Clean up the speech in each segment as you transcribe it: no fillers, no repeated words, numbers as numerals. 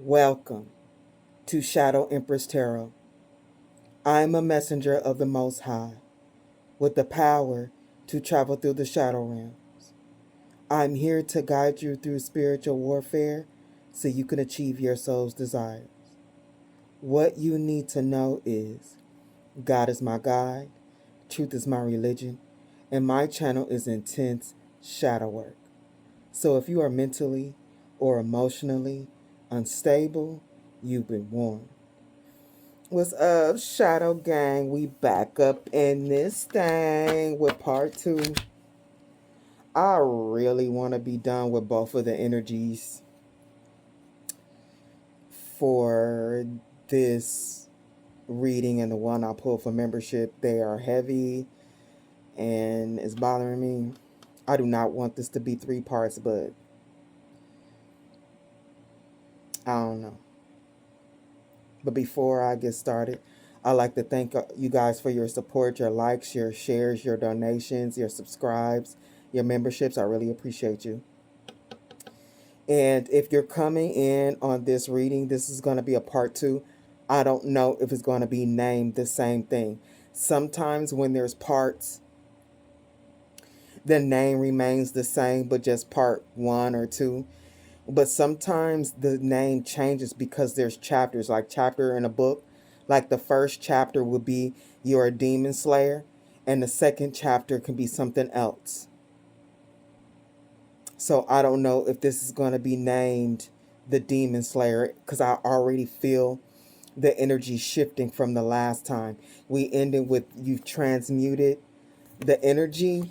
Welcome to Shadow Empress Tarot. I am a messenger of the Most High with the power to travel through the shadow realms. I'm here to guide you through spiritual warfare so you can achieve your soul's desires. What you need to know is God is my guide, truth is my religion, and my channel is intense shadow work. So if you are mentally or emotionally unstable, you've been warned. What's up, Shadow Gang? We back up in this thing with part 2. I really want to be done with both of the energies for this reading and the one I pulled for membership. They are heavy and it's bothering me. I do not want this to be 3 parts, but I don't know. But before I get started, I'd like to thank you guys for your support, your likes, your shares, your donations, your subscribes, your memberships. I really appreciate you. And if you're coming in on this reading, this is going to be a part 2. I don't know if it's going to be named the same thing. Sometimes when there's parts, the name remains the same, but just part 1 or 2. But sometimes the name changes because there's chapters, like chapter in a book. Like the first chapter would be You're a Demon Slayer, and the second chapter can be something else. So I don't know if this is going to be named the Demon Slayer because I already feel the energy shifting from the last time. We ended with you've transmuted the energy,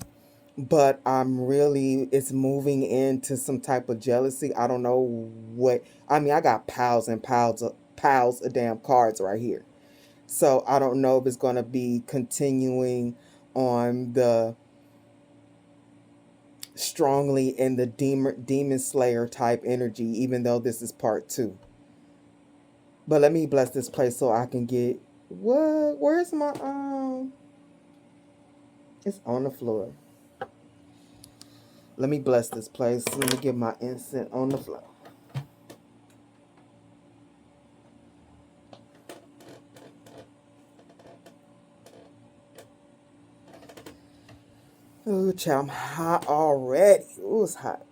but it's moving into some type of jealousy. I don't know what. I mean, I got piles and piles of damn cards right here. So I don't know if it's going to be continuing on the strongly in the demon slayer type energy, even though this is part 2. But let me bless this place so I can get what? Where's my It's on the floor. Let me bless this place. Let me get my incense on the floor. Ooh, child, I'm hot already. Ooh, it's hot.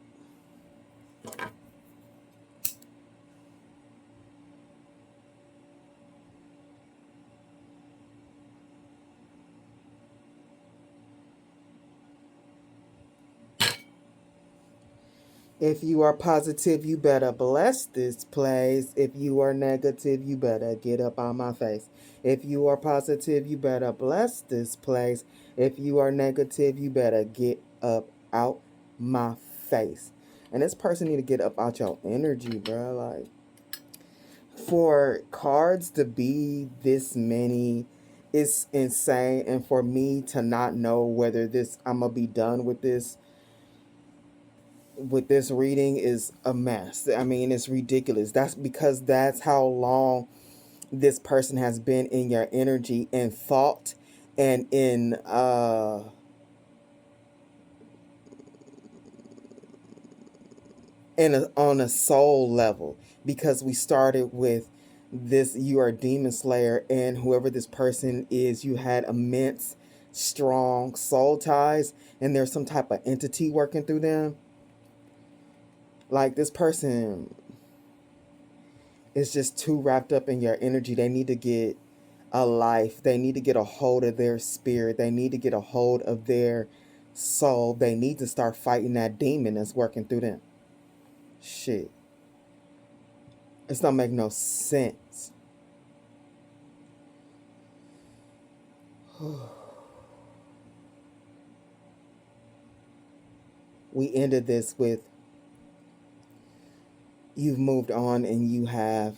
If you are positive, you better bless this place. If you are negative, you better get up on my face. If you are positive, you better bless this place. If you are negative, you better get up out my face. And this person need to get up out your energy, bro. Like, for cards to be this many, it's insane. And for me to not know whether I'm gonna be done with this reading is a mess. I mean, it's ridiculous. That's because that's how long this person has been in your energy and thought and in on a soul level, because we started with this you are a demon slayer, and whoever this person is, you had immense strong soul ties, and there's some type of entity working through them. Like, this person is just too wrapped up in your energy. They need to get a life. They need to get a hold of their spirit. They need to get a hold of their soul. They need to start fighting that demon that's working through them. Shit. It's not make no sense. We ended this with you've moved on and you have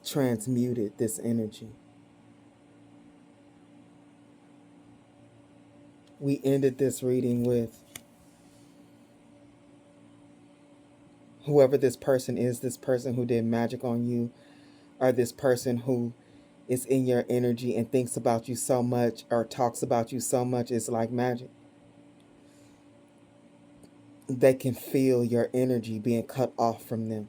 transmuted this energy. We ended this reading with whoever this person is, this person who did magic on you, or this person who is in your energy and thinks about you so much or talks about you so much, it's like magic. They can feel your energy being cut off from them.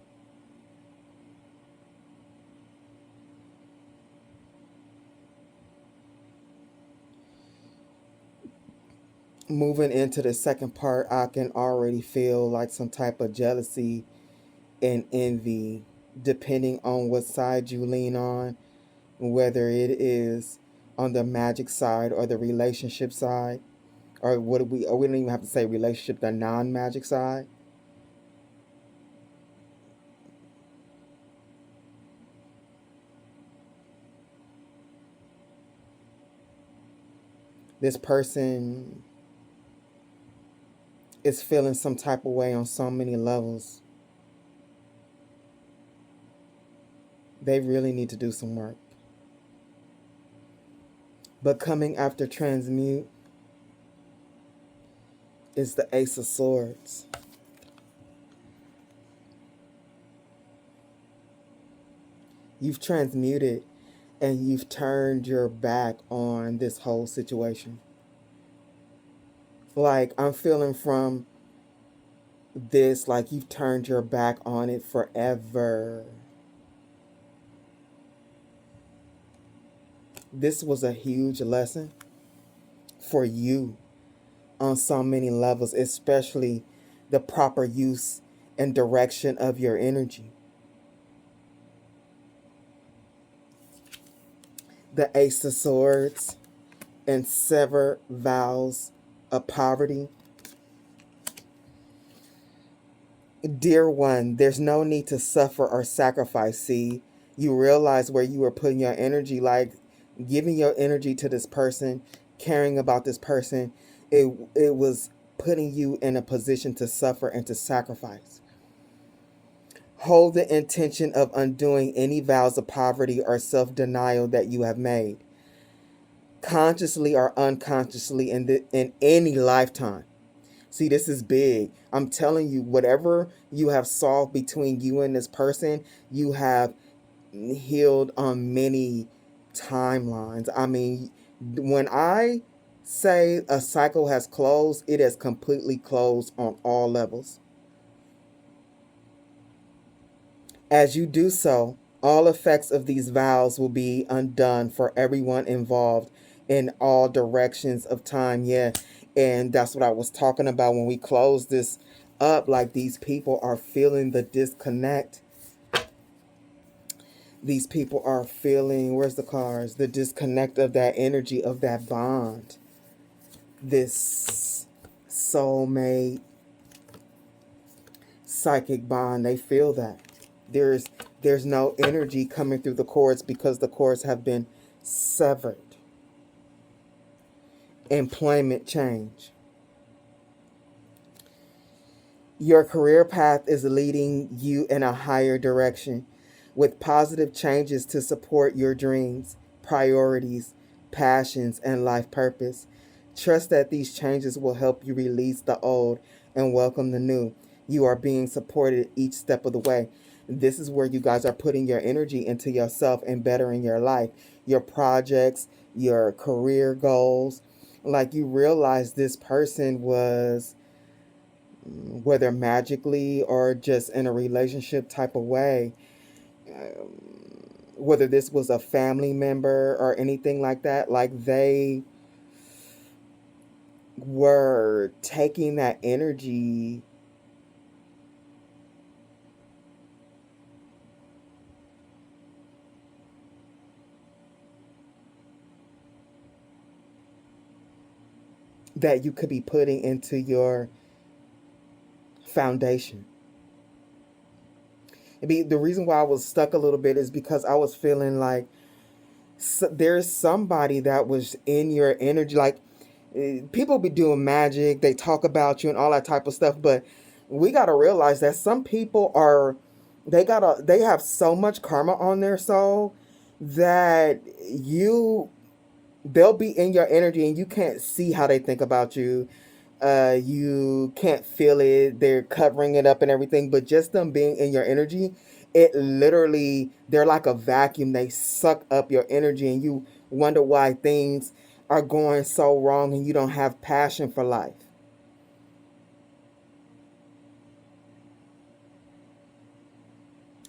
moving into the second part, I can already feel like some type of jealousy and envy, depending on what side you lean on, whether it is on the magic side or the relationship side, or we don't even have to say relationship, the non-magic side. This person is feeling some type of way on so many levels. They really need to do some work. But coming after transmute is the Ace of Swords. You've transmuted and you've turned your back on this whole situation. Like, I'm feeling from this, like you've turned your back on it forever. This was a huge lesson for you on so many levels, especially the proper use and direction of your energy. The Ace of Swords and sever vows of poverty. Dear one, there's no need to suffer or sacrifice. See, you realize where you were putting your energy, like giving your energy to this person, caring about this person. It was putting you in a position to suffer and to sacrifice. Hold the intention of undoing any vows of poverty or self-denial that you have made, consciously or unconsciously, in any lifetime. See, this is big. I'm telling you, whatever you have solved between you and this person, you have healed on many timelines. I mean, when I say a cycle has closed, it has completely closed on all levels. As you do so, all effects of these vows will be undone for everyone involved in all directions of time. Yeah. And that's what I was talking about when we close this up. Like, these people are feeling the disconnect. These people are feeling, where's the cards? The disconnect of that energy, of that bond. This soulmate psychic bond, they feel that. There's no energy coming through the cords because the cords have been severed. Employment change. Your career path is leading you in a higher direction with positive changes to support your dreams, priorities, passions, and life purpose. Trust that these changes will help you release the old and welcome the new. You are being supported each step of the way. This is where you guys are putting your energy into yourself and bettering your life, your projects, your career goals. Like, you realize this person was, whether magically or just in a relationship type of way, whether this was a family member or anything like that, like they were taking that energy that you could be putting into your foundation. The reason why I was stuck a little bit is because I was feeling like there's somebody that was in your energy. Like, people be doing magic, they talk about you and all that type of stuff, but we got to realize that some people are, they have so much karma on their soul that they'll be in your energy and you can't see how they think about you. You can't feel it. They're covering it up and everything, but just them being in your energy, it literally, they're like a vacuum. They suck up your energy and you wonder why things are going so wrong and you don't have passion for life.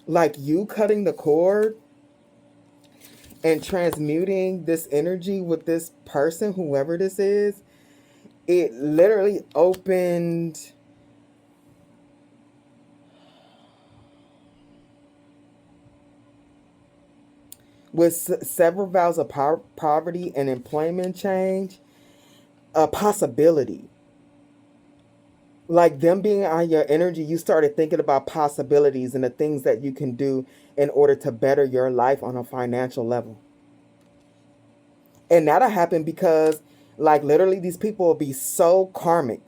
Like, you cutting the cord and transmuting this energy with this person, whoever this is, it literally opened with several vows of poverty and employment change, a possibility. Like them being on your energy, you started thinking about possibilities and the things that you can do in order to better your life on a financial level. And that'll happen because, like, literally, these people will be so karmic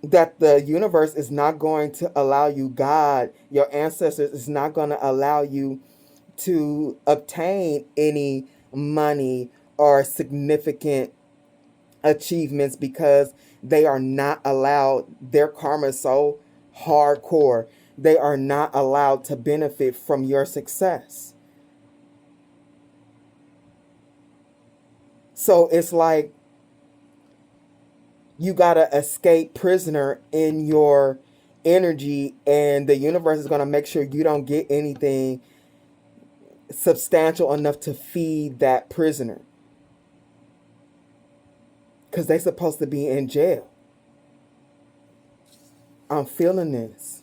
that the universe is not going to allow you, God, your ancestors, is not going to allow you to obtain any money or significant achievements because they are not allowed. Their karma is so hardcore, they are not allowed to benefit from your success. So it's like you gotta escape prisoner in your energy, and the universe is gonna make sure you don't get anything substantial enough to feed that prisoner, because they're supposed to be in jail. I'm feeling this.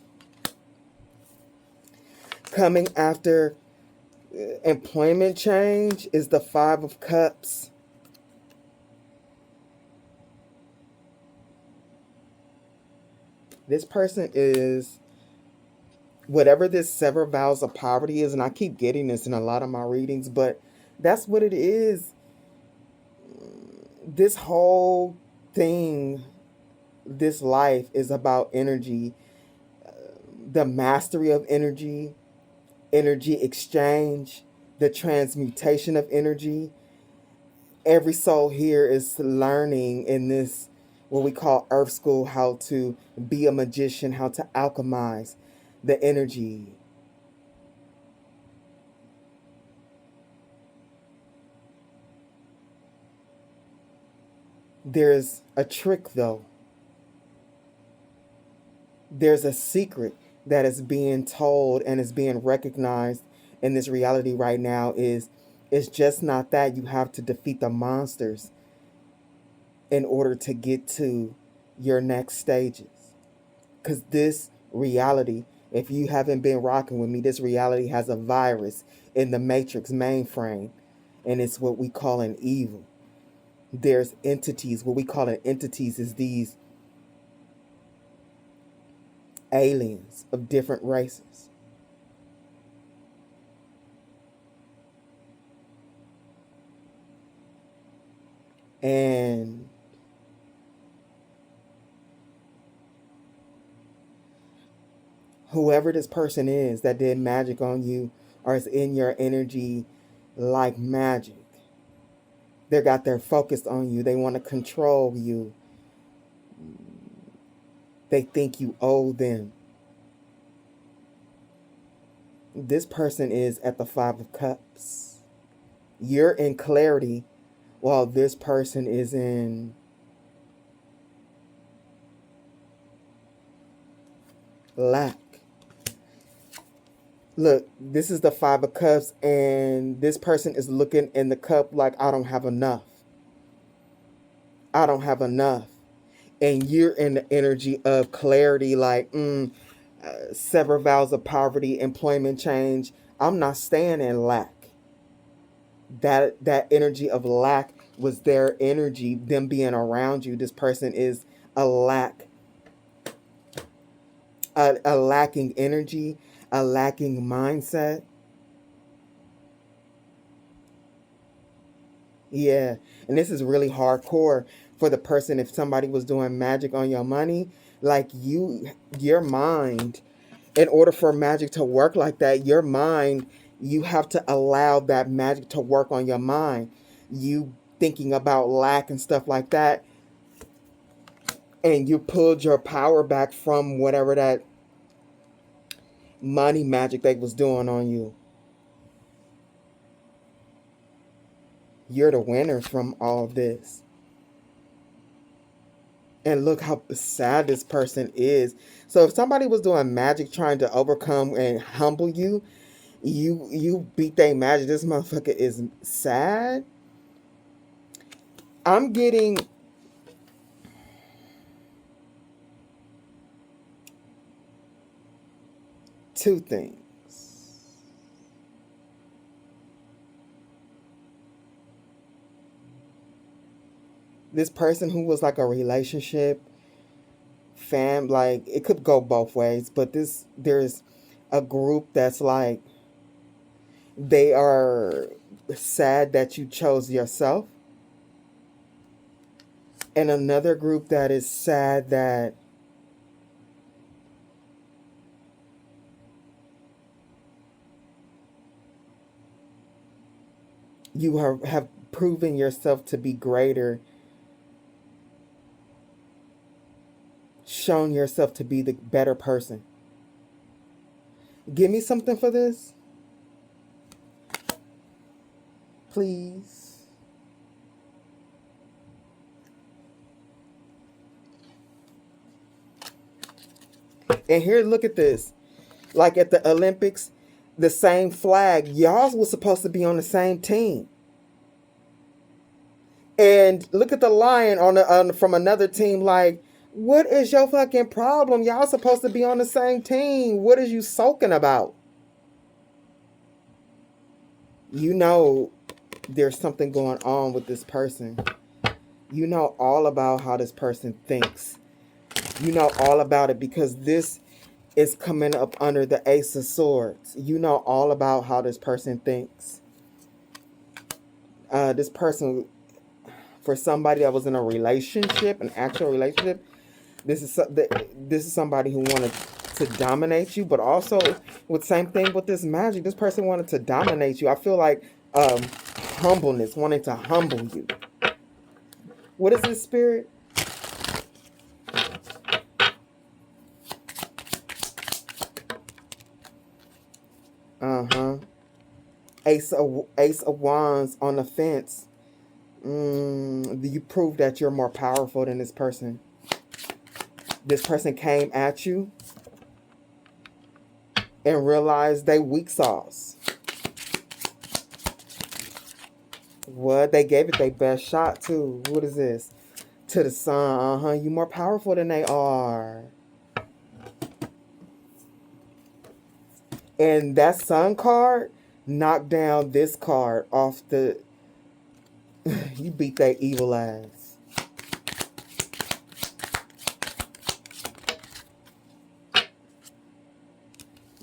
Coming after employment change is the Five of Cups. This person is, whatever this sever vows of poverty is, and I keep getting this in a lot of my readings, but that's what it is. This whole thing, this life is about energy, the mastery of energy, energy exchange, the transmutation of energy. Every soul here is learning in this, what we call Earth School, how to be a magician, how to alchemize the energy. There's a trick though. There's a secret that is being told and is being recognized in this reality right now. Is it's just not that you have to defeat the monsters in order to get to your next stages. Because this reality, if you haven't been rocking with me, this reality has a virus in the matrix mainframe, and it's what we call an evil. There's entities. What we call an entities is these aliens of different races. And whoever this person is that did magic on you or is in your energy like magic, they got their focus on you. They want to control you. They think you owe them. This person is at the Five of Cups. You're in clarity while this person is in lack. Look, this is the Five of Cups, and this person is looking in the cup like, I don't have enough. I don't have enough. And you're in the energy of clarity, like, sever vows of poverty, employment change. I'm not staying in lack. That energy of lack was their energy, them being around you. This person is a lack, a lacking energy, a lacking mindset. Yeah, and this is really hardcore for the person. If somebody was doing magic on your money, like your mind, in order for magic to work like that, your mind, you have to allow that magic to work on your mind. You thinking about lack and stuff like that, and you pulled your power back from whatever that money magic they was doing on you. You're the winners from all this. And look how sad this person is. So if somebody was doing magic trying to overcome and humble you, you beat their magic. This motherfucker is sad. I'm getting two things. This person who was like a relationship, like it could go both ways, but there's a group that's like they are sad that you chose yourself, and another group that is sad that you have proven yourself to be greater, shown yourself to be the better person. Give me something for this, please. And here, look at this. Like at the Olympics, the same flag. Y'all was supposed to be on the same team. And look at the lion from another team. Like, what is your fucking problem? Y'all supposed to be on the same team. What is you sulking about? You know there's something going on with this person. You know all about how this person thinks. You know all about it because this is coming up under the Ace of Swords. You know all about how this person thinks. This person, for somebody that was in a relationship, an actual relationship, this is somebody who wanted to dominate you, but also with same thing with this magic. This person wanted to dominate you. I feel like humbleness, wanting to humble you. What is this, spirit? Ace of Wands on the fence. You prove that you're more powerful than this person. This person came at you and realized they weak sauce. What? They gave it their best shot too. What is this? To the sun. You more powerful than they are. And that sun card knocked down this card off the... You beat that evil ass.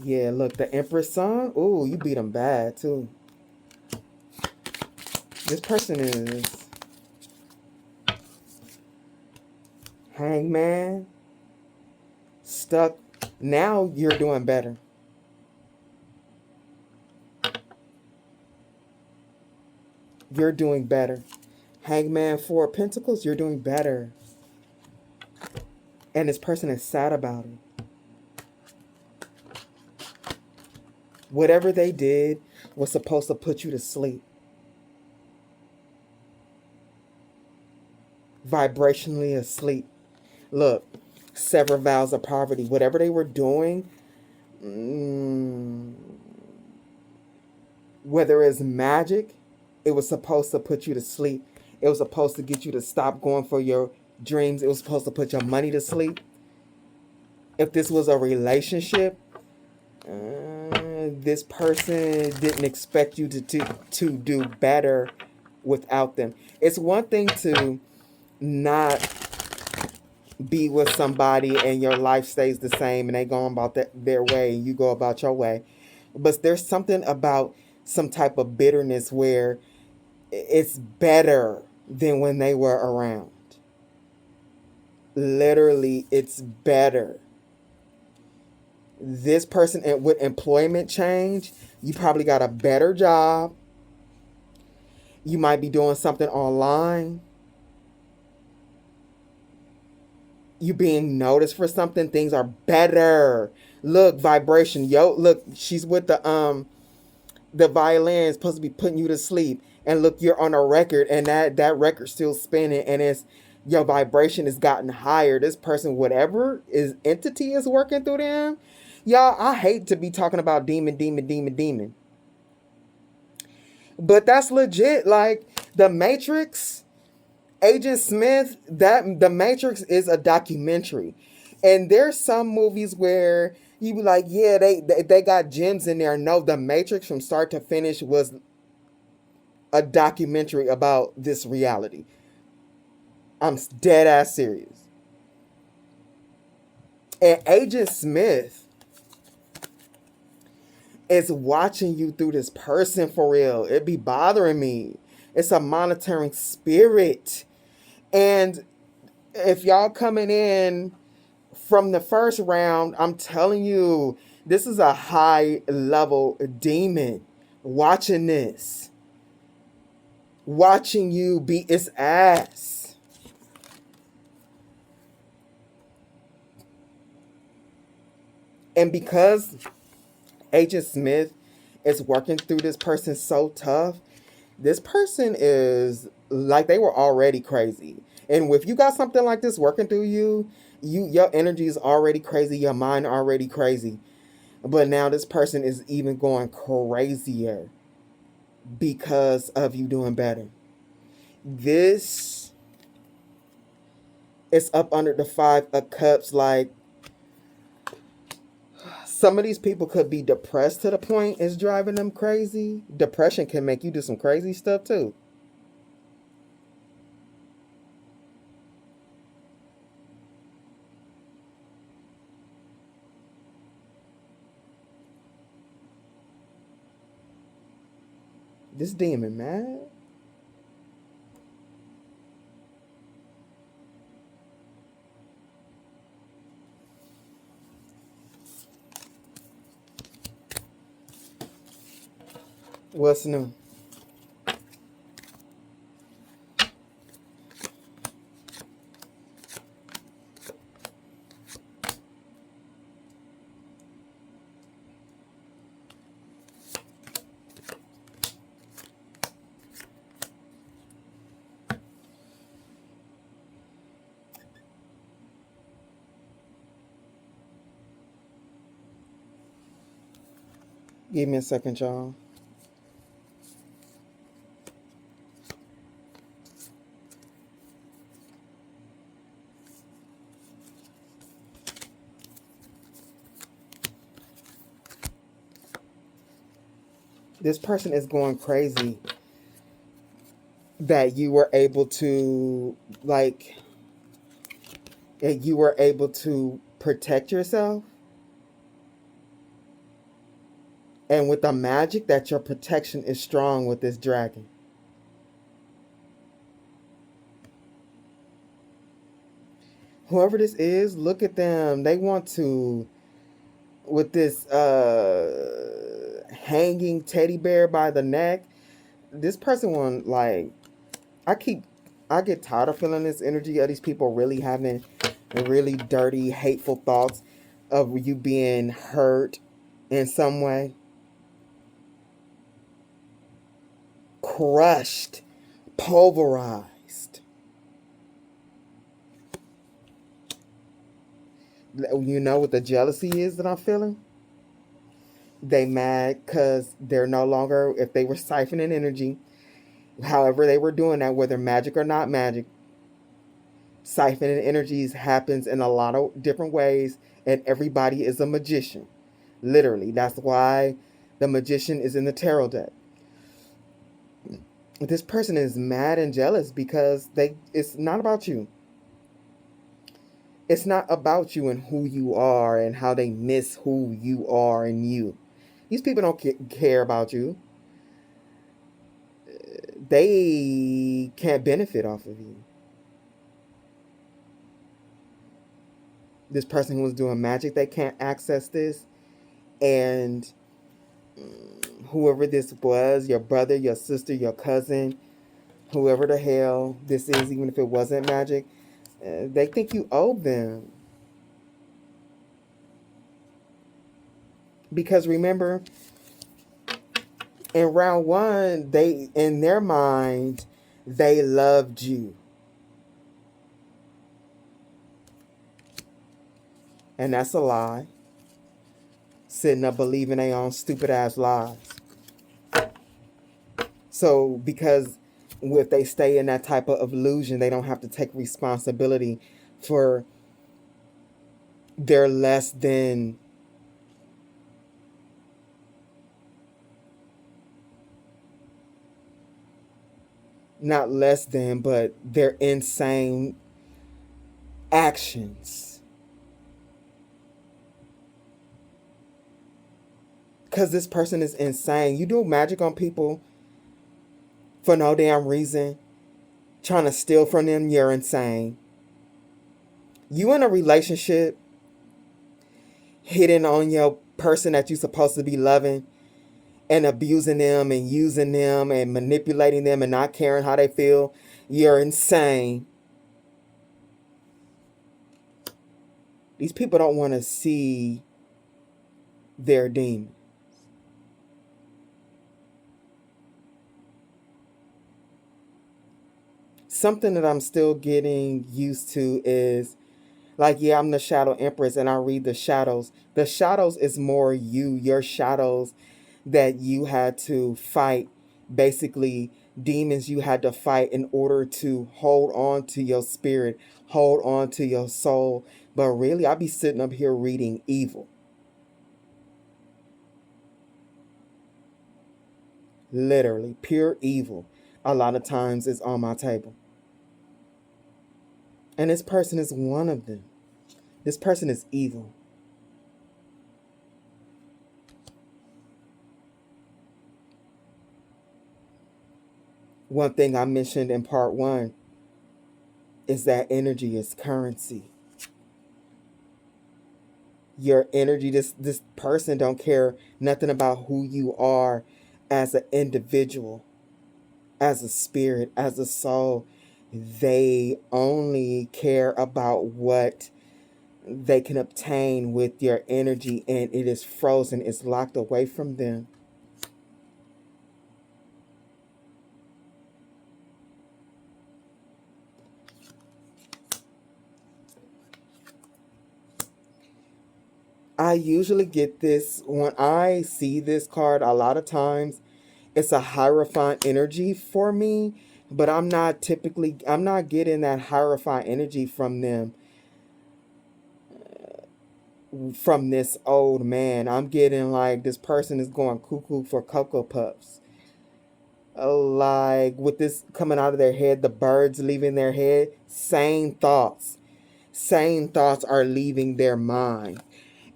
Yeah, look, the Empress Sun. Ooh, you beat him bad too. This person is Hangman. Stuck. Now you're doing better. You're doing better. Hangman, Four of Pentacles, you're doing better. And this person is sad about it. Whatever they did was supposed to put you to sleep. Vibrationally asleep. Look, sever vows of poverty. Whatever they were doing, whether it's magic, it was supposed to put you to sleep. It was supposed to get you to stop going for your dreams. It was supposed to put your money to sleep. If this was a relationship, this person didn't expect you to do better without them. It's one thing to not be with somebody and your life stays the same and they go about their way and you go about your way. But there's something about some type of bitterness where it's better than when they were around. Literally, it's better. This person, with employment change, you probably got a better job. You might be doing something online. You being noticed for something. Things are better. Look, vibration. Yo, look, she's with the violin is supposed to be putting you to sleep. And look, you're on a record and that record's still spinning and it's your vibration has gotten higher. This person, whatever entity is working through them. Y'all, I hate to be talking about demon. But that's legit. Like the Matrix, Agent Smith, the Matrix is a documentary. And there's some movies where You be like, yeah, they got gems in there. No, The Matrix from start to finish was a documentary about this reality. I'm dead ass serious. And Agent Smith is watching you through this person for real. It be bothering me. It's a monitoring spirit. And if y'all coming in from the first round, I'm telling you, this is a high level demon watching this. Watching you beat its ass. And because Agent Smith is working through this person so tough, this person is like they were already crazy. And if you got something like this working through you, your energy is already crazy, your mind already crazy. But now this person is even going crazier because of you doing better. This is up under the 5 of Cups. Like, some of these people could be depressed to the point it's driving them crazy. Depression can make you do some crazy stuff too. This demon mad. What's new? Give me a second, y'all. This person is going crazy that you were able to, like, that you were able to protect yourself. And with the magic, that your protection is strong with this dragon. Whoever this is, look at them. They want to, with this hanging teddy bear by the neck. This person want, like, I get tired of feeling this energy of these people really having really dirty, hateful thoughts of you being hurt in some way. Crushed, pulverized. You know what the jealousy is that I'm feeling? They mad because they're no longer, if they were siphoning energy, however they were doing that, whether magic or not magic, siphoning energies happens in a lot of different ways, and everybody is a magician. Literally. That's why the magician is in the tarot deck. This person is mad and jealous because it's not about you. It's not about you and who you are and how they miss who you are and you. These people don't care about you. They can't benefit off of you. This person who was doing magic, they can't access this. And whoever this was, your brother, your sister, your cousin, whoever the hell this is, even if it wasn't magic, they think you owe them. Because remember, in round 1, they, in their mind, they loved you. And that's a lie. Sitting up believing their own stupid ass lies. So because if they stay in that type of illusion, they don't have to take responsibility for their less than not less than, but their insane actions. Because this person is insane. You do magic on people for no damn reason. Trying to steal from them, you're insane. You in a relationship, hitting on your person that you're supposed to be loving, and abusing them and using them and manipulating them and not caring how they feel, you're insane. These people don't want to see their demon. Something that I'm still getting used to is, like, yeah, I'm the Shadow Empress and I read the shadows. The shadows is more your shadows that you had to fight. Basically, demons you had to fight in order to hold on to your spirit, hold on to your soul. But really, I be sitting up here reading evil. Literally, pure evil. A lot of times is on my table. And this person is one of them. This person is evil. One thing I mentioned in part 1 is that energy is currency. Your energy, this person don't care nothing about who you are as an individual, as a spirit, as a soul. They only care about what they can obtain with your energy, and it is frozen, it's locked away from them. I usually get this when I see this card. A lot of times it's a Hierophant energy for me, but I'm not getting that Hierophant energy from them, from this old man. I'm getting like this person is going cuckoo for Cocoa Puffs. Like with this coming out of their head, the birds leaving their head, same thoughts. Same thoughts are leaving their mind.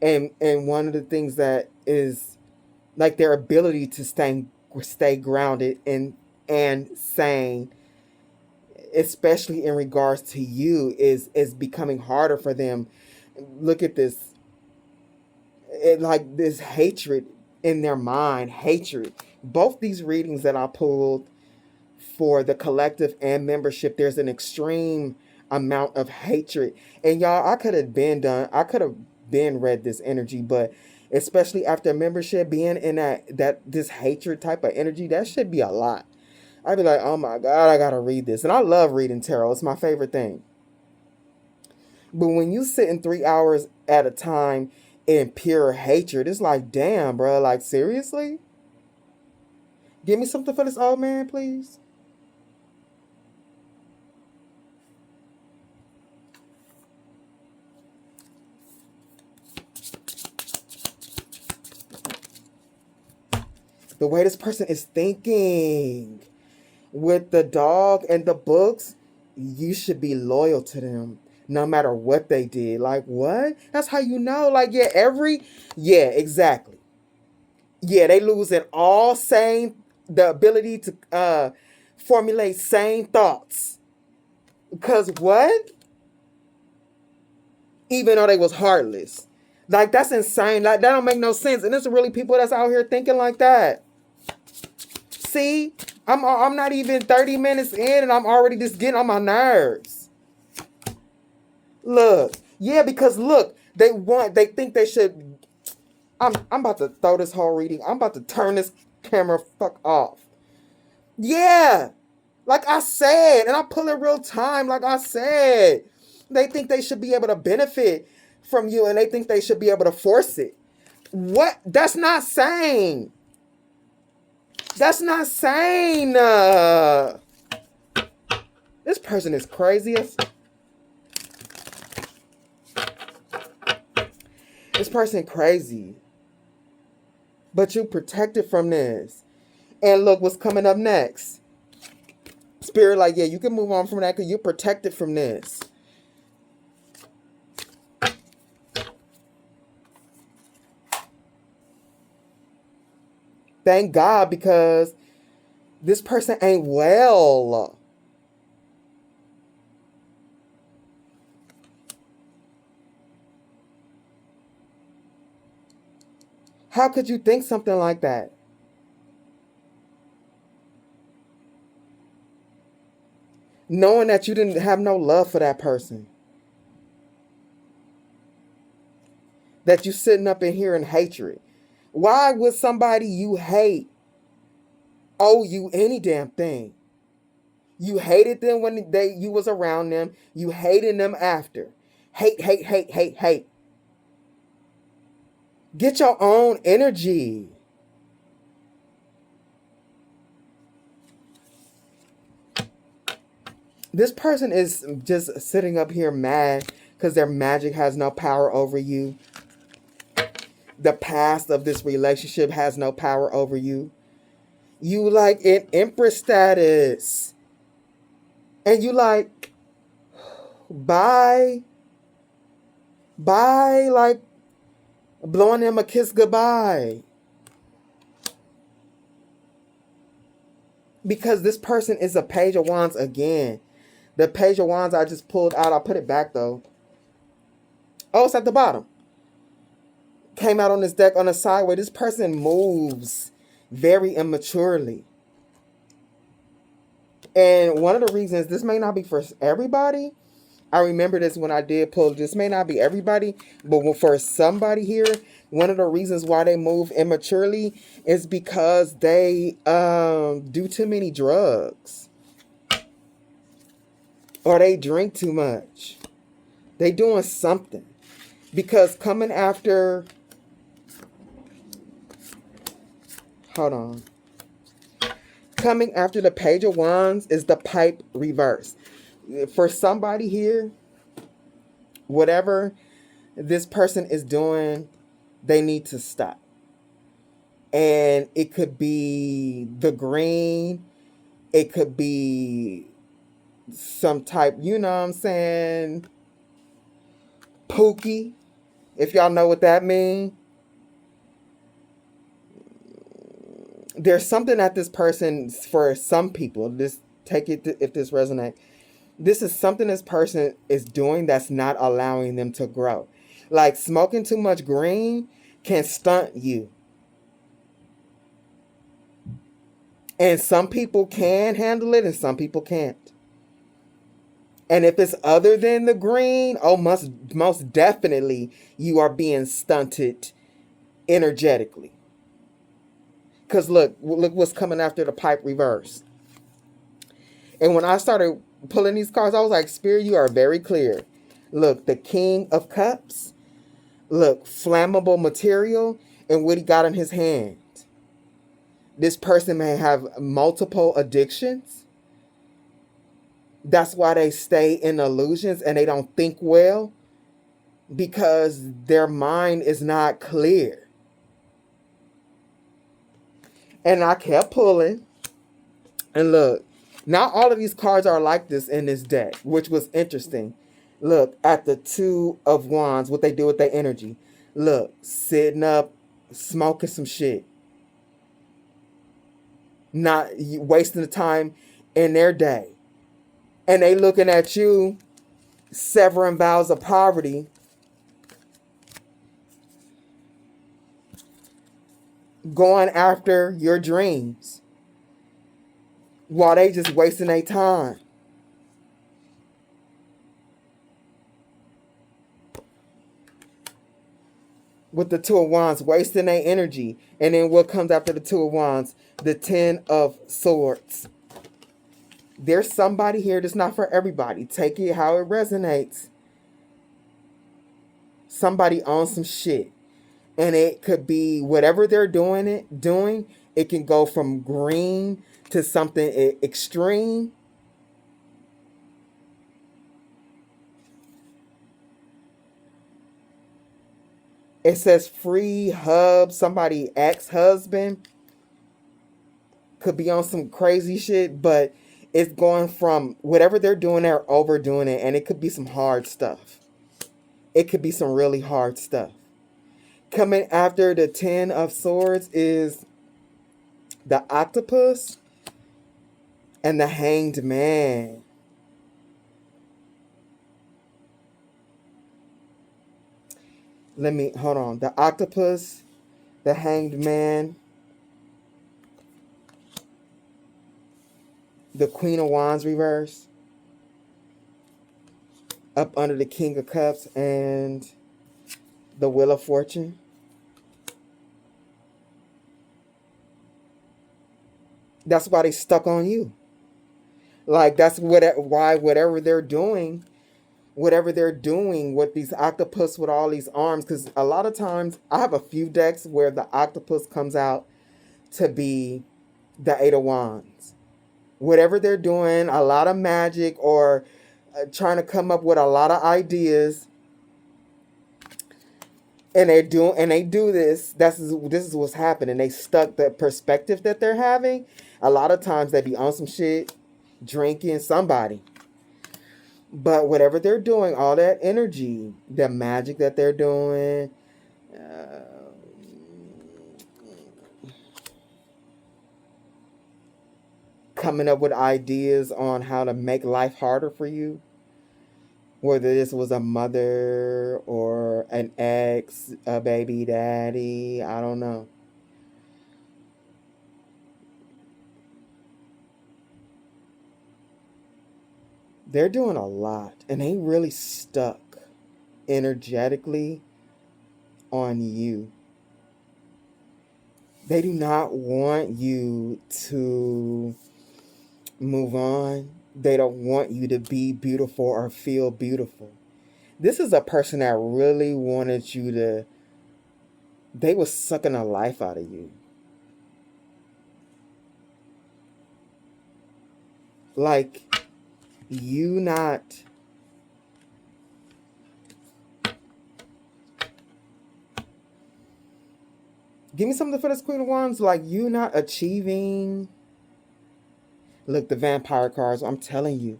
And one of the things that is like their ability to stay grounded and sane, especially in regards to you, is becoming harder for them. Look at this. Like this hatred in their mind, hatred. Both these readings that I pulled for the collective and membership, there's an extreme amount of hatred. And y'all, I could have been read this energy, but especially after membership, being in that this hatred type of energy, that should be a lot. I'd be like, oh my God, I gotta read this. And I love reading tarot. It's my favorite thing. But when you sit in 3 hours at a time in pure hatred, it's like, damn, bro, like seriously? Give me something for this old man, please. The way this person is thinking with the dog and the books, you should be loyal to them no matter what they did. Like, what? That's how you know. Like, yeah, exactly. Yeah, they losing all the ability to formulate sane thoughts. Because what? Even though they was heartless. Like, that's insane. Like, that don't make no sense. And there's really people that's out here thinking like that. See, I'm not even 30 minutes in and I'm already just getting on my nerves. Look, yeah, because look, they think they should. I'm about to throw this whole reading. I'm about to turn this camera fuck off. Yeah, like I said, and I pull it real time. Like I said, they think they should be able to benefit from you, and they think they should be able to force it. What? That's not sane. That's not sane. This person is crazy. This person crazy. But you protected from this. And look what's coming up next. Spirit, like, yeah, you can move on from that because you're protected from this. Thank God, because this person ain't well. How could you think something like that? Knowing that you didn't have no love for that person. That you sitting up in here in hatred. Why would somebody you hate owe you any damn thing? You hated them when you was around them. You hated them after. Hate, hate, hate, hate, hate. Get your own energy. This person is just sitting up here mad because their magic has no power over you. The past of this relationship has no power over you. You like in Empress status. And you like, bye. Bye, like blowing them a kiss goodbye. Because this person is a Page of Wands again. The Page of Wands I just pulled out. I'll put it back though. Oh, it's at the bottom. Came out on this deck on the sideway. This person moves very immaturely. And one of the reasons, this may not be for everybody. I remember this when I did pull. This may not be everybody, but for somebody here, one of the reasons why they move immaturely is because they do too many drugs. Or they drink too much. They doing something. Because coming after... Hold on. Coming after the Page of Wands is the pipe reverse. For somebody here, whatever this person is doing, they need to stop. And it could be the green. It could be some type, you know what I'm saying? Pookie, if y'all know what that means. There's something that this person, for some people, this take it if this resonates. This is something this person is doing that's not allowing them to grow. Like smoking too much green can stunt you. And some people can handle it and some people can't. And if it's other than the green, oh, most definitely you are being stunted energetically. Because look what's coming after the pipe reverse. And when I started pulling these cards, I was like, Spirit, you are very clear. Look, the King of Cups. Look, flammable material and what he got in his hand. This person may have multiple addictions. That's why they stay in illusions and they don't think well. Because their mind is not clear. And I kept pulling. And look, not all of these cards are like this in this deck, which was interesting. Look at the Two of Wands, what they do with their energy. Look, sitting up, smoking some shit. Not wasting the time in their day. And they looking at you, severing vows of poverty. Going after your dreams. While they just wasting their time. With the Two of Wands, wasting their energy. And then what comes after the Two of Wands? The Ten of Swords. There's somebody here that's not for everybody. Take it how it resonates. Somebody owns some shit. And it could be whatever they're doing. It can go from green to something extreme. It says free hub, somebody ex-husband. Could be on some crazy shit, but It's going from whatever they're doing, they're overdoing it. And it could be some hard stuff. It could be some really hard stuff. Coming after the 10 of Swords is the Octopus and the Hanged Man. Hold on. The Octopus, the Hanged Man, the Queen of Wands reverse, up under the King of Cups, and the Wheel of Fortune. That's why they stuck on you. Like, that's why whatever they're doing with these octopus with all these arms, because a lot of times I have a few decks where the octopus comes out to be the Eight of Wands. Whatever they're doing, a lot of magic or trying to come up with a lot of ideas, and they do this. This is what's happening. They stuck the perspective that they're having. A lot of times they be on some shit, drinking somebody. But whatever they're doing, all that energy, the magic that they're doing, coming up with ideas on how to make life harder for you, whether this was a mother or an ex, a baby daddy, I don't know. They're doing a lot, and they really stuck energetically on you. They do not want you to move on. They don't want you to be beautiful or feel beautiful. This is a person that really wanted you to, they were sucking the life out of you. Like, you not, give me something for this Queen of Wands. Like, you not achieving. Look, the Vampire cards, I'm telling you.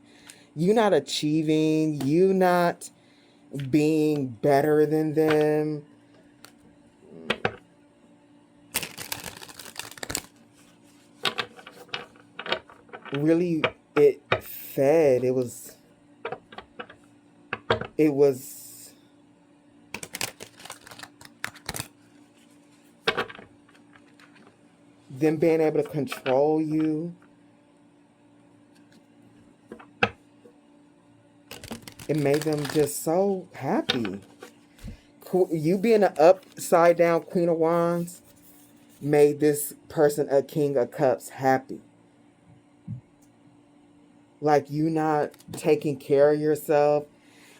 You not achieving. You not being better than them. Really, it fed. It was them being able to control you. It made them just so happy. You being an upside down Queen of Wands made this person a King of Cups happy. Like, you not taking care of yourself.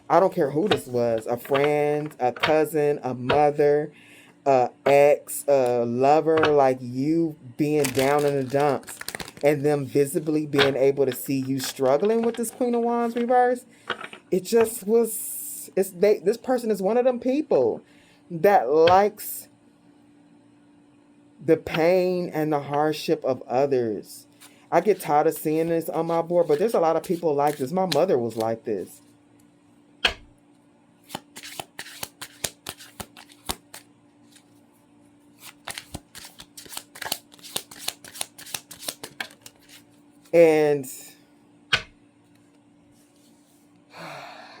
I don't care who this was. A friend, a cousin, a mother, a ex, a lover. Like, you being down in the dumps and them visibly being able to see you struggling with this Queen of Wands reverse. It just was, this person is one of them people that likes the pain and the hardship of others. I get tired of seeing this on my board, but there's a lot of people like this. My mother was like this. And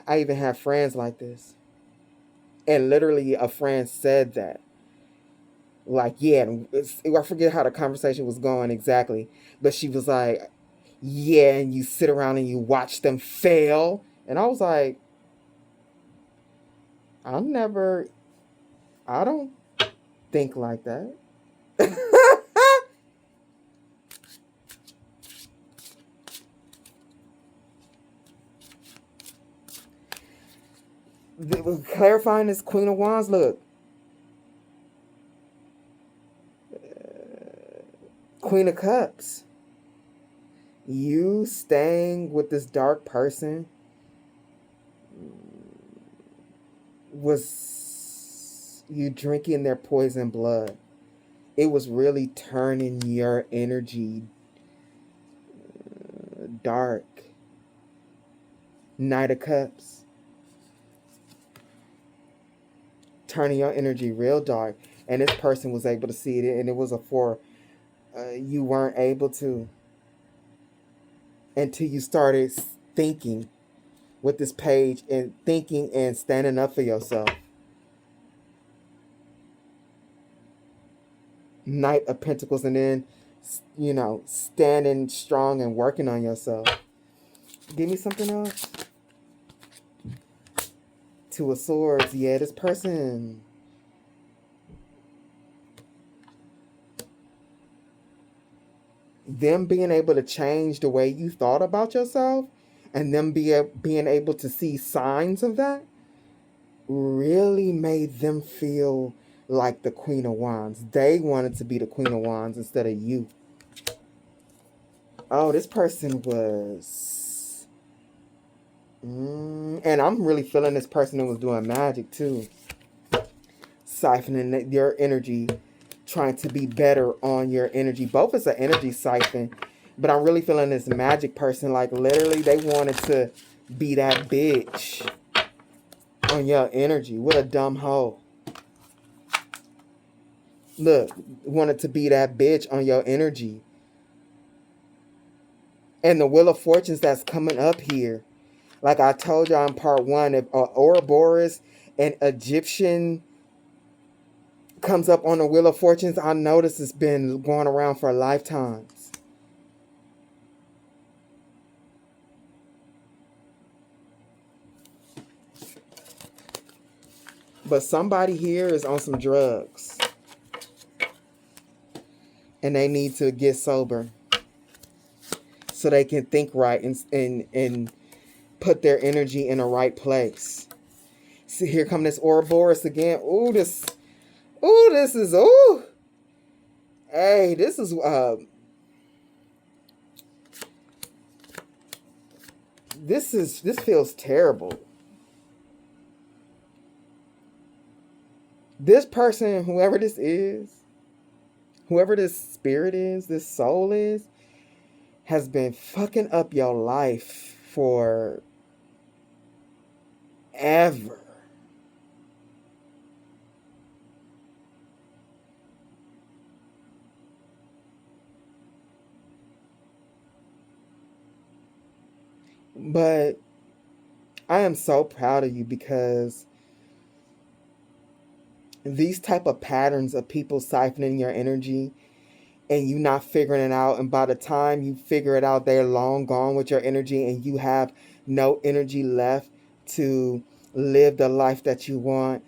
I even have friends like this. And literally a friend said that. Like, yeah, I forget how the conversation was going exactly. But she was like, yeah, and you sit around and you watch them fail. And I was like, I don't think like that. Clarifying this Queen of Wands, look. Queen of Cups. You staying with this dark person was you drinking their poison blood. It was really turning your energy dark. Knight of Cups. Turning your energy real dark. And this person was able to see it, and it was a 4. You weren't able to until you started thinking with this page and thinking and standing up for yourself. Knight of Pentacles, and then, you know, standing strong and working on yourself. Give me something else. 2 of Swords. Yeah, this person. Them being able to change the way you thought about yourself, and them being able to see signs of that, really made them feel like the Queen of Wands. They wanted to be the Queen of Wands instead of you. Oh, this person was... and I'm really feeling this person that was doing magic too. Siphoning your energy, trying to be better on your energy. Both is an energy siphon, but I'm really feeling this magic person, like literally they wanted to be that bitch on your energy. What a dumb hoe. Look, wanted to be that bitch on your energy. And the Wheel of Fortunes that's coming up here. Like I told y'all in part 1, if Ouroboros, an Egyptian, comes up on the Wheel of Fortunes, I notice it's been going around for lifetimes. But somebody here is on some drugs. And they need to get sober. So they can think right and put their energy in the right place. See, here come this Ouroboros again. Ooh, this is, ooh. Hey, this feels terrible. This person, whoever this is, whoever this spirit is, this soul is, has been fucking up your life for ever. But I am so proud of you, because these type of patterns of people siphoning your energy and you not figuring it out, and by the time you figure it out, they're long gone with your energy and you have no energy left to live the life that you want,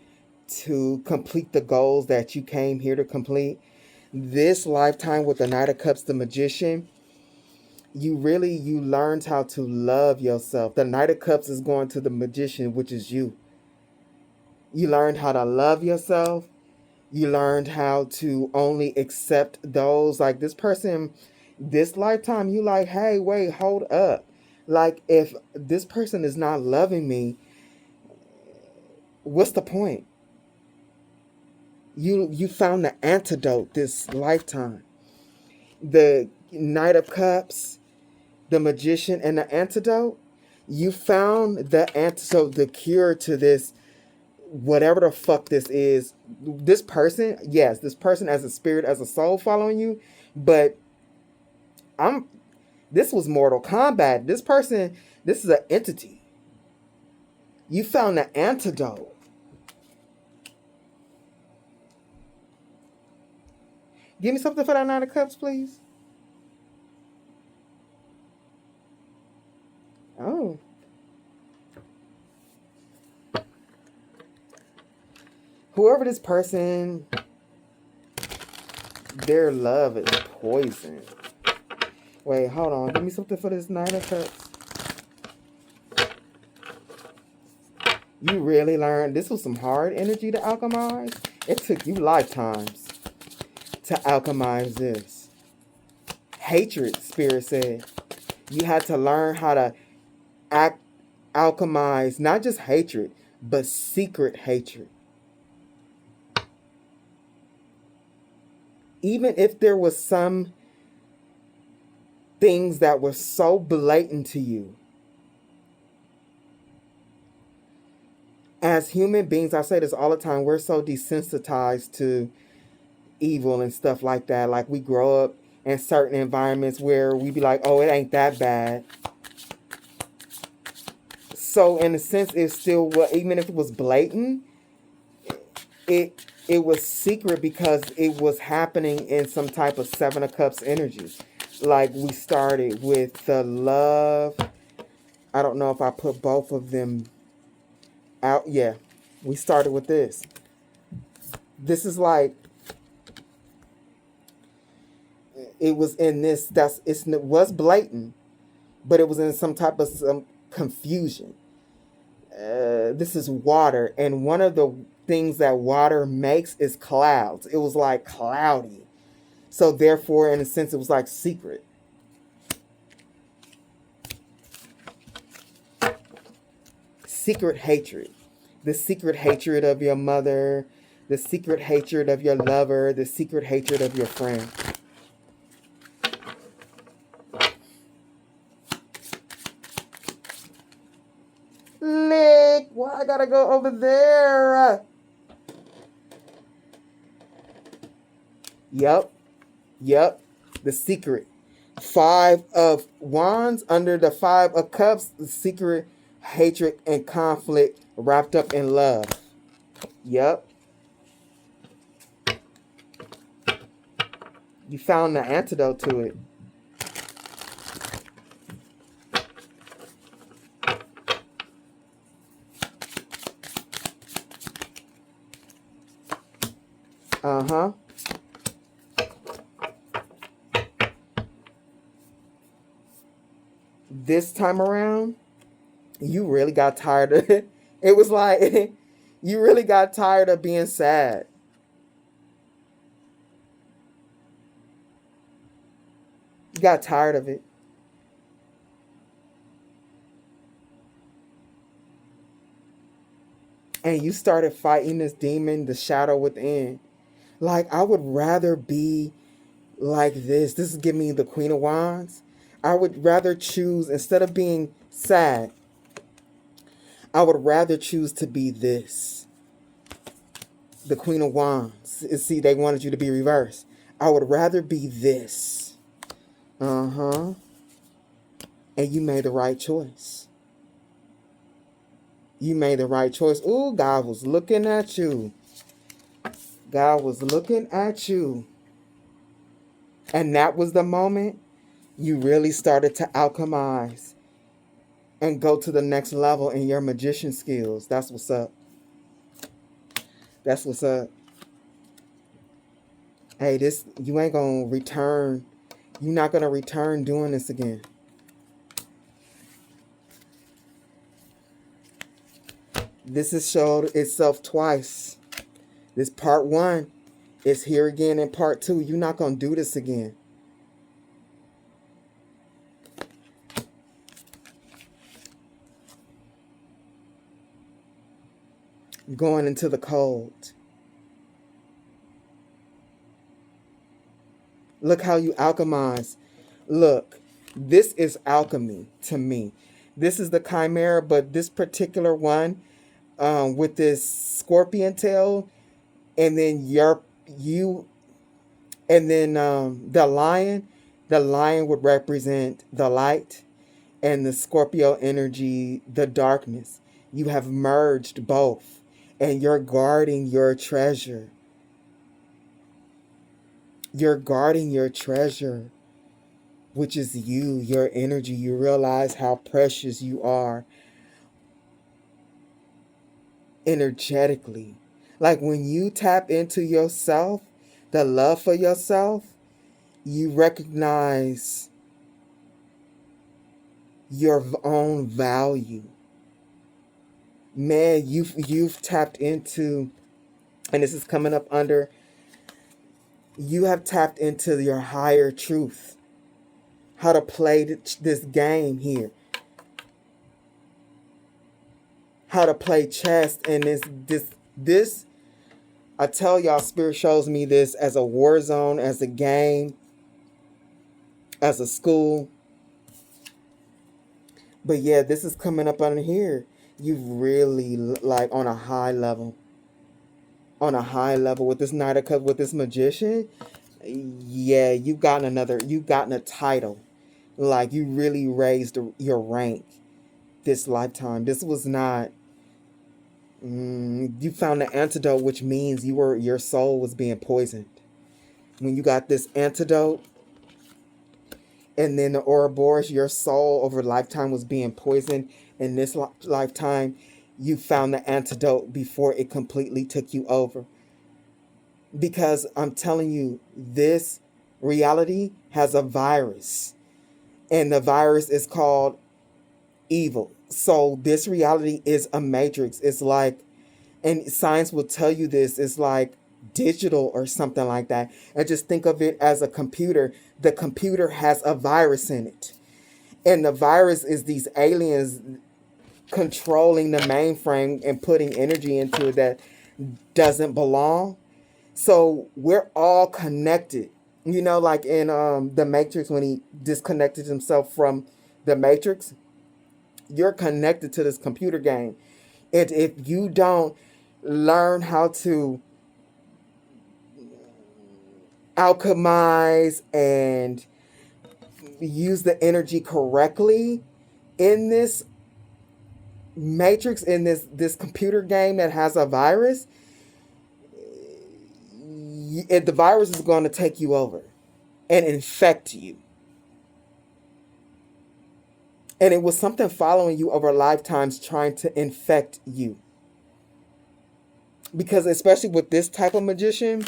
to complete the goals that you came here to complete. This lifetime with the Knight of Cups, the Magician, you learned how to love yourself. The Knight of Cups is going to the Magician, which is you. You learned how to love yourself. You learned how to only accept those. Like this person, this lifetime, you like, hey, wait, hold up. Like, if this person is not loving me, what's the point? You found the antidote this lifetime. The Knight of Cups, the Magician, and the antidote. You found the antidote, the cure to this, whatever the fuck this is. This person, yes, this person as a spirit, as a soul following you, but this was Mortal Kombat. This person, this is an entity. You found the antidote. Give me something for that Knight of Cups, please. Oh. Whoever this person, their love is poison. Wait, hold on. Give me something for this Knight of Cups. You really learned. This was some hard energy to alchemize. It took you lifetimes to alchemize this. Hatred, Spirit said. You had to learn how to alchemize not just hatred, but secret hatred. Even if there was some things that were so blatant to you. As human beings, I say this all the time, we're so desensitized to evil and stuff like that. Like, we grow up in certain environments where we be like, oh, it ain't that bad. So in a sense, it's still, even if it was blatant, it was secret because it was happening in some type of Seven of Cups energy. Like, we started with the love. I don't know if I put both of them out. Yeah, we started with this. This is like, it was in this, it was blatant, but it was in some type of some confusion. This is water, and one of the things that water makes is clouds. It was like cloudy. So therefore, in a sense, it was like secret. Secret hatred. The secret hatred of your mother, the secret hatred of your lover, the secret hatred of your friend. Lick! Why I gotta go over there? Yep. The secret. Five of Wands under the Five of Cups. The secret hatred and conflict wrapped up in love. Yep. You found the antidote to it. Uh-huh. This time around, you really got tired of it. It was like, you really got tired of being sad. You got tired of it. And you started fighting this demon, the shadow within. Like, I would rather be like this. This is giving me the Queen of Wands. I would rather choose, instead of being sad, I would rather choose to be this. The Queen of Wands. See, they wanted you to be reversed. I would rather be this. Uh-huh. And you made the right choice. You made the right choice. Ooh, God was looking at you. God was looking at you. And that was the moment you really started to alchemize and go to the next level in your magician skills. That's what's up. That's what's up. Hey, this, you ain't gonna return. You're not gonna return doing this again. This has showed itself twice. This part one is here again in part two. You're not gonna do this again. Going into the cold. Look how you alchemize. Look, this is alchemy to me. This is the chimera, but this particular one, with this scorpion tail, and then the lion would represent the light, and the Scorpio energy, the darkness. You have merged both, and you're guarding your treasure. You're guarding your treasure, which is you, your energy. You realize how precious you are energetically. Like, when you tap into yourself, the love for yourself, you recognize your own value. Man, you've tapped into, and this is coming up under, you have tapped into your higher truth. How to play this game here. How to play chess. And this, I tell y'all, Spirit shows me this as a war zone, as a game. as a school. But yeah, this is coming up on here. You really like on a high level. On a high level with this Knight of Cups, with this Magician. Yeah, you've gotten a title. Like you really raised your rank this lifetime. This was not. You found the antidote, which means your soul was being poisoned. When you got this antidote, and then the Ouroboros, your soul over lifetime was being poisoned. In this lifetime, you found the antidote before it completely took you over. Because I'm telling you, this reality has a virus, and the virus is called evil. So this reality is a matrix. It's like, and science will tell you this, it's like digital or something like that. And just think of it as a computer. The computer has a virus in it. And the virus is these aliens controlling the mainframe and putting energy into it that doesn't belong. So we're all connected. You know, like in the Matrix, when he disconnected himself from the Matrix, you're connected to this computer game. And if you don't learn how to alchemize and use the energy correctly in this Matrix, in this computer game that has a virus, the virus is going to take you over and infect you. And it was something following you over lifetimes trying to infect you. Because especially with this type of magician,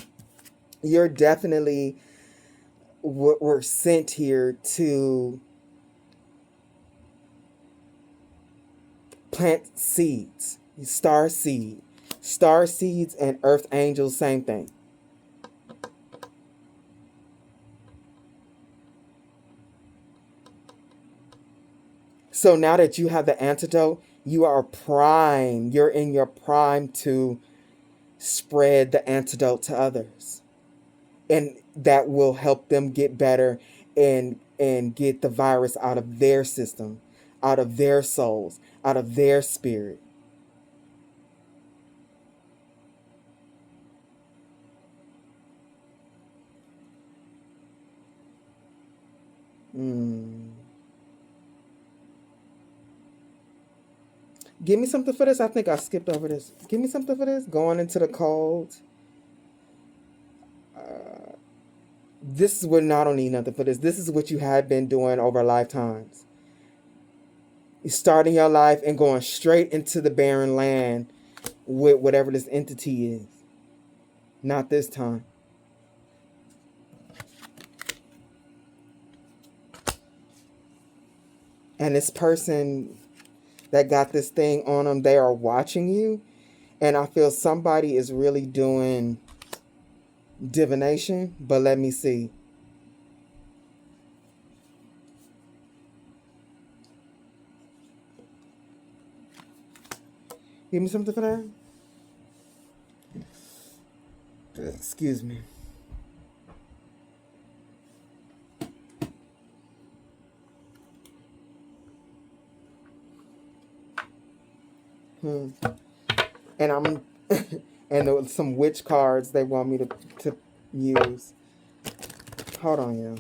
you're definitely were sent here to plant seeds. Star seed. Star seeds and earth angels, same thing. So now that you have the antidote, you are prime. You're in your prime to spread the antidote to others. And that will help them get better and get the virus out of their system, out of their souls, out of their spirit. Give me something for this. I think I skipped over this. Give me something for this. Going into the cold. This is what, I don't need nothing for this. This is what you had been doing over lifetimes. You're starting your life and going straight into the barren land with whatever this entity is. Not this time. And this person that got this thing on them, they are watching you. And I feel somebody is really doing divination. But let me see. Give me something for that. Excuse me. And I'm and there was some witch cards they want me to use. Hold on, y'all.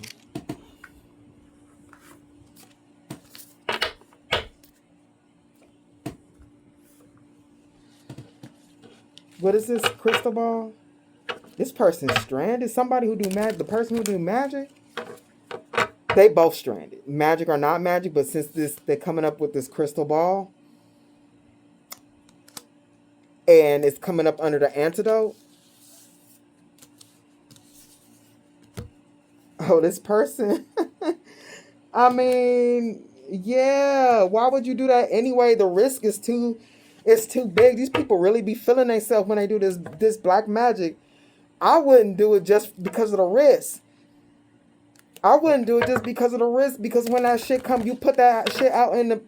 What is this crystal ball? This person's stranded. Somebody who do magic. The person who do magic. They both stranded. Magic or not magic, but since they're coming up with this crystal ball. And it's coming up under the antidote. Oh, this person. I mean, yeah. Why would you do that anyway? The risk is too big. These people really be feeling themselves when they do this black magic. I wouldn't do it just because of the risk. I wouldn't do it just because of the risk. Because when that shit come, you put that shit out in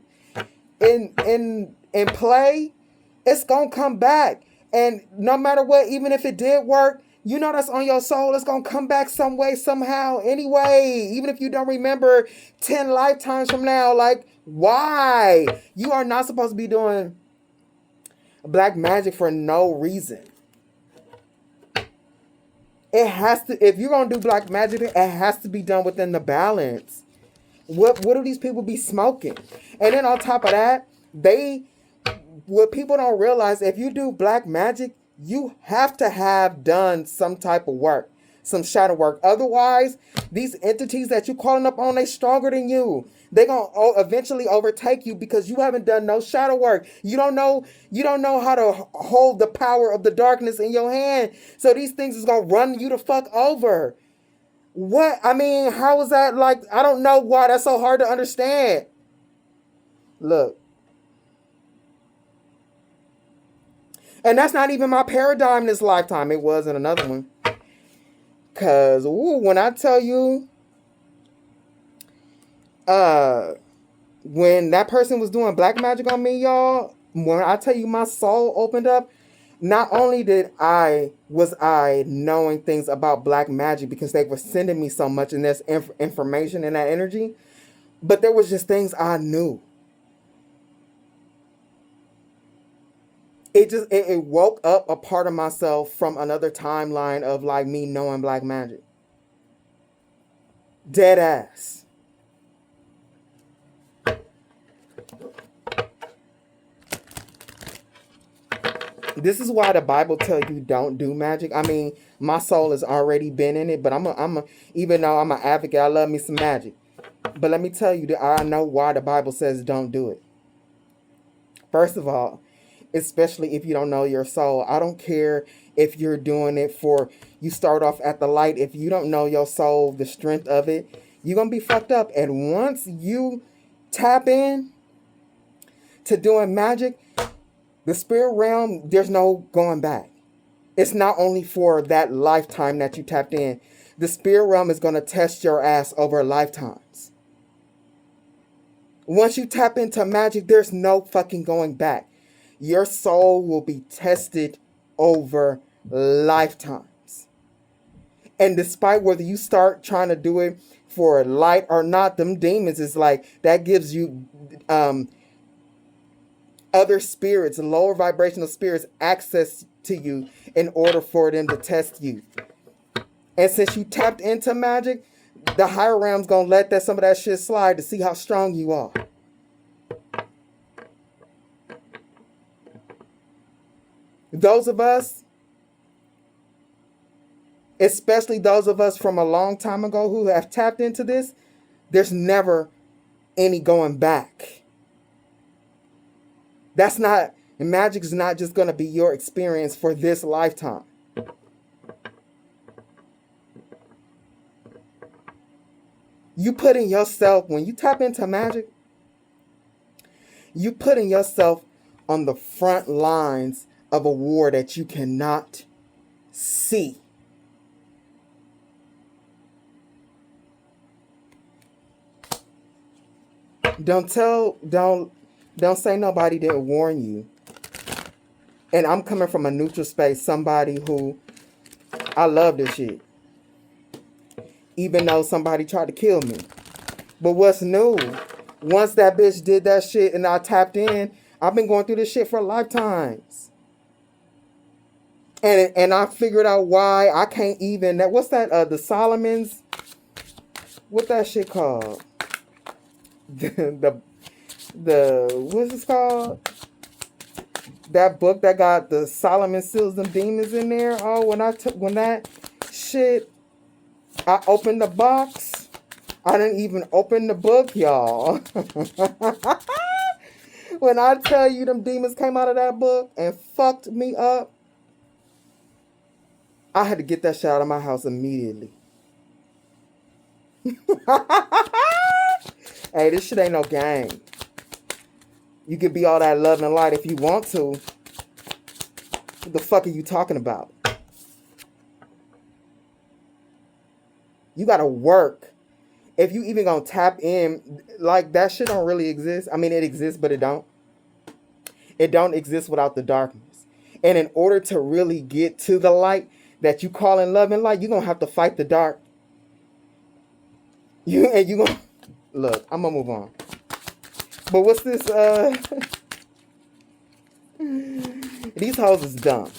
play. It's going to come back. And no matter what, even if it did work, You know that's on your soul. It's going to come back some way, somehow, anyway. Even if you don't remember 10 lifetimes from now. Like, why? You are not supposed to be doing black magic for no reason. It has to, if you're going to do black magic, it has to be done within the balance. What do these people be smoking? And then on top of that, what people don't realize, if you do black magic, you have to have done some type of work, some shadow work. Otherwise, these entities that you're calling up on, they stronger than you. They're going to eventually overtake you because you haven't done no shadow work. You don't know how to hold the power of the darkness in your hand. So these things is going to run you the fuck over. What? I mean, how is that like? I don't know why that's so hard to understand. Look. And that's not even my paradigm this lifetime. It was in another one. Because, when I tell you, when that person was doing black magic on me, y'all, when I tell you my soul opened up, not only was I knowing things about black magic because they were sending me so much and there's information in that energy, but there was just things I knew. It woke up a part of myself from another timeline of like me knowing black magic. Dead ass. This is why the Bible tells you don't do magic. I mean, my soul has already been in it, but even though I'm an advocate, I love me some magic. But let me tell you that I know why the Bible says don't do it. First of all, especially if you don't know your soul. I don't care if you're doing it you start off at the light. If you don't know your soul, the strength of it, you're going to be fucked up. And once you tap in to doing magic, the spirit realm, there's no going back. It's not only for that lifetime that you tapped in. The spirit realm is going to test your ass over lifetimes. Once you tap into magic, there's no fucking going back. Your soul will be tested over lifetimes. And despite whether you start trying to do it for light or not, them demons is like, that gives you other spirits, lower vibrational spirits, access to you in order for them to test you. And since you tapped into magic, the higher realm's gonna let some of that shit slide to see how strong you are. Those of us, especially those of us from a long time ago who have tapped into this, there's never any going back. Magic is not just going to be your experience for this lifetime. You put in yourself, when you tap into magic, you putting yourself on the front lines of a war that you cannot see. Don't say nobody didn't warn you. And I'm coming from a neutral space, somebody who, I love this shit. Even though somebody tried to kill me. But what's new? Once that bitch did that shit and I tapped in, I've been going through this shit for lifetimes. And I figured out why I can't even, what's that, the Solomons? What that shit called? the what's this called? That book that got the Solomon seals them demons in there. Oh, when that shit, I opened the box. I didn't even open the book, y'all. When I tell you them demons came out of that book and fucked me up, I had to get that shit out of my house immediately. Hey, this shit ain't no game. You can be all that love and light if you want to. What the fuck are you talking about? You gotta work. If you even gonna tap in, like, that shit don't really exist. I mean, it exists, but it don't. It don't exist without the darkness. And in order to really get to the light, that you call in love and light, you're going to have to fight the dark. You going to... Look, I'm going to move on. But what's this? These hoes is dumb.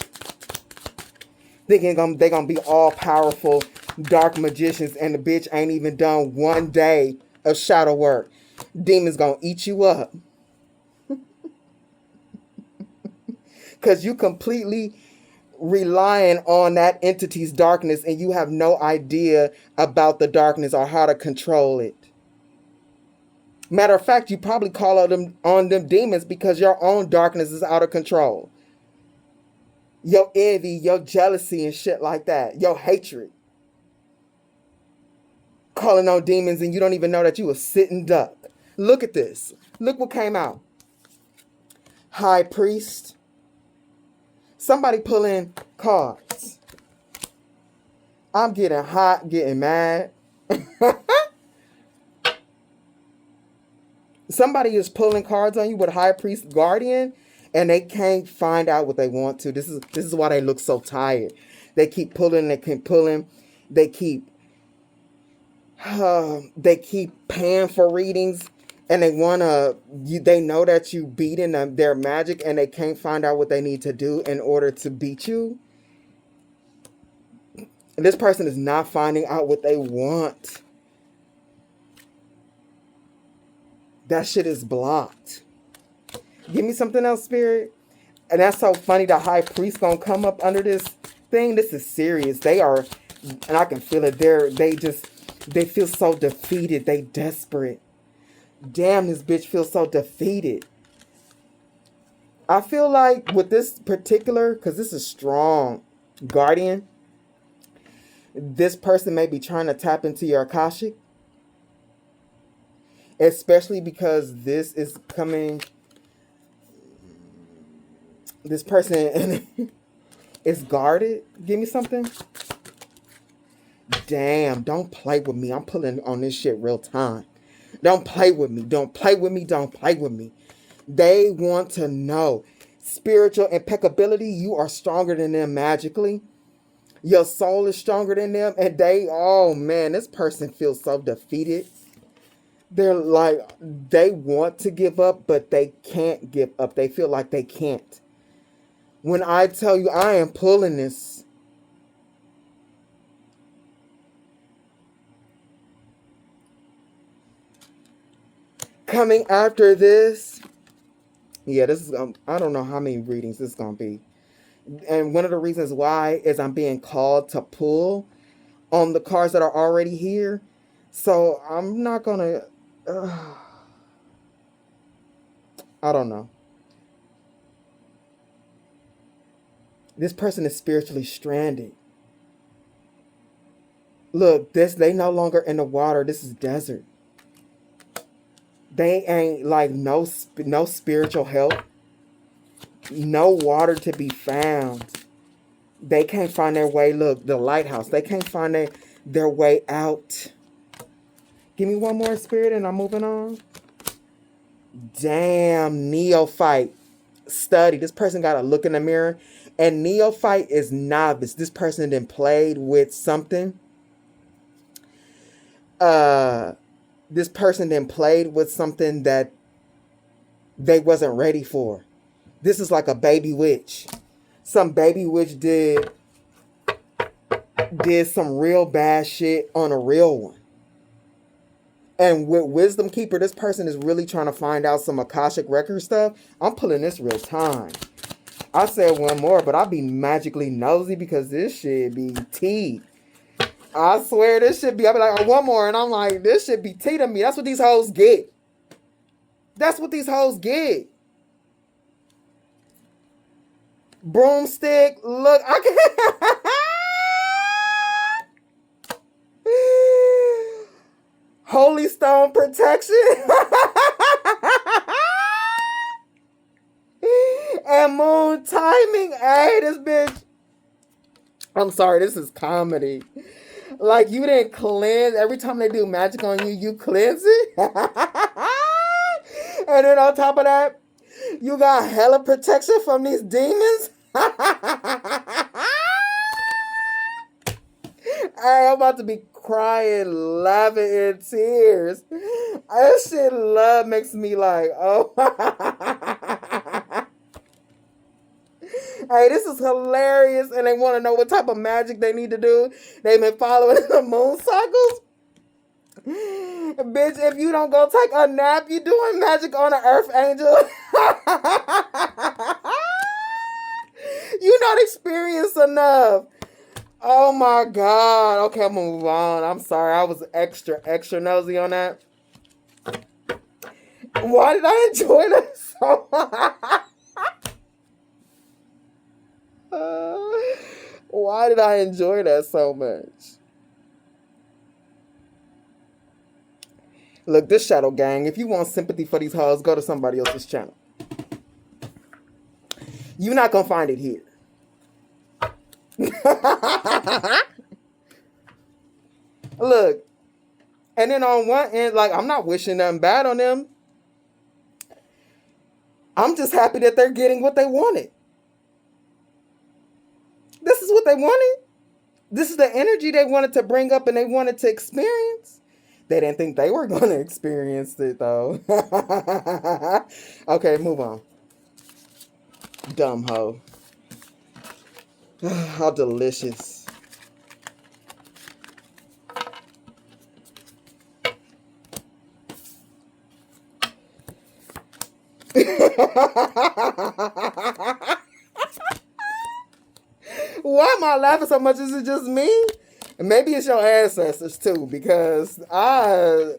Thinking they're going to be all powerful dark magicians, and the bitch ain't even done one day of shadow work. Demons going to eat you up. Because you completely relying on that entity's darkness, and you have no idea about the darkness or how to control it. Matter of fact, you probably call on them demons because your own darkness is out of control. Your envy, your jealousy and shit like that. Your hatred. Calling on demons and you don't even know that you a sitting duck. Look at this. Look what came out. High Priest. Somebody pulling cards. I'm getting hot, getting mad. Somebody is pulling cards on you with High Priest Guardian, and they can't find out what they want to. This is why they look so tired. They keep pulling, they keep pulling, they keep paying for readings, and they know that you beating their magic, and they can't find out what they need to do in order to beat you. And this person is not finding out what they want. That shit is blocked. Give me something else, Spirit. And that's so funny. The High Priest gonna come up under this thing. This is serious. They are, and I can feel it. They feel so defeated. They desperate. Damn, this bitch feels so defeated. I feel like with this particular, because this is strong guardian, this person may be trying to tap into your Akashic. Especially because this is coming. This person is guarded. Give me something. Damn, don't play with me. I'm pulling on this shit real time. Don't play with me. Don't play with me. Don't play with me. They want to know. Spiritual impeccability. You are stronger than them magically. Your soul is stronger than them. And oh man, this person feels so defeated. They're like, they want to give up, but they can't give up. They feel like they can't. When I tell you I am pulling this, coming after this, yeah, this is, I don't know how many readings this is going to be. And one of the reasons why is I'm being called to pull on the cards that are already here. So I'm not going to, I don't know. This person is spiritually stranded. Look, they no longer in the water. This is desert. They ain't like no spiritual help. No water to be found. They can't find their way. Look, the lighthouse. They can't find their way out. Give me one more, Spirit, and I'm moving on. Damn, neophyte. Study. This person got to look in the mirror. And neophyte is novice. This person then played with something. This person then played with something that they wasn't ready for. This is like a baby witch. Some baby witch did some real bad shit on a real one. And with Wisdom Keeper, this person is really trying to find out some Akashic record stuff. I'm pulling this real time. I said one more, but I'll be magically nosy because this shit be tea. I swear this should be, I'll be like, oh, one more. And I'm like, this should be tea to me. That's what these hoes get. That's what these hoes get. Broomstick. Look, I can. Holy Stone Protection. And Moon Timing. Hey, this bitch. I'm sorry, this is comedy. Like, you didn't cleanse. Every time they do magic on you, you cleanse it. And then on top of that, you got hella protection from these demons. Hey, I'm about to be crying, laughing in tears. That shit love makes me like, oh. Hey, this is hilarious, and they want to know what type of magic they need to do. They've been following the moon cycles. Bitch, if you don't go take a nap, you doing magic on an earth angel. You not experienced enough. Oh my God. Okay, I'm gonna move on. I'm sorry. I was extra nosy on that. Why did I enjoy that so much? Why did I enjoy that so much? Look, this shadow gang, if you want sympathy for these hoes, go to somebody else's channel. You're not gonna find it here. Look, and then on one end, like, I'm not wishing nothing bad on them. I'm just happy that they're getting what they wanted. This is what they wanted. This is the energy they wanted to bring up and they wanted to experience. They didn't think they were going to experience it, though. Okay, move on. Dumb hoe. How delicious. Why am I laughing so much? Is it just me? Maybe it's your ancestors too, because I...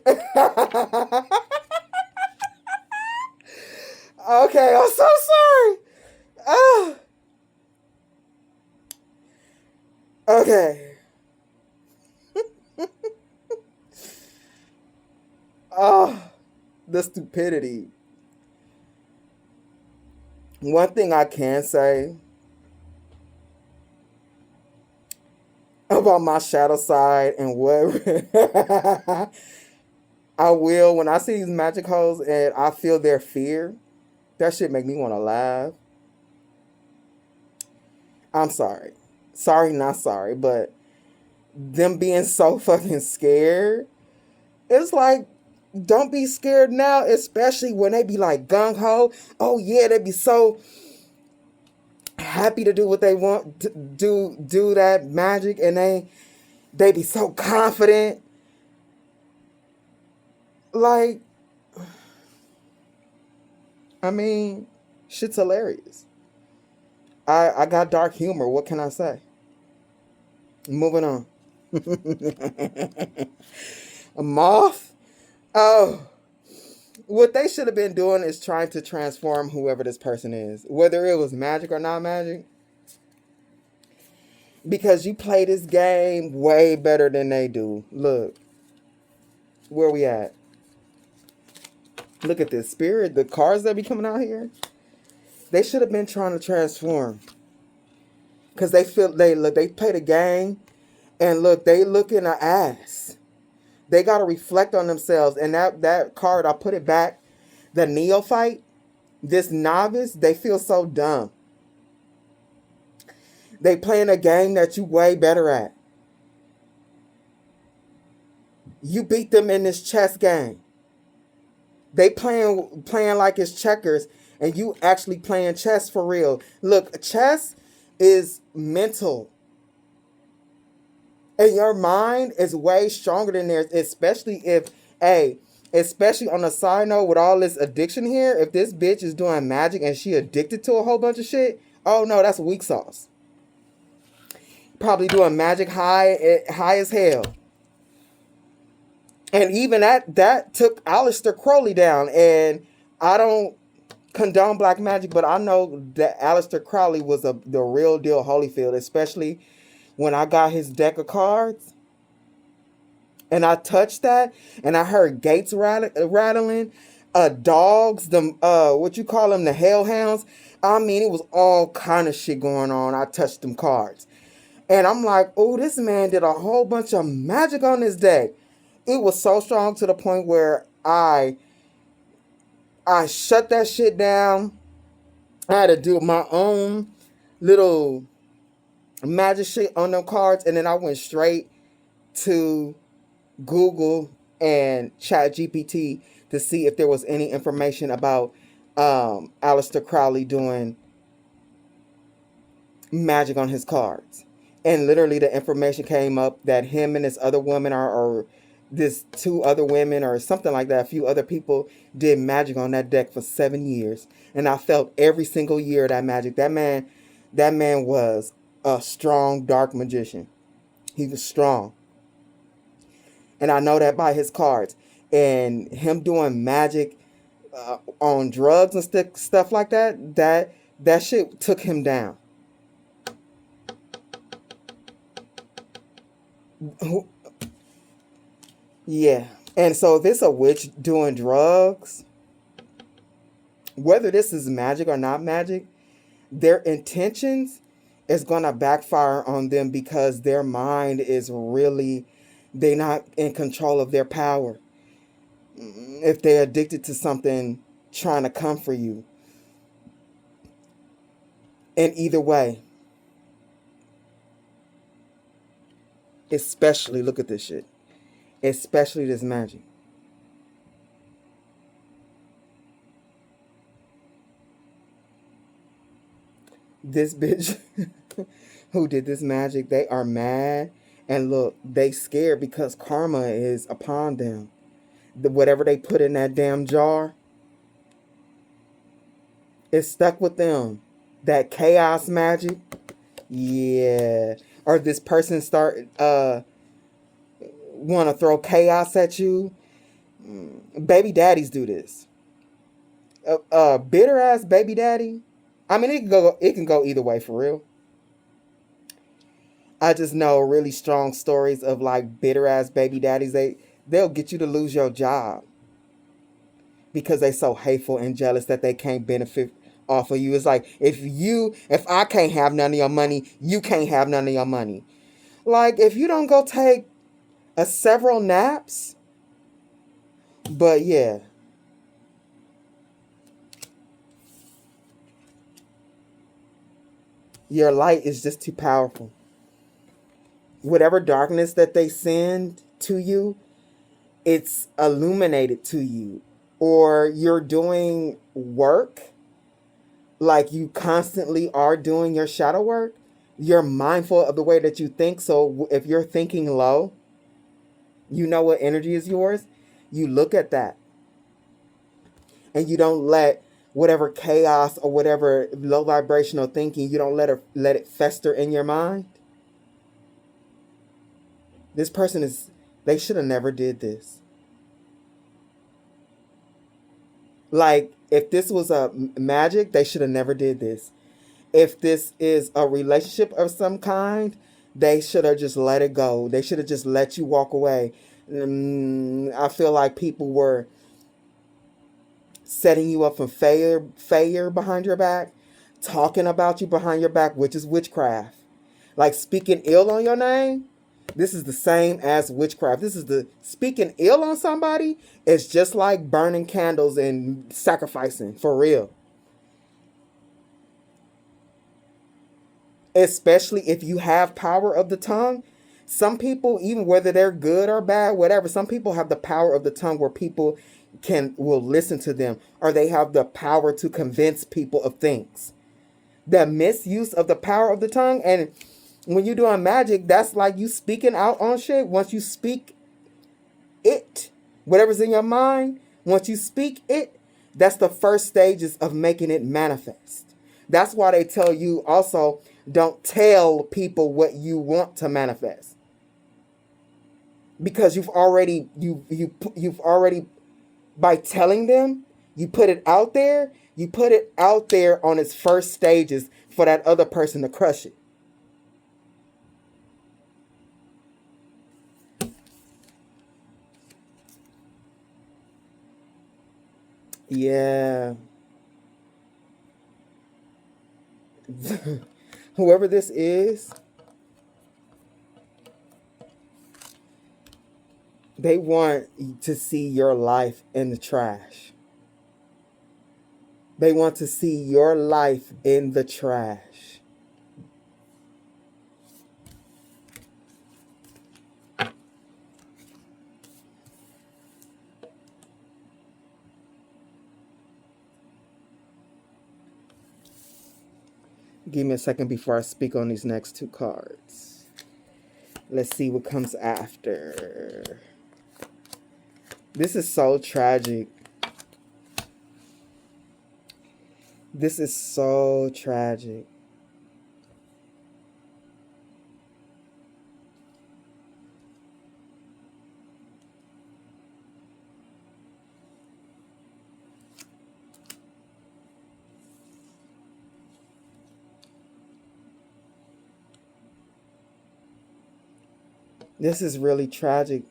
Okay, I'm so sorry. Okay. Oh, the stupidity. One thing I can say about my shadow side and what I will, when I see these magic hoes and I feel their fear, that shit make me want to laugh. I'm sorry. Sorry, not sorry, but them being so fucking scared, it's like, don't be scared now, especially when they be like gung-ho. Oh yeah, they be so happy to do what they want to do that magic, and they be so confident. Like, I mean, shit's hilarious. I got dark humor. What can I say? Moving on. A moth? Oh. What they should have been doing is trying to transform whoever this person is. Whether it was magic or not magic. Because you play this game way better than they do. Look. Where we at? Look at this. Spirit. The cards that be coming out here. They should have been trying to transform. Because they play the game. And look, they look in the ass. They got to reflect on themselves. And that card, I put it back. The neophyte, this novice, they feel so dumb. They playing a game that you way better at. You beat them in this chess game. They playing like it's checkers. And you actually playing chess for real. Look, chess is mental. And your mind is way stronger than theirs, especially especially on a side note with all this addiction here. If this bitch is doing magic and she addicted to a whole bunch of shit, oh no, that's weak sauce. Probably doing magic high as hell. And even that took Aleister Crowley down. And I don't condone black magic, but I know that Aleister Crowley was the real deal Holyfield, especially when I got his deck of cards and I touched that and I heard gates rattling, dogs, what you call them, the hellhounds. I mean, it was all kind of shit going on. I touched them cards. And I'm like, oh, this man did a whole bunch of magic on this deck. It was so strong to the point where I shut that shit down. I had to do my own little magic shit on them cards, and then I went straight to Google and ChatGPT to see if there was any information about Aleister Crowley doing magic on his cards. And literally the information came up that him and this other woman or this two other women or something like that, a few other people did magic on that deck for 7 years. And I felt every single year that magic. That man was a strong dark magician. He was strong. And I know that by his cards. And him doing magic on drugs and stuff like that shit took him down. Yeah. And so this a witch doing drugs, whether this is magic or not magic, their intentions is going to backfire on them because their mind is really, they're not in control of their power. If they're addicted to something trying to comfort you. And either way, especially, look at this shit, especially this magic. This bitch who did this magic, they are mad. And look, they scared because karma is upon them. Whatever they put in that damn jar, it's stuck with them. That chaos magic, yeah. Or this person start want to throw chaos at you. Baby daddies do this. Bitter ass baby daddy. I mean, it can go either way for real. I just know really strong stories of like bitter ass baby daddies. They'll get you to lose your job because they so hateful and jealous that they can't benefit off of you. It's like, if I can't have none of your money, you can't have none of your money. Like, if you don't go take several naps. But yeah. Your light is just too powerful. Whatever darkness that they send to you, it's illuminated to you. Or you're doing work, like you constantly are doing your shadow work. You're mindful of the way that you think. So if you're thinking low, you know what energy is yours. You look at that. And you don't let whatever chaos or whatever low vibrational thinking, you don't let it fester in your mind. This person they should have never did this. Like, if this was a magic, they should have never did this. If this is a relationship of some kind, they should have just let it go. They should have just let you walk away. I feel like people were setting you up for failure behind your back, talking about you behind your back, which is witchcraft. Like speaking ill on your name, this is the same as witchcraft. This is the speaking ill on somebody. It's just like burning candles and sacrificing, for real. Especially if you have power of the tongue. Some people, even whether they're good or bad, whatever, some people have the power of the tongue where people will listen to them, or they have the power to convince people of things. The misuse of the power of the tongue, and when you're doing magic, that's like you speaking out on shit. Once you speak it, whatever's in your mind, once you speak it, that's the first stages of making it manifest. That's why they tell you also, don't tell people what you want to manifest, because you've already by telling them, you put it out there. You put it out there on its first stages for that other person to crush it. Yeah. Whoever this is, they want to see your life in the trash. They want to see your life in the trash. Give me a second before I speak on these next two cards. Let's see what comes after. This is so tragic. This is so tragic. This is really tragic.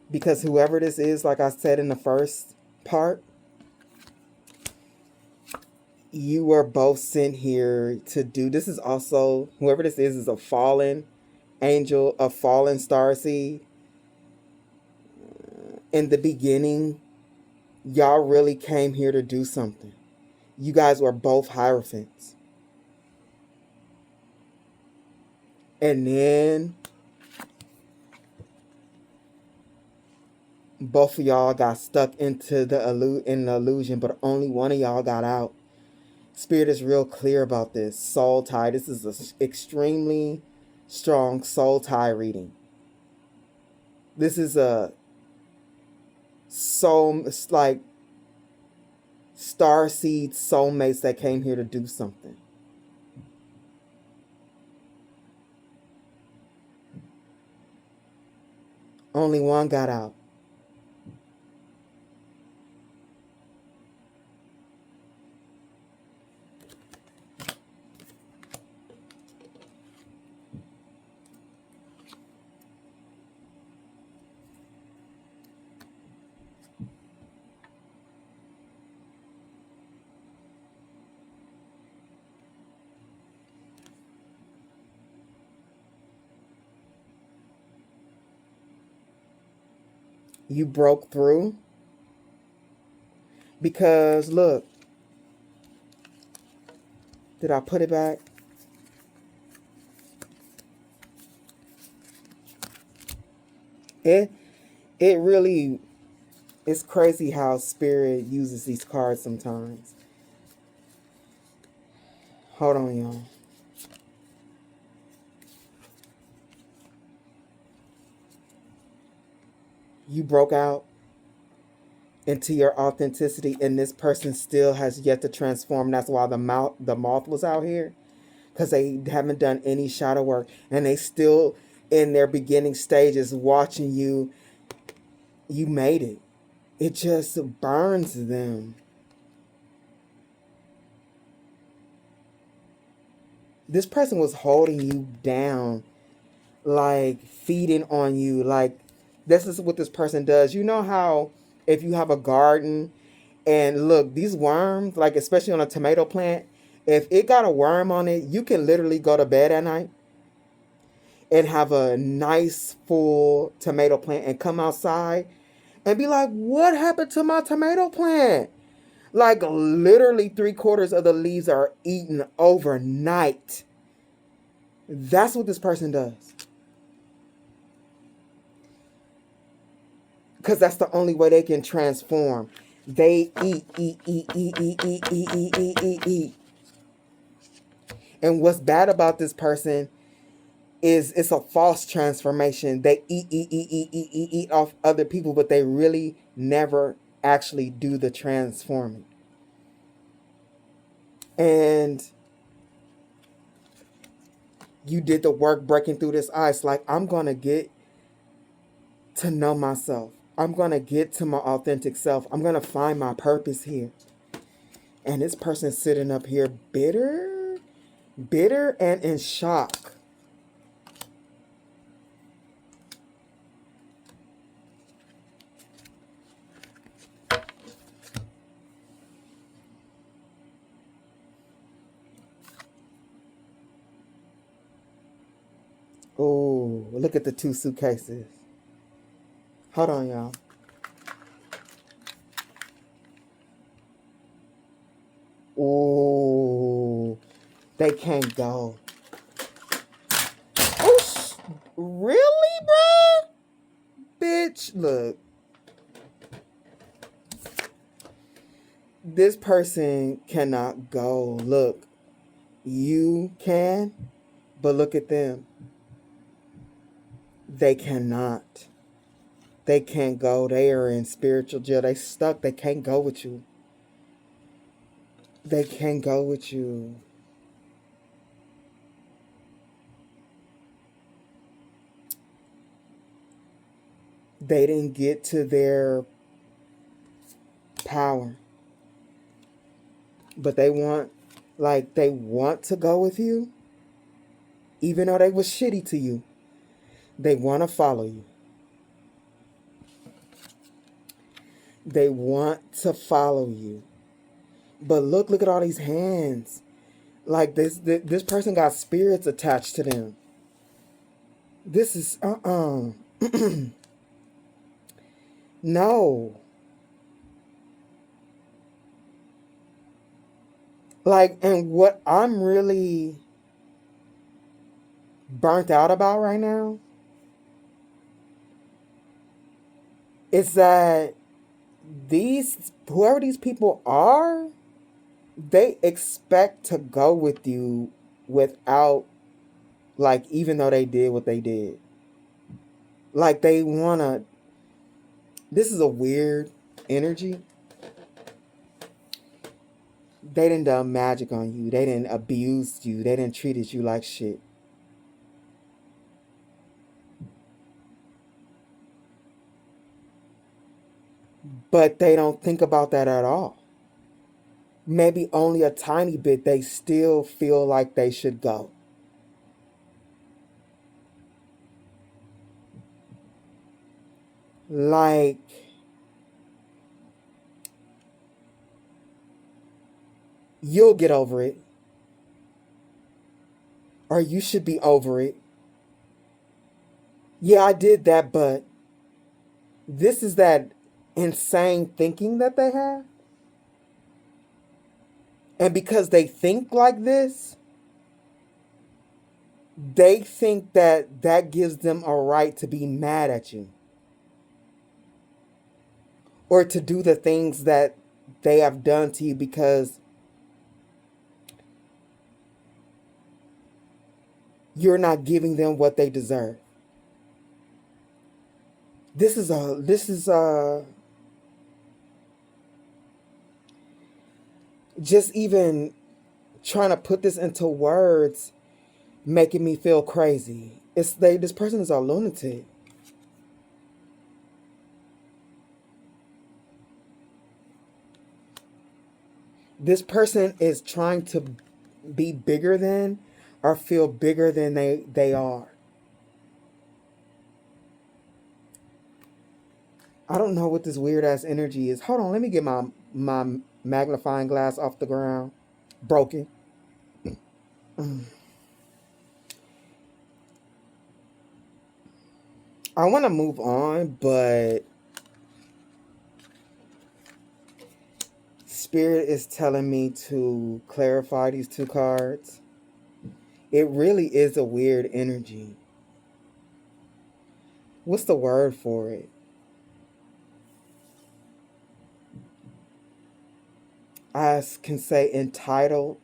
Because whoever this is, like I said in the first part, you were both sent here to do. This is also, whoever this is a fallen angel, a fallen starseed. In the beginning, y'all really came here to do something. You guys were both Hierophants. And then both of y'all got stuck into the illusion, but only one of y'all got out. Spirit is real clear about this. Soul tie. This is an extremely strong soul tie reading. This is a soul, like starseed soulmates that came here to do something. Only one got out. You broke through because, look, did I put it back? It really, it's crazy how Spirit uses these cards sometimes. Hold on, y'all. You broke out into your authenticity, and this person still has yet to transform. That's why the moth was out here, because they haven't done any shadow work, and they still in their beginning stages watching you. You made it. It just burns them. This person was holding you down, like feeding on you. Like, this is what this person does. You know how if you have a garden and look, these worms, like especially on a tomato plant, if it got a worm on it, you can literally go to bed at night and have a nice full tomato plant and come outside and be like, what happened to my tomato plant? Like literally 3/4 of the leaves are eaten overnight. That's what this person does. Because that's the only way they can transform. They eat. And what's bad about this person is it's a false transformation. They eat off other people, but they really never actually do the transforming. And you did the work breaking through this ice. Like, I'm going to get to know myself. I'm going to get to my authentic self. I'm going to find my purpose here. And this person's sitting up here bitter and in shock. Oh, look at the 2 suitcases. Hold on, y'all. Oh, they can't go. Oh, really, bro? Bitch, look. this person cannot go. Look, you can, but look at them. They cannot. They can't go. They are in spiritual jail. They stuck. They can't go with you. They can't go with you. They didn't get to their power. But they want to go with you. Even though they was shitty to you. They want to follow you. They want to follow you. But look at all these hands. Like this person got spirits attached to them. This is no. Like, and what I'm really burnt out about right now is that whoever these people are, they expect to go with you without, like, even though they did what they did. Like, they want to, this is a weird energy. They didn't do magic on you. They didn't abuse you. They didn't treated you like shit. But they don't think about that at all. Maybe only a tiny bit. They still feel like they should go. Like, you'll get over it. Or you should be over it. Yeah, I did that, but this is that insane thinking that they have. And because they think like this, they think that that gives them a right to be mad at you. Or to do the things that they have done to you because you're not giving them what they deserve. This is just even trying to put this into words making me feel crazy. This person is a lunatic. This person is trying to be bigger than or feel bigger than they are. I don't know what this weird ass energy is. Hold on, let me get my magnifying glass off the ground. Broken. I want to move on, but Spirit is telling me to clarify these two cards. It really is a weird energy. What's the word for it? I can say entitled.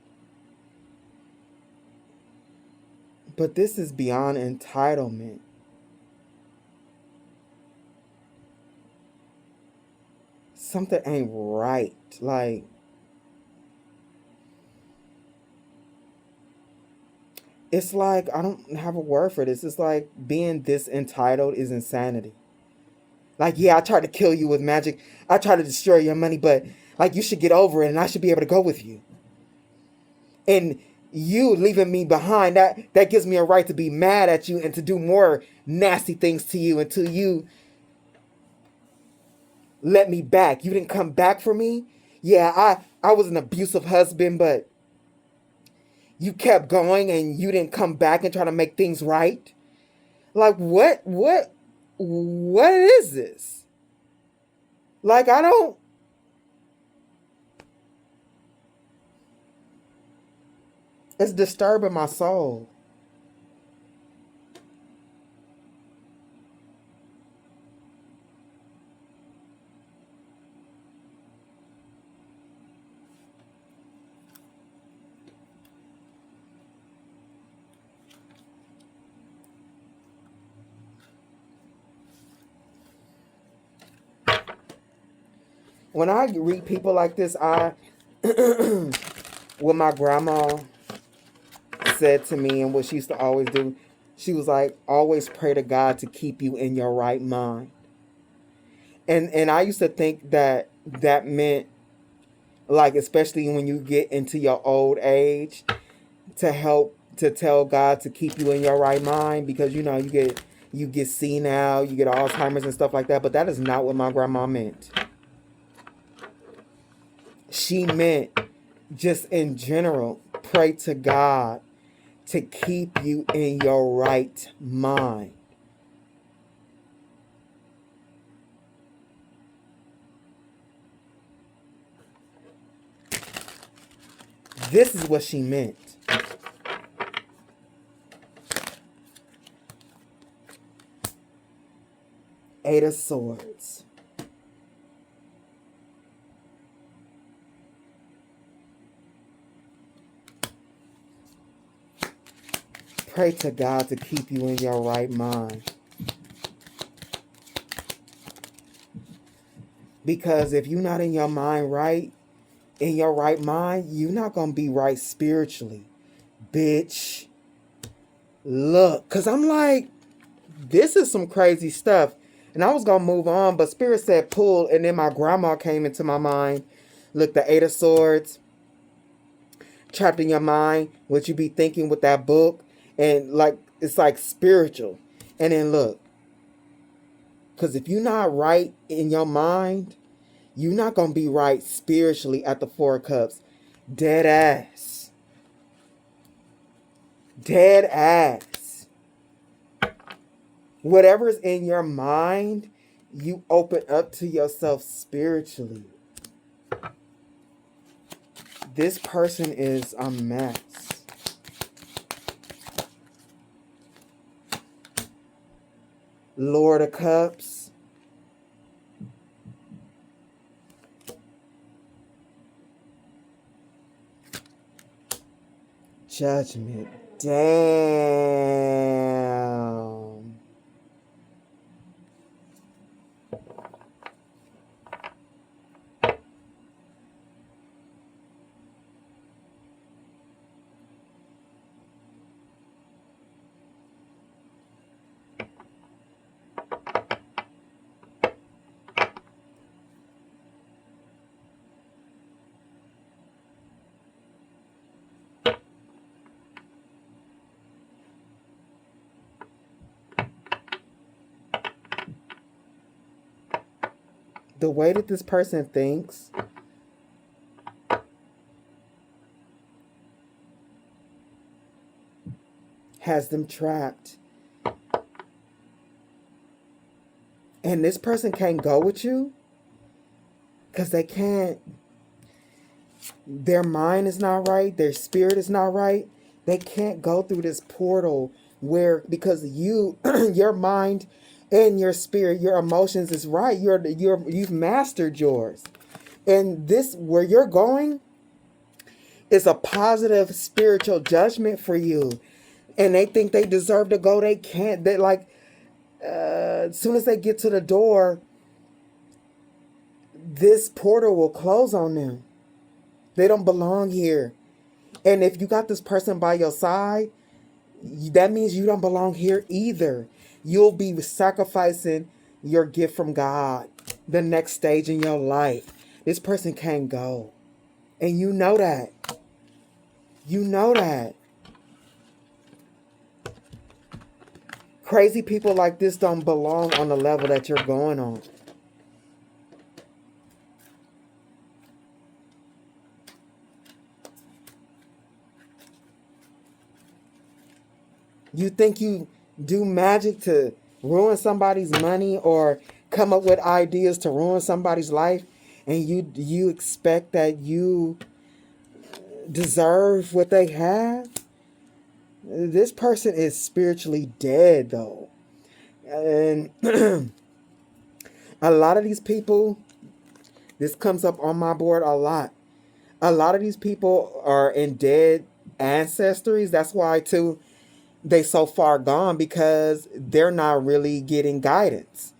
But this is beyond entitlement. Something ain't right. Like, it's like, I don't have a word for this. It's like being this entitled is insanity. Like, yeah, I tried to kill you with magic. I tried to destroy your money, but like, you should get over it and I should be able to go with you. And you leaving me behind, that gives me a right to be mad at you and to do more nasty things to you until you let me back. You didn't come back for me. Yeah, I was an abusive husband, but you kept going and you didn't come back and try to make things right. Like, what is this? Like, it's disturbing my soul. when I read people like this, what my grandma said to me and what she used to always do, she was like, always pray to God to keep you in your right mind. And I used to think that meant, like, especially when you get into your old age, to tell God to keep you in your right mind, because you get senile, you get Alzheimer's and stuff like that. But that is not what my grandma meant. She meant, just in general, pray to God to keep you in your right mind. This is what she meant. Eight of Swords. Pray to God to keep you in your right mind. Because if you're not in your mind right, in your right mind, you're not going to be right spiritually. Bitch. Look, because I'm like, this is some crazy stuff. And I was going to move on, but Spirit said pull, and then my grandma came into my mind. Look, the Eight of Swords. Trapped in your mind, what you be thinking with that book. And like, it's like spiritual. And then look, because if you're not right in your mind, you're not going to be right spiritually at the Four of Cups. Dead ass. Dead ass. Whatever's in your mind, you open up to yourself spiritually. This person is a mess. Lord of Cups. Judgment. Damn. The way that this person thinks has them trapped. And this person can't go with you because they can't. Their mind is not right. Their spirit is not right. They can't go through this portal because your mind and your spirit, your emotions is right. You've mastered yours. And this, where you're going, is a positive spiritual judgment for you. And they think they deserve to go. They can't. They like, as soon as they get to the door, this portal will close on them. They don't belong here. And if you got this person by your side, that means you don't belong here either. You'll be sacrificing your gift from God, the next stage in your life. This person can't go. And you know that. You know that. Crazy people like this don't belong on the level that you're going on. You think you do magic to ruin somebody's money or come up with ideas to ruin somebody's life, and you expect that you deserve what they have? This person is spiritually dead, though. And a lot of these people, this comes up on my board a lot. A lot of these people are in dead ancestries. That's why, too, they so far gone, because they're not really getting guidance.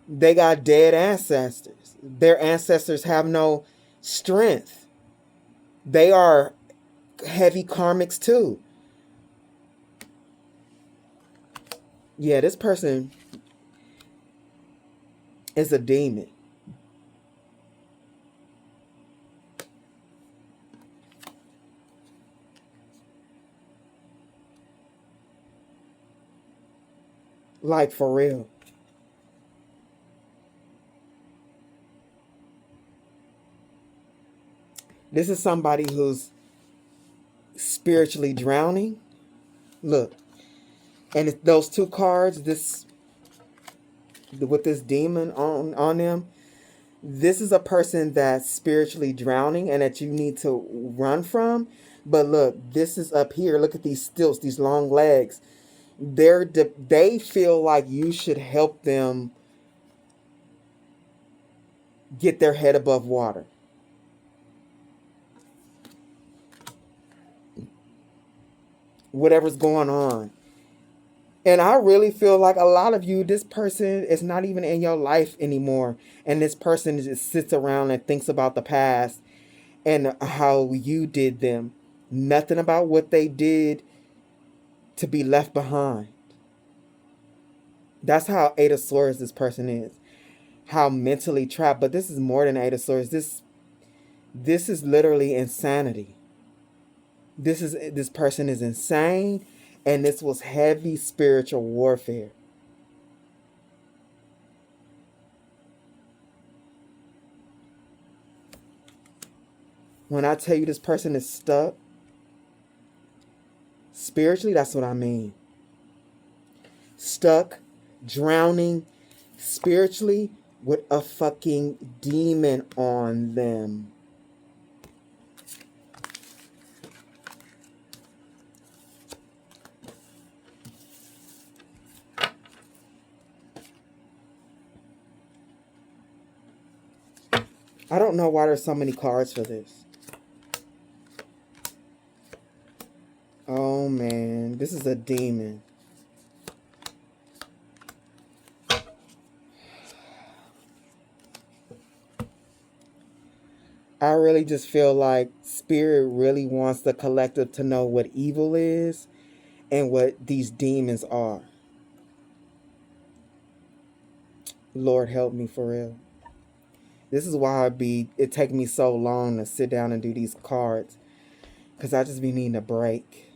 They got dead ancestors. their ancestors have no strength. They are heavy karmics too. Yeah, this person is a demon. Like, for real. This is somebody who's spiritually drowning. Look, and it's those two cards, this with this demon on them. This is a person that's spiritually drowning and that you need to run from. But look, this is up here. Look at these stilts, these long legs. They feel like you should help them get their head above water. Whatever's going on. And I really feel like a lot of you, this person is not even in your life anymore. And this person just sits around and thinks about the past and how you did them. Nothing about what they did to be left behind. That's how Eight of Swords this person is. How mentally trapped. But this is more than Eight of Swords. This is literally insanity. This person is insane. And this was heavy spiritual warfare. When I tell you this person is stuck, spiritually, that's what I mean. Stuck, drowning, spiritually, with a fucking demon on them. I don't know why there's so many cards for this. Oh man, this is a demon. I really just feel like Spirit really wants the collective to know what evil is and what these demons are. Lord help me for real. This is why it take me so long to sit down and do these cards. Because I just be needing a break.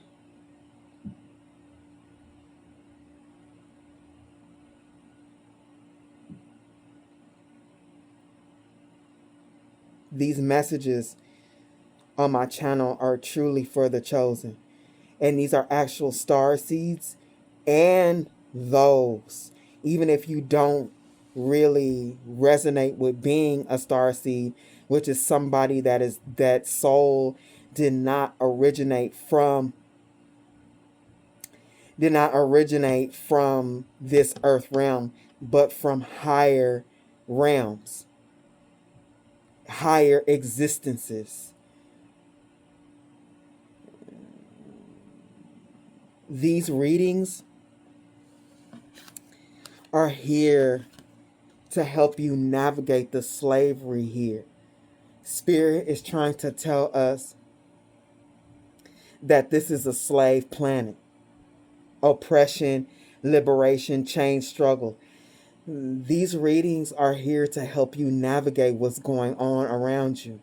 These messages on my channel are truly for the chosen. And these are actual star seeds. And those, even if you don't really resonate with being a star seed, which is somebody that soul did not originate from this earth realm, but from higher realms, higher existences. These readings are here to help you navigate the slavery here. Spirit is trying to tell us that this is a slave planet. Oppression, liberation, change, struggle. These readings are here to help you navigate what's going on around you.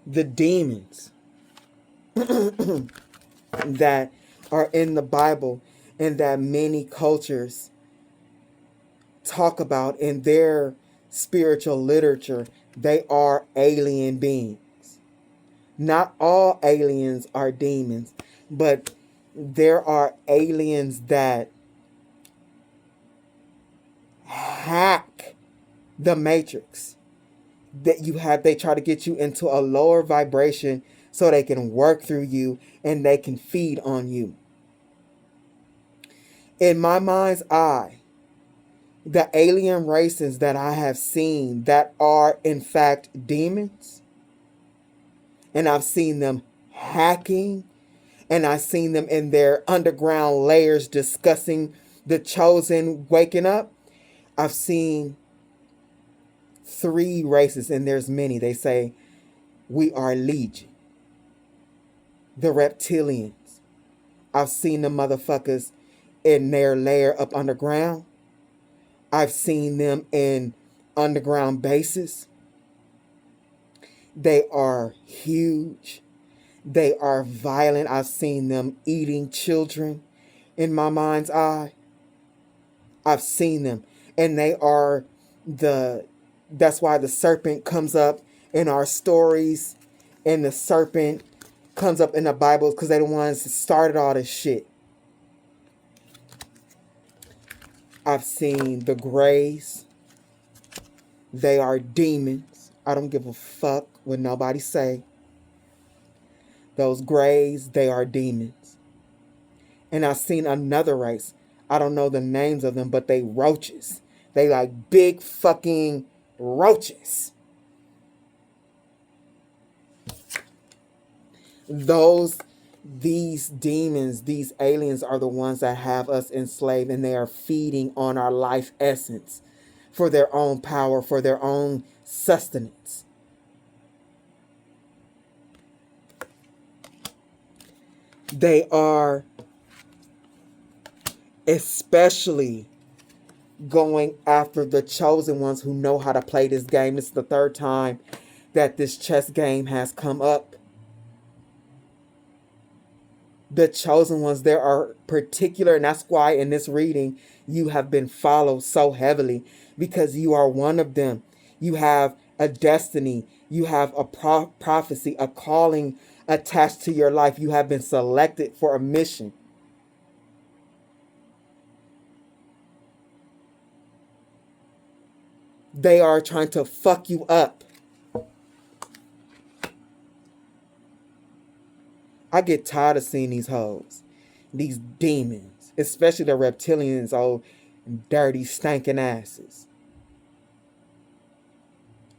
The demons that are in the Bible and that many cultures talk about in their spiritual literature, they are alien beings. Not all aliens are demons, but there are aliens that hack the matrix. They try to get you into a lower vibration so they can work through you and they can feed on you. In my mind's eye, the alien races that I have seen that are in fact demons, and I've seen them hacking, and I've seen them in their underground layers discussing the chosen waking up. I've seen 3 races, and there's many. They say we are legion. The reptilians. I've seen the motherfuckers in their lair up underground. I've seen them in underground bases. They are huge. They are violent. I've seen them eating children in my mind's eye. I've seen them. And they are that's why the serpent comes up in our stories. And the serpent comes up in the Bible, because they're the ones that started all this shit. I've seen the Greys. They are demons. I don't give a fuck what nobody say. Those Greys, they are demons. And I've seen another race. I don't know the names of them, but they roaches. They like big fucking roaches. These demons, these aliens are the ones that have us enslaved, and they are feeding on our life essence for their own power, for their own sustenance. They are especially going after the chosen ones who know how to play this game. This is the 3rd time that this chess game has come up. The chosen ones, there are particular, and that's why in this reading you have been followed so heavily, because you are one of them. You have a destiny. You have a prophecy, a calling attached to your life. You have been selected for a mission. They are trying to fuck you up. I get tired of seeing these hoes, these demons, especially the reptilians, old dirty, stinking asses,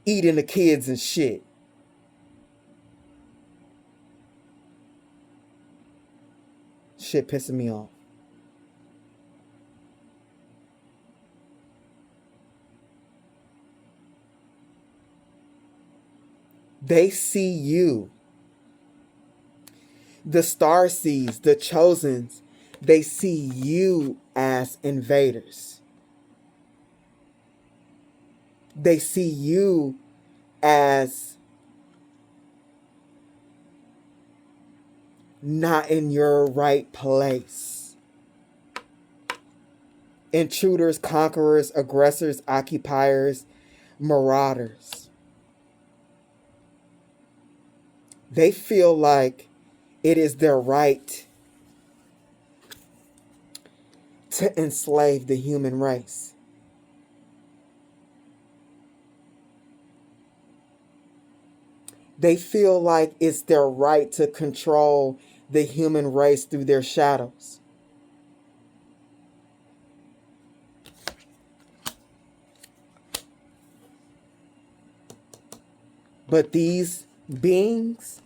eating the kids and shit. Shit pissing me off. They see you. The star seeds, the chosens, they see you as invaders. They see you as not in your right place. Intruders, conquerors, aggressors, occupiers, marauders. They feel like it is their right to enslave the human race. They feel like it's their right to control the human race through their shadows. But these beings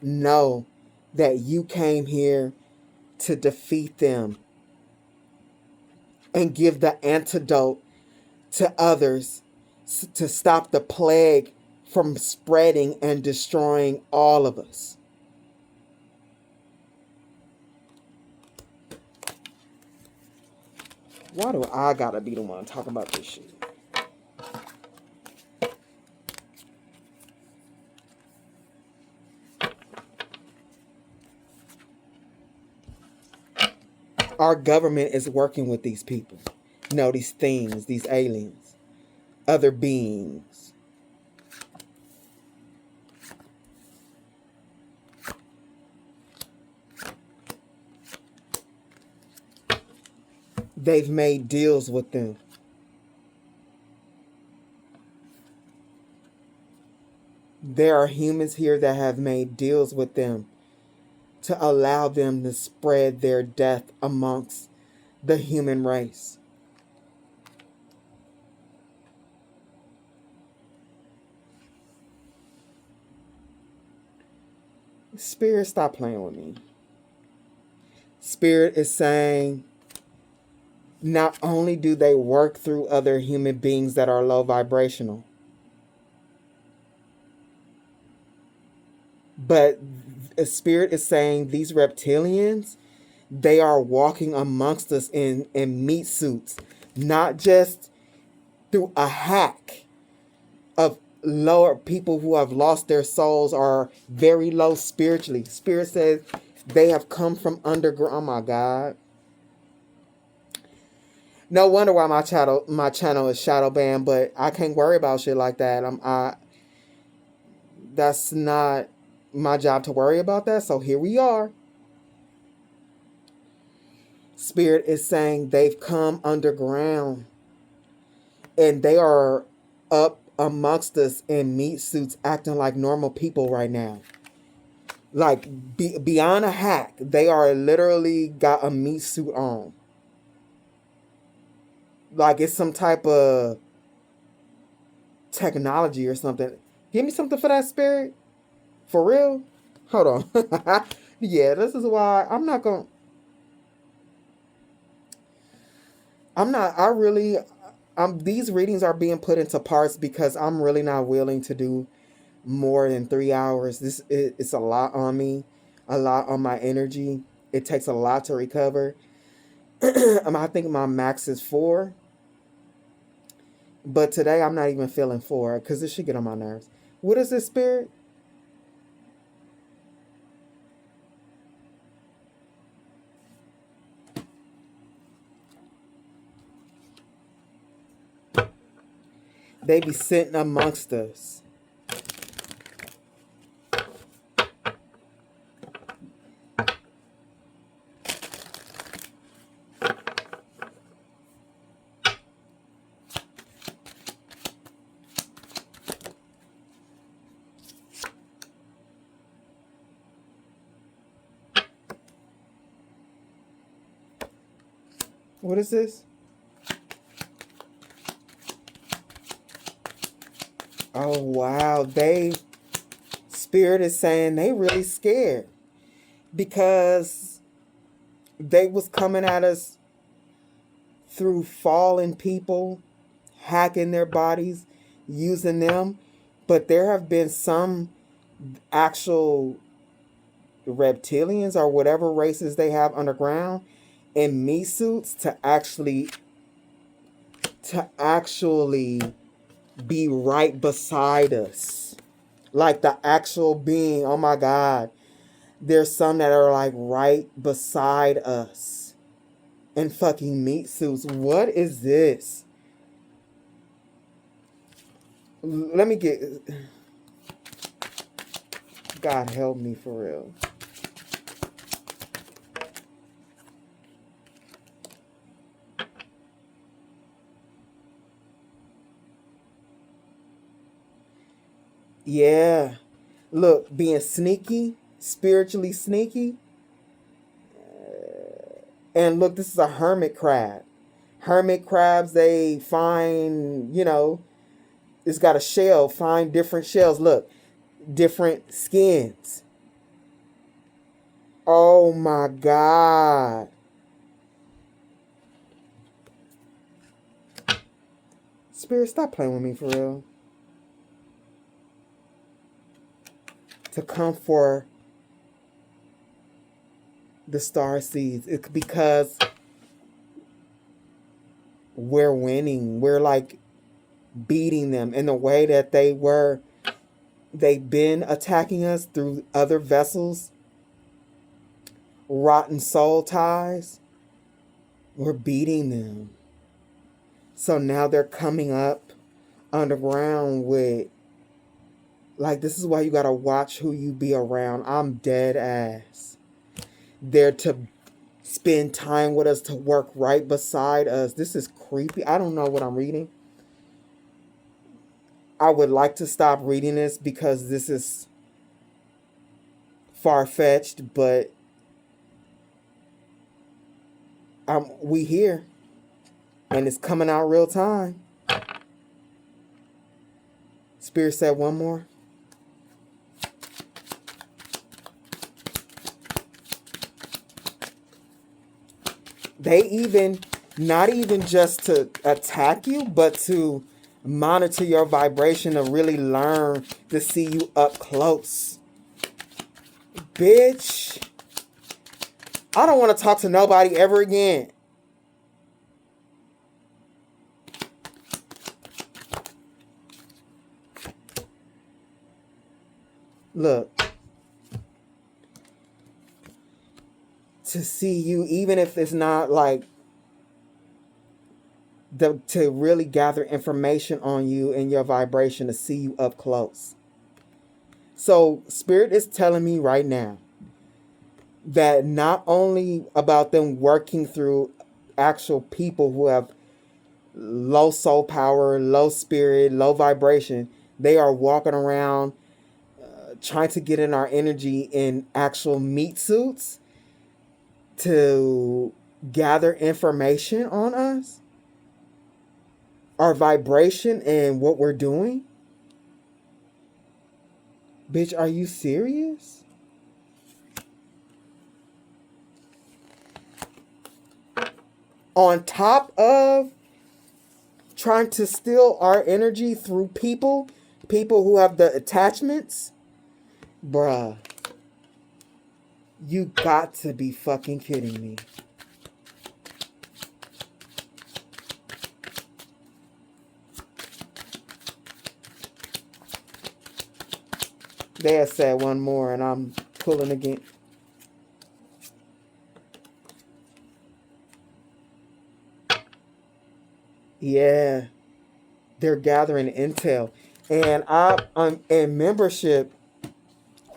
know that you came here to defeat them and give the antidote to others to stop the plague from spreading and destroying all of us. Why do I gotta be the one talking about this shit? Our government is working with these people. No, these things, these aliens, other beings. They've made deals with them. There are humans here that have made deals with them to allow them to spread their death amongst the human race. Spirit, stop playing with me. Spirit is saying Not only do they work through other human beings that are low vibrational, but a spirit is saying these reptilians, they are walking amongst us in meat suits, not just through a hack of lower people who have lost their souls or very low spiritually. Spirit says they have come from underground. Oh my God. No wonder why my channel is shadow banned, but I can't worry about shit like that. That's not my job to worry about that. So here we are. Spirit is saying they've come underground and they are up amongst us in meat suits acting like normal people right now. Like beyond a hack, they are literally got a meat suit on. Like it's some type of technology or something. Give me something for that, Spirit. For real? Hold on. Yeah, this is why these readings are being put into parts because I'm really not willing to do more than 3 hours. It's a lot on me, a lot on my energy. It takes a lot to recover. I think my max is 4. But today I'm not even feeling 4 because this should get on my nerves. What is this, Spirit? They be sitting amongst us. What is this? Oh, wow. Spirit is saying they really scared because they was coming at us through fallen people, hacking their bodies, using them. But there have been some actual reptilians or whatever races they have underground in meat suits to actually be right beside us. Like the actual being. Oh my God. There's some that are like right beside us in fucking meat suits. What is this? Let me get... God help me for real. Yeah. Look, being sneaky, spiritually sneaky. And look, this is a hermit crab. Hermit crabs, they find, it's got a shell. Find different shells. Look, different skins. Oh my God. Spirit, stop playing with me for real. To come for the star seeds. It's because we're winning. We're like beating them in the way that they've been attacking us through other vessels. Rotten soul ties. We're beating them. So now they're coming up underground with, like, this is why you gotta watch who you be around. I'm dead ass. They're to spend time with us, to work right beside us. This is creepy. I don't know what I'm reading. I would like to stop reading this because this is far-fetched, but we here. And it's coming out real time. Spirit said one more. They even Not even just to attack you, but to monitor your vibration, to really learn to see you up close. Bitch, I don't want to talk to nobody ever again. Look, to see you, even if it's not like to really gather information on you and your vibration, to see you up close. So Spirit is telling me right now that not only about them working through actual people who have low soul power, low spirit, low vibration, they are walking around trying to get in our energy in actual meat suits to gather information on us, our vibration, and what we're doing. Bitch, are you serious? On top of trying to steal our energy through people who have the attachments. Bruh, you got to be fucking kidding me. They had said one more and I'm pulling again. Yeah, they're gathering intel. And I'm in membership,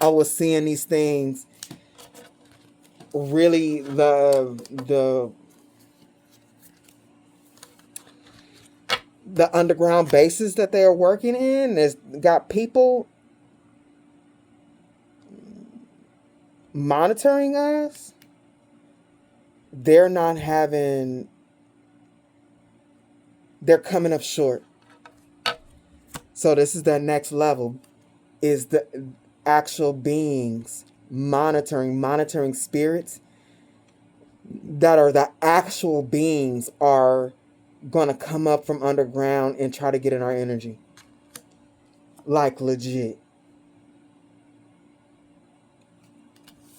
I was seeing these things. Really, the underground bases that they are working in has got people monitoring us. They're coming up short. So this is that next level, is the actual beings monitoring spirits that are the actual beings are going to come up from underground and try to get in our energy. Like legit.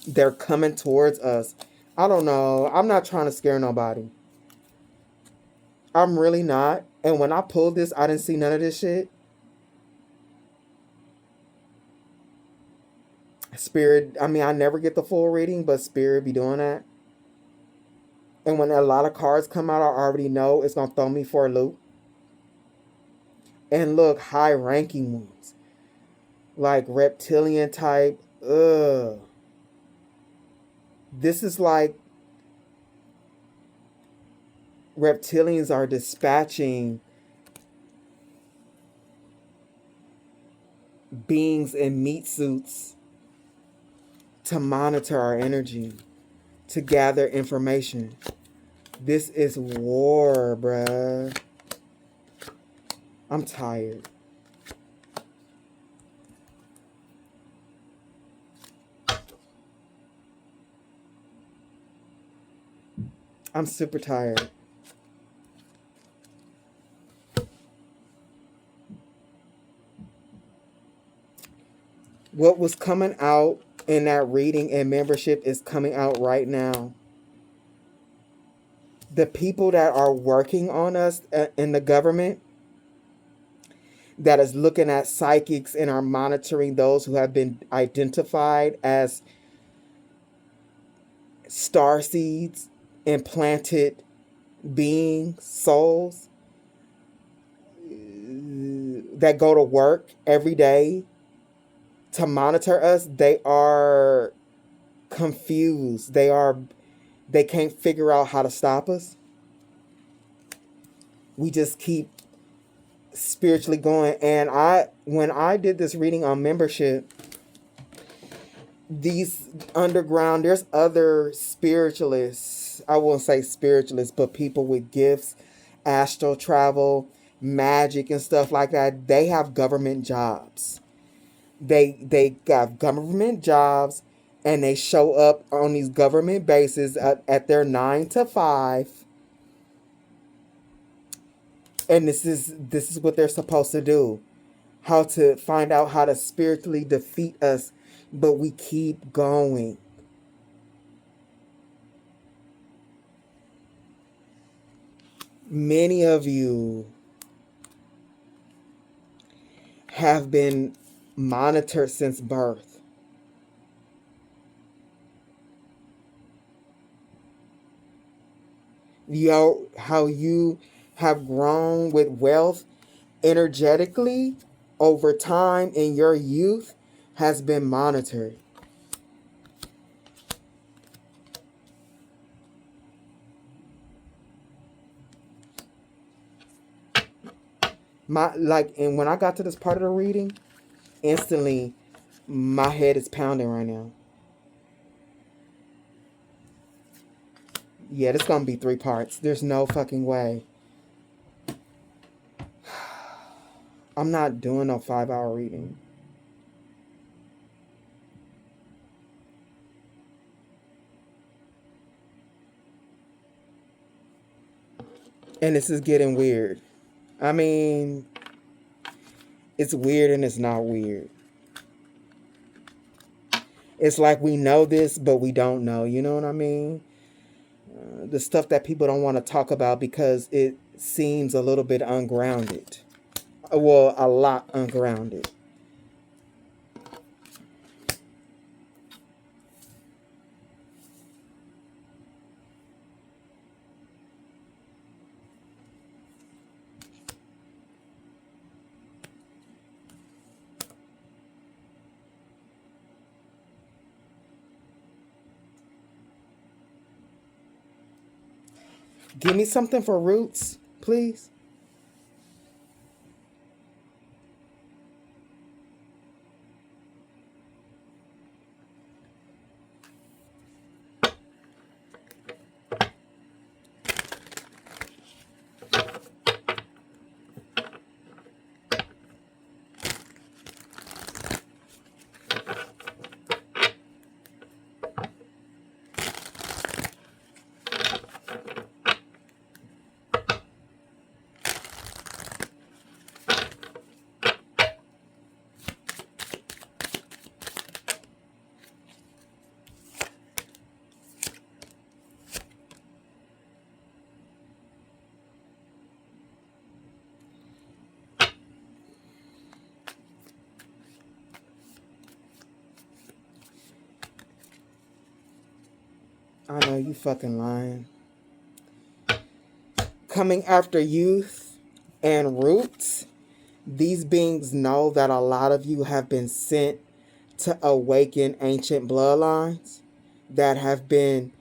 They're coming towards us. I don't know. I'm not trying to scare nobody. I'm really not. And when I pulled this, I didn't see none of this shit. Spirit, I mean, I never get the full reading, but Spirit be doing that. And when a lot of cards come out, I already know it's going to throw me for a loop. And look, high-ranking ones. Like reptilian type. Ugh. This is like reptilians are dispatching beings in meat suits to monitor our energy, to gather information. This is war, bruh. I'm tired. I'm super tired. What was coming out in that reading and membership is coming out right now. The people that are working on us in the government, that is looking at psychics and are monitoring those who have been identified as star seeds, implanted beings, souls, that go to work every day to monitor us, they are confused. They can't figure out how to stop us. We just keep spiritually going. And when I did this reading on membership, these underground, there's other spiritualists, I won't say spiritualists, but people with gifts, astral travel, magic and stuff like that. They have government jobs. They got government jobs, and they show up on these government bases at their 9 to 5 And this is what they're supposed to do. How to find out how to spiritually defeat us, but we keep going. Many of you have been monitored since birth. How you have grown with wealth energetically over time in your youth has been monitored. And when I got to this part of the reading, instantly my head is pounding right now. Yeah, this is gonna be 3 parts. There's no fucking way. I'm not doing no 5-hour reading. And this is getting weird. I mean, it's weird and it's not weird. It's like we know this, but we don't know. You know what I mean? The stuff that people don't want to talk about because it seems a little bit ungrounded. Well, a lot ungrounded. Give me something for roots, please. I know you fucking lying. Coming after youth and roots, these beings know that a lot of you have been sent to awaken ancient bloodlines that have been,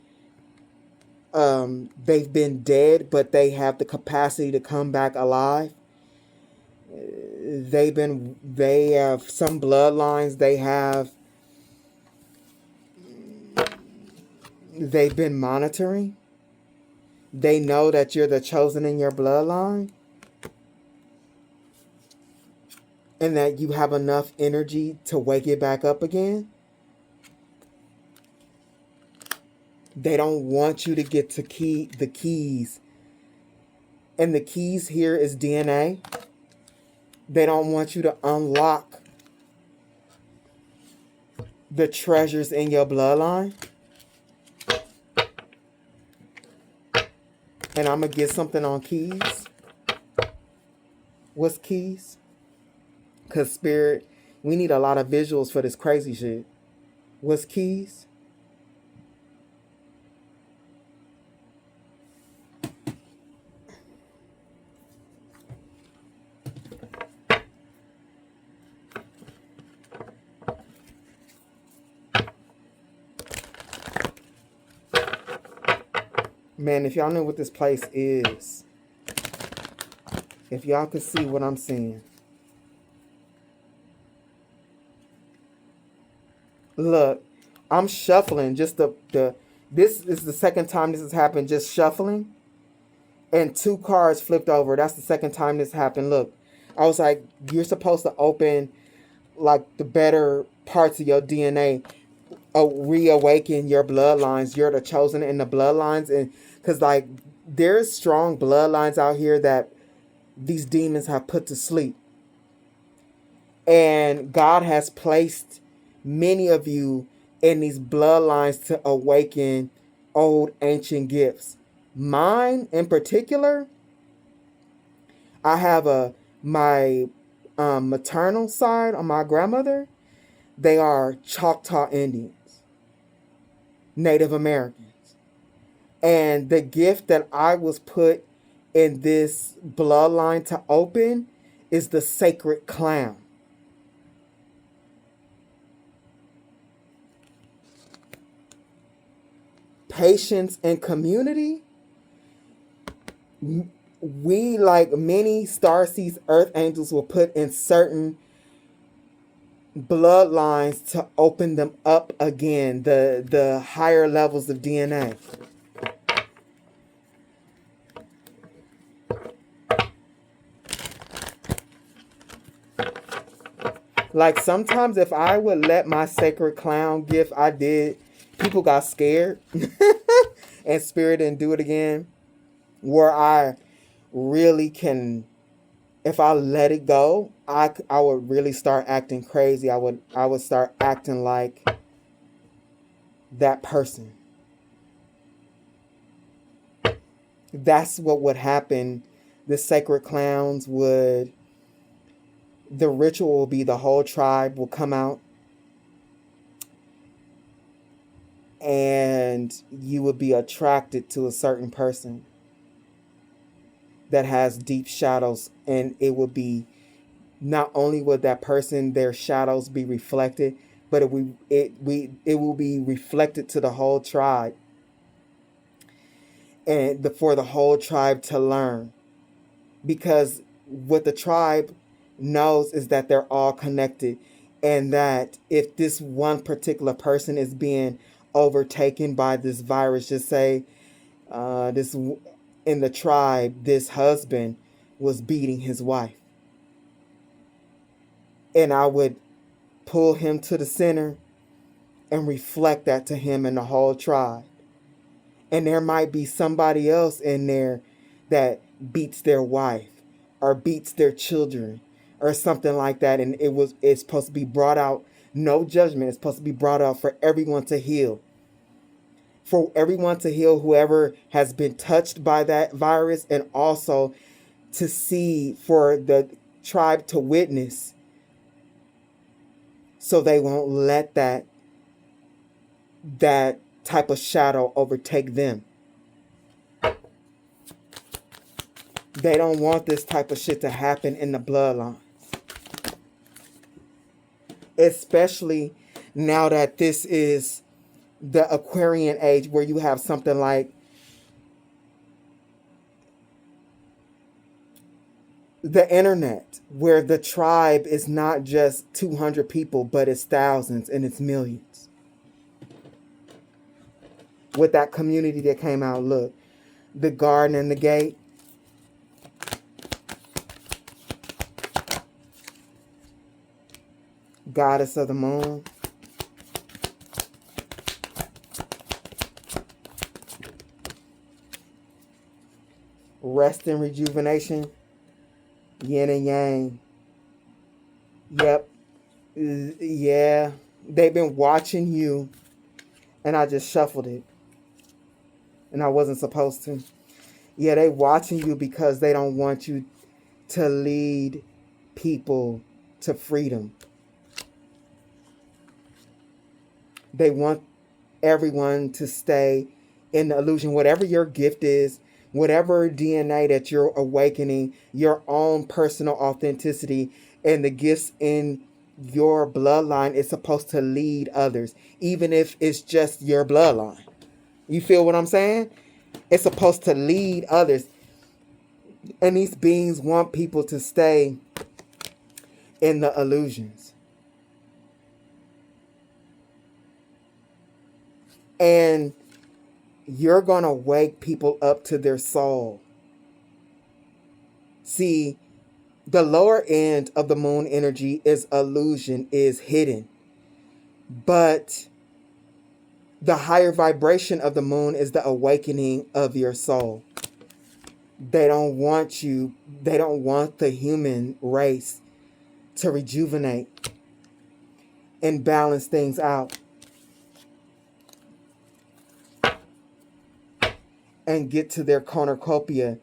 they've been dead, but they have the capacity to come back alive. They have some bloodlines, they've been monitoring. They know that you're the chosen in your bloodline. And that you have enough energy to wake it back up again. They don't want you to get to the keys. And the keys here is DNA. They don't want you to unlock the treasures in your bloodline. And I'm going to get something on keys. What's keys? Because spirit, we need a lot of visuals for this crazy shit. What's keys? Man, if y'all know what this place is, if y'all could see what I'm seeing. Look, I'm shuffling just this is the second time this has happened, just shuffling. And 2 cards flipped over. That's the second time this happened. Look, I was like, you're supposed to open like the better parts of your DNA, reawaken your bloodlines. You're the chosen in the bloodlines. And because like there's strong bloodlines out here that these demons have put to sleep. And God has placed many of you in these bloodlines to awaken old ancient gifts. Mine in particular, I have my maternal side on my grandmother. They are Choctaw Indians, Native Americans. And the gift that I was put in this bloodline to open is the sacred clown. Patience and community. We, like many starseeds, earth angels, will put in certain bloodlines to open them up again, the higher levels of DNA. Like sometimes if I would let my sacred clown gift I did, people got scared and spirit didn't do it again. Where I really can, if I let it go, I would really start acting crazy. I would start acting like that person. That's what would happen. The sacred clowns would, the ritual will be the whole tribe will come out and you would be attracted to a certain person that has deep shadows, and it would be, not only would that person, their shadows be reflected, but it will be reflected to the whole tribe, and for the whole tribe to learn. Because what the tribe knows is that they're all connected, and that if this one particular person is being overtaken by this virus, just say this in the tribe, this husband was beating his wife, and I would pull him to the center and reflect that to him and the whole tribe. And there might be somebody else in there that beats their wife or beats their children or something like that, and it's supposed to be brought out, no judgment, it's supposed to be brought out for everyone to heal. For everyone to heal, whoever has been touched by that virus, and also to see, for the tribe to witness, so they won't let that type of shadow overtake them. They don't want this type of shit to happen in the bloodline. Especially now that this is the Aquarian age, where you have something like the internet, where the tribe is not just 200 people, but it's thousands and it's millions. With that community that came out, look, the garden and the gate. Goddess of the moon. Rest and rejuvenation. Yin and yang. Yep. Yeah. They've been watching you. And I just shuffled it. And I wasn't supposed to. Yeah, they watching you because they don't want you to lead people to freedom. They want everyone to stay in the illusion. Whatever your gift is, whatever DNA that you're awakening, your own personal authenticity, and the gifts in your bloodline is supposed to lead others, even if it's just your bloodline. You feel what I'm saying? It's supposed to lead others. And these beings want people to stay in the illusions. And you're going to wake people up to their soul. See, the lower end of the moon energy is illusion, is hidden. But the higher vibration of the moon is the awakening of your soul. They don't want you, they don't want the human race to rejuvenate and balance things out and get to their cornucopia.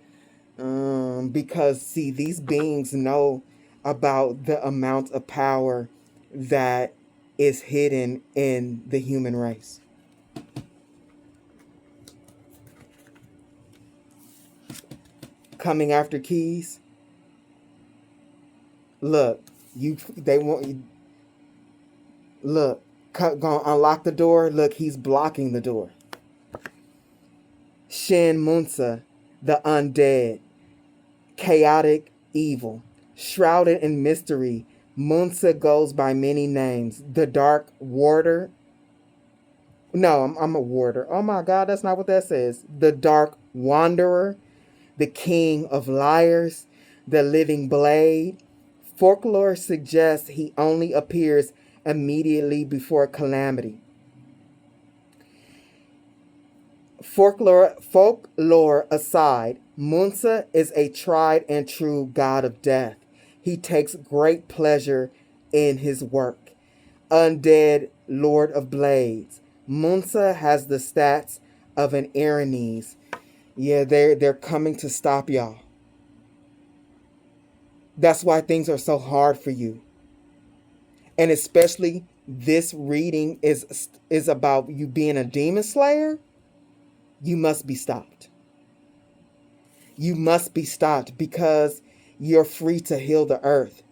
Because, see, these beings know about the amount of power that is hidden in the human race. Coming after keys. Look, they want you. Look, gonna unlock the door. Look, he's blocking the door. Shin Munsa, the undead, chaotic evil, shrouded in mystery. Munsa goes by many names. The Dark Warder. No, I'm a warder. Oh my God, that's not what that says. The Dark Wanderer, the King of Liars, the Living Blade. Folklore suggests he only appears immediately before calamity. Folklore aside, Munsa is a tried and true god of death. He takes great pleasure in his work. Undead Lord of Blades. Munsa has the stats of an Erinese. Yeah, they're coming to stop y'all. That's why things are so hard for you. And especially this reading is about you being a demon slayer. You must be stopped. You must be stopped because you're free to heal the earth.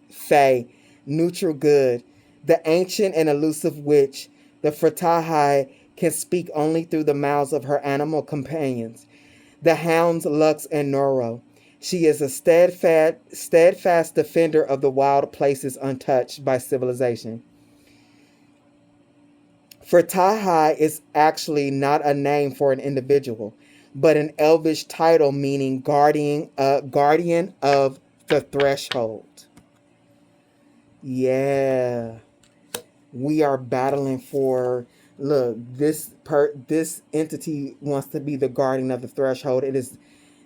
Fae, neutral good, the ancient and elusive witch, the Fratahai can speak only through the mouths of her animal companions, the hounds Lux and Noro. She is a steadfast defender of the wild places untouched by civilization. Fratahai is actually not a name for an individual, but an elvish title meaning guardian of the threshold. Yeah. We are battling for, look, this entity wants to be the guardian of the threshold. It is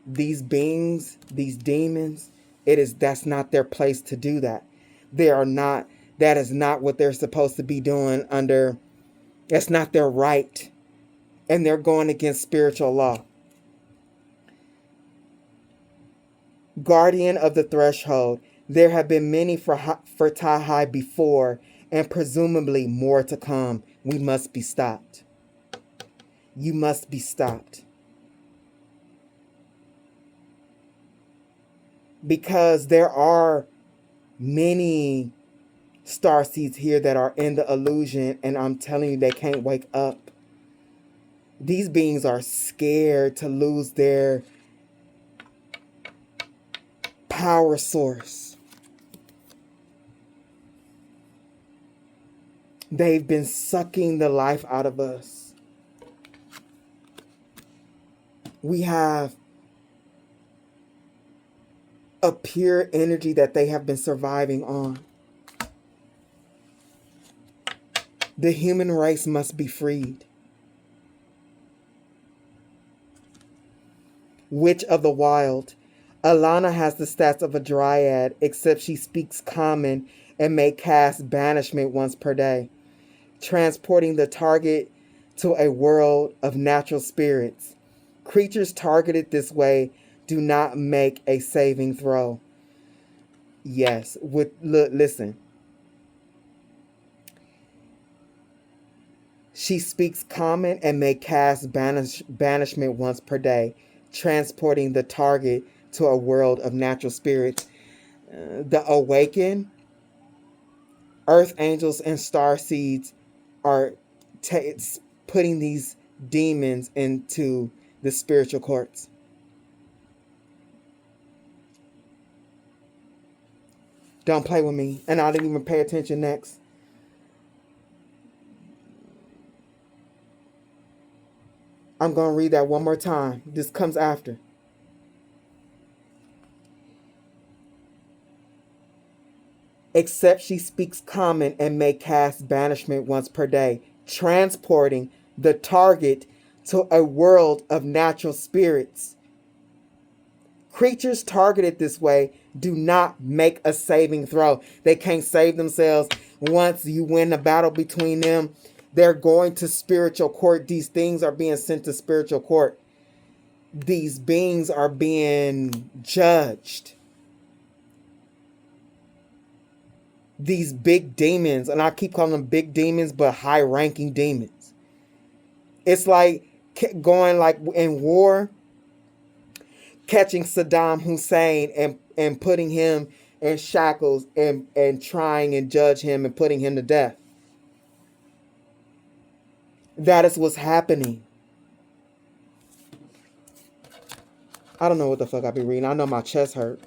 these beings, these demons, that's not their place to do that. That is not what they're supposed to be doing that's not their right. And they're going against spiritual law. Guardian of the threshold. There have been many for Tahai before, and presumably more to come. We must be stopped. You must be stopped. Because there are many starseeds here that are in the illusion, and I'm telling you, they can't wake up. These beings are scared to lose their power source. They've been sucking the life out of us. We have a pure energy that they have been surviving on. The human race must be freed. Witch of the Wild. Alana has the stats of a dryad, except she speaks common and may cast banishment once per day, transporting the target to a world of natural spirits. Creatures targeted this way do not make a saving throw. Yes, listen. She speaks common and may cast banishment once per day, transporting the target to a world of natural spirits. The Awakened, Earth Angels, and Star Seeds are putting these demons into the spiritual courts. Don't play with me. And I didn't even pay attention next. I'm going to read that one more time. This comes after. Except she speaks common and may cast banishment once per day, transporting the target to a world of natural spirits. Creatures targeted this way do not make a saving throw. They can't save themselves. Once you win the battle between them, they're going to spiritual court. These things are being sent to spiritual court. These beings are being judged. These big demons, and I keep calling them big demons, but high-ranking demons. It's like going like in war, catching Saddam Hussein and putting him in shackles and trying and judge him and putting him to death. That is what's happening. I don't know what the fuck I be reading. I know my chest hurt.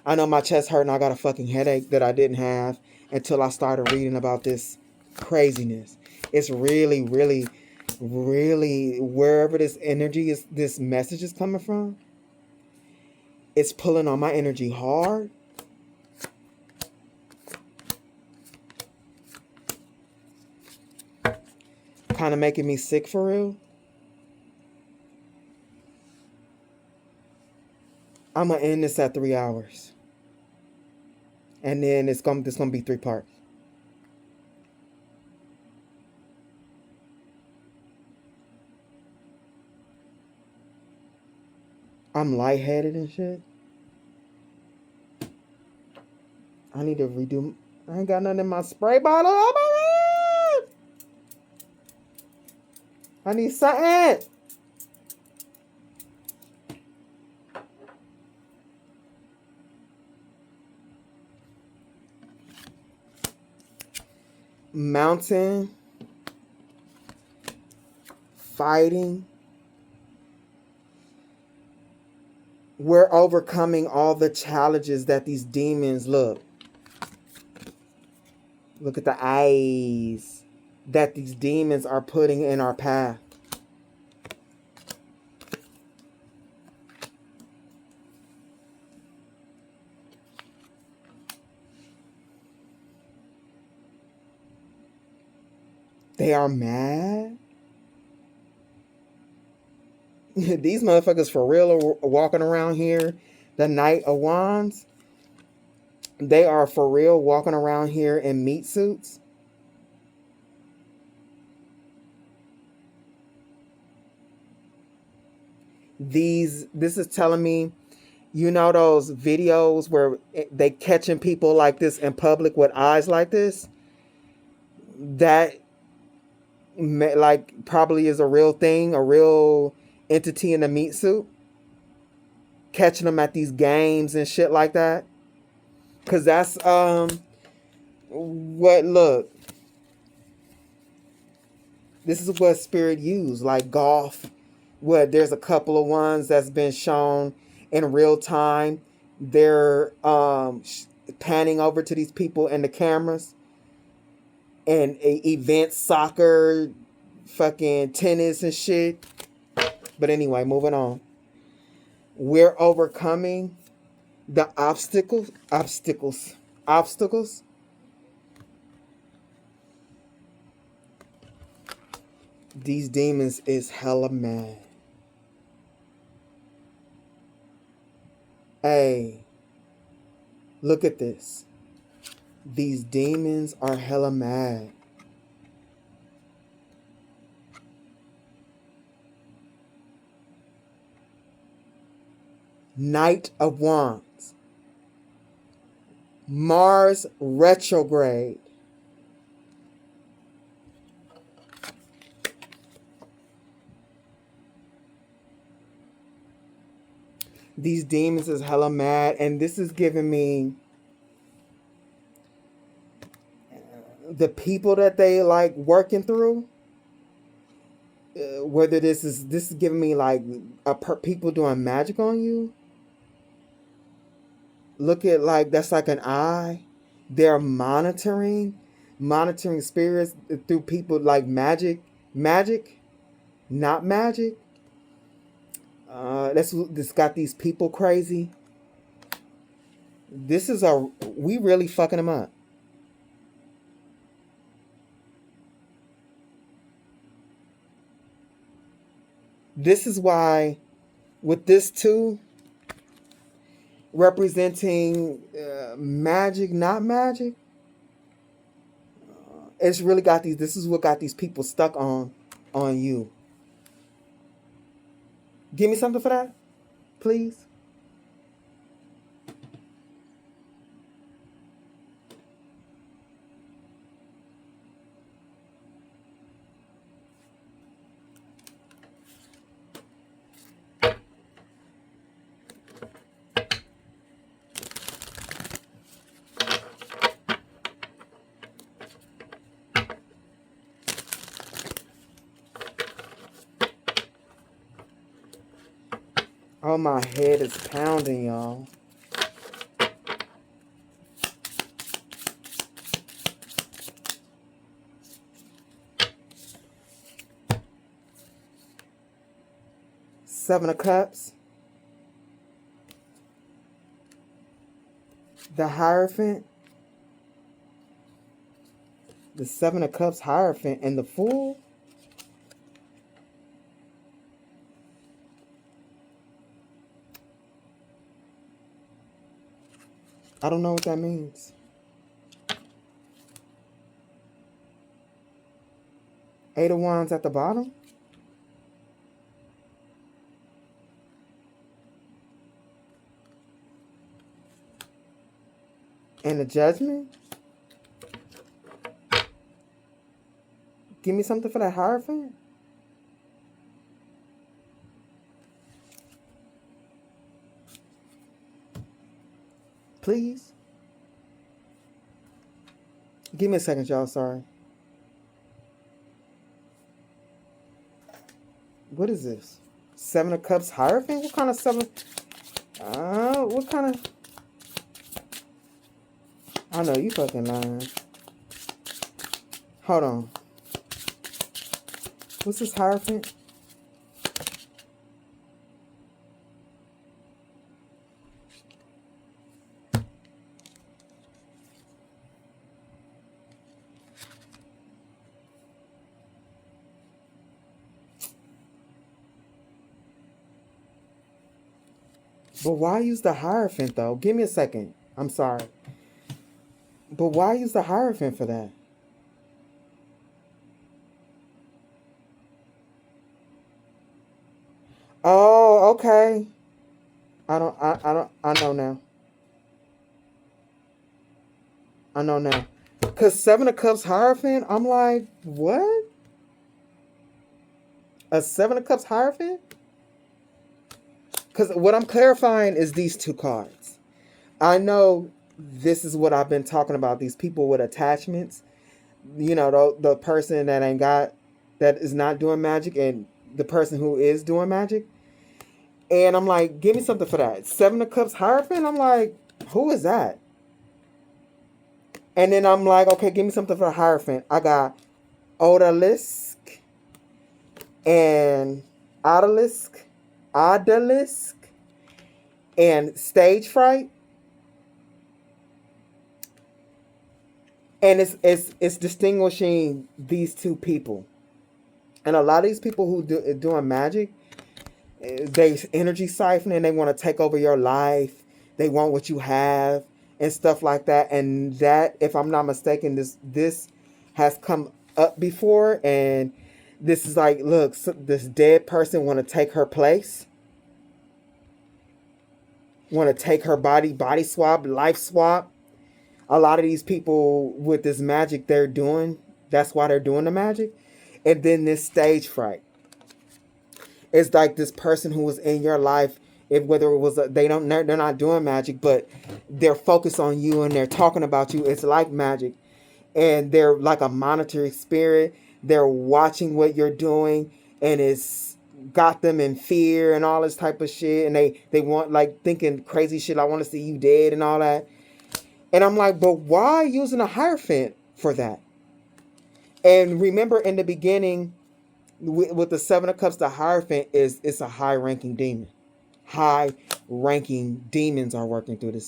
I know my chest hurt and I got a fucking headache that I didn't have until I started reading about this craziness. It's really, really, really, wherever this energy is, this message is coming from, it's pulling on my energy hard. Kind of making me sick for real. I'm going to end this at 3 hours. And then this gonna be 3 parts. I'm lightheaded and shit. I need to redo. I ain't got nothing in my spray bottle. Oh my God! I need something. Mountain. Fighting. We're overcoming all the challenges that these demons look at the eyes that these demons are putting in our path. They are mad. These motherfuckers for real are walking around here. The Knight of Wands. They are for real walking around here in meat suits. This is telling me, you know those videos where they catching people like this in public with eyes like this? That like probably is a real thing, a real entity in a meat suit. Catching them at these games and shit like that. Cause that's what look. This is what spirit use, like golf. What there's a couple of ones that's been shown in real time. They're panning over to these people and the cameras. And events, soccer, fucking tennis and shit. But anyway, moving on. We're overcoming the obstacles. These demons is hella mad. Hey, look at this. These demons are hella mad. Knight of Wands. Mars retrograde. These demons is hella mad, and this is giving me the people that they like working through. Whether this is giving me like people doing magic on you. Look at like that's like an eye. They're monitoring spirits through people like magic, not magic. This got these people crazy. We really fucking them up. This is why with this 2 representing magic, not magic, it's really got these, this is what got these people stuck on you. Give me something for that, please. Oh, my head is pounding, y'all. Seven of Cups. The Hierophant. The Seven of Cups Hierophant and the Fool. I don't know what that means. Eight of Wands at the bottom. And the Judgment. Give me something for that Hierophant. Please. Give me a second, y'all. Sorry. What is this? Seven of Cups Hierophant? What kind of seven? What kind of? I know you fucking lying. Hold on. What's this Hierophant? But why use the Hierophant, though? Give me a second. I'm sorry. But why use the Hierophant for that? Oh, okay. I know now. I know now. Because Seven of Cups Hierophant, I'm like, what? A Seven of Cups Hierophant? Because what I'm clarifying is these 2 cards. I know this is what I've been talking about. These people with attachments. You know, the person that is not doing magic, and the person who is doing magic. And I'm like, give me something for that. Seven of Cups Hierophant? I'm like, who is that? And then I'm like, okay, give me something for the Hierophant. I got Odalisque and Odalisque, and Stage Fright. And it's distinguishing these 2 people. And a lot of these people who doing magic, they energy siphoning. They want to take over your life. They want what you have and stuff like that. And that, if I'm not mistaken, this has come up before. And this is like, look, this dead person want to take her place. Want to take her body swap, life swap. A lot of these people with this magic they're doing, that's why they're doing the magic. And then this Stage Fright. It's like this person who was in your life, whether it was they're not doing magic, but they're focused on you and they're talking about you. It's like magic, and they're like a monitoring spirit. They're watching what you're doing, and it's got them in fear and all this type of shit. And they want, like, thinking crazy shit. I want to see you dead and all that. And I'm like, but why using a Hierophant for that? And remember, in the beginning, with the Seven of Cups, the Hierophant it's a high-ranking demon. High-ranking demons are working through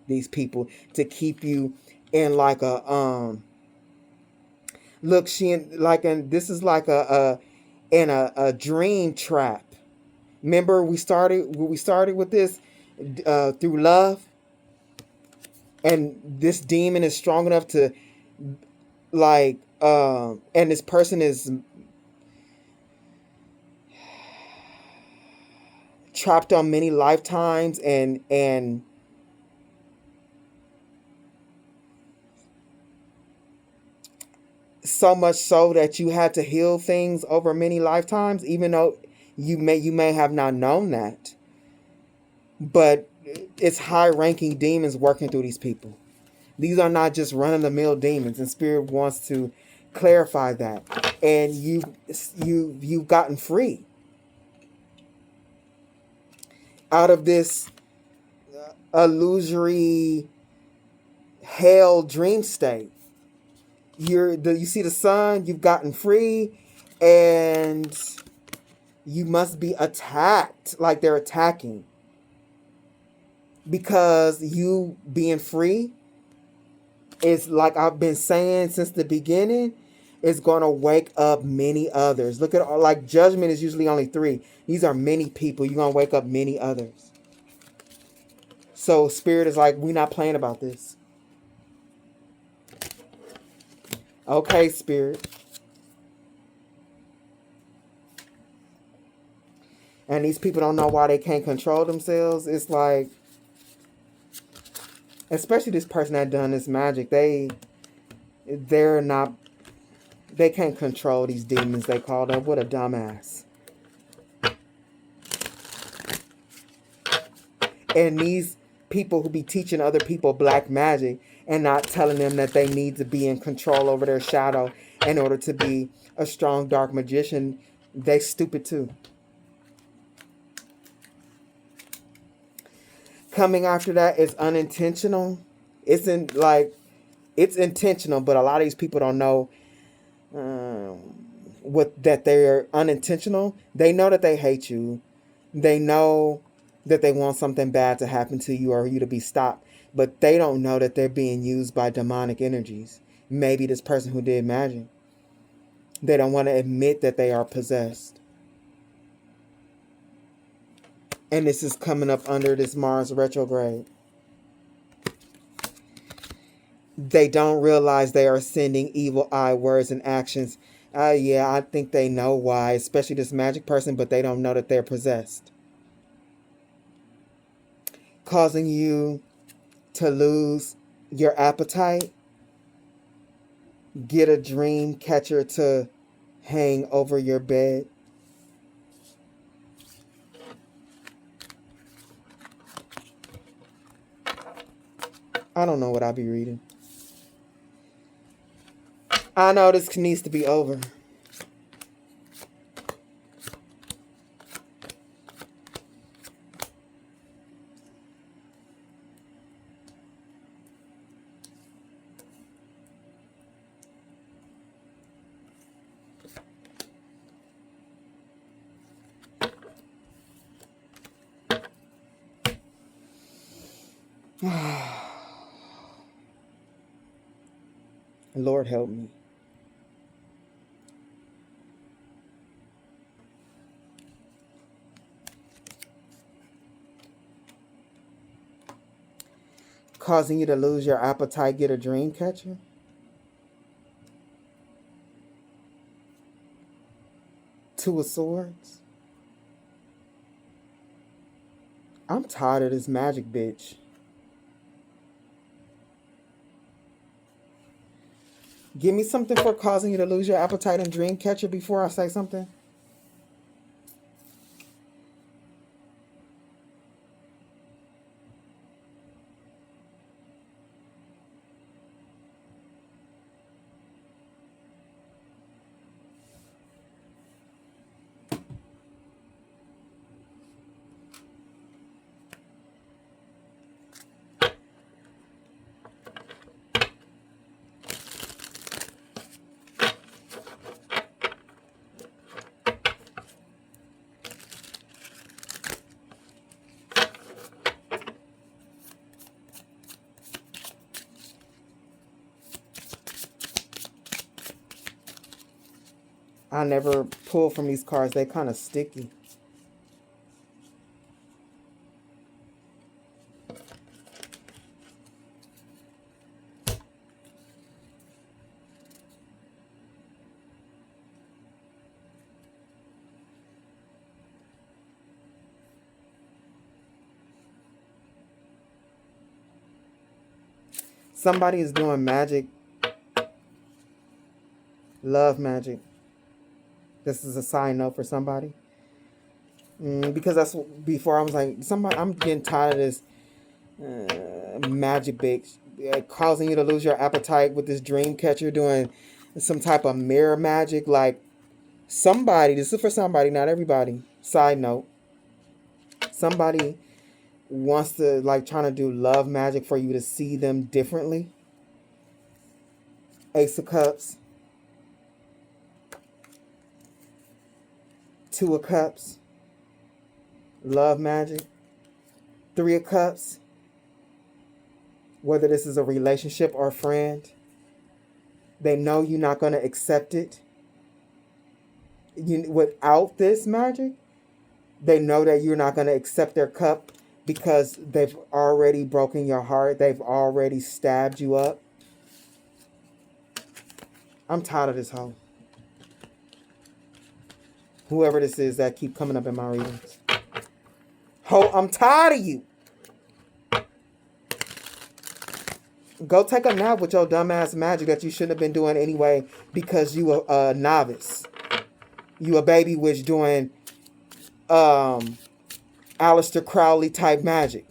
these people to keep you in like a look. This is like a dream trap. Remember, we started with this through love, and this demon is strong enough to like, and this person is trapped on many lifetimes, and so much so that you had to heal things over many lifetimes, even though you may have not known that. But it's high-ranking demons working through these people. These are not just run-of-the-mill demons, and Spirit wants to clarify that. And you've gotten free out of this illusory hell dream state. You see the sun, you've gotten free, and you must be attacked like they're attacking. Because you being free is, like I've been saying since the beginning, is going to wake up many others. Look at, like, judgment is usually only 3. These are many people. You're going to wake up many others. So Spirit is like, we're not playing about this. Okay, Spirit. And these people don't know why they can't control themselves. It's like, especially this person that done this magic, they can't control these demons they called up. What a dumbass. And these people who be teaching other people black magic and not telling them that they need to be in control over their shadow in order to be a strong dark magician, they stupid too. Coming after that is unintentional. It's intentional, but a lot of these people don't know that they're unintentional. They know that they hate you. They know that they want something bad to happen to you or you to be stopped, but they don't know that they're being used by demonic energies. Maybe this person who did magic. They don't want to admit that they are possessed. And this is coming up under this Mars retrograde. They don't realize they are sending evil eye words and actions. Yeah, I think they know why, especially this magic person, but they don't know that they're possessed. Causing you to lose your appetite. Get a dream catcher to hang over your bed. I don't know what I'll be reading. I know this needs to be over. Lord help me. Causing you to lose your appetite, get a dream catcher? Two of Swords? I'm tired of this magic bitch. Give me something for causing you to lose your appetite and dream catcher before I say something. I never pull from these cards. They kind of sticky. Somebody is doing magic. Love magic. This is a side note for somebody. Because that's before I was like, somebody, I'm getting tired of this magic bitch causing you to lose your appetite with this dream catcher doing some type of mirror magic. Like, somebody, this is for somebody, not everybody. Side note, somebody wants to, like, trying to do love magic for you to see them differently. Ace of Cups. Two of Cups. Love magic. Three of Cups. Whether this is a relationship or a friend, they know you're not going to accept it. Without this magic, they know that you're not going to accept their cup because they've already broken your heart. They've already stabbed you up. I'm tired of this hoe. Whoever this is that keep coming up in my readings. Ho, I'm tired of you. Go take a nap with your dumbass magic that you shouldn't have been doing anyway because you a novice. You a baby witch doing Aleister Crowley type magic.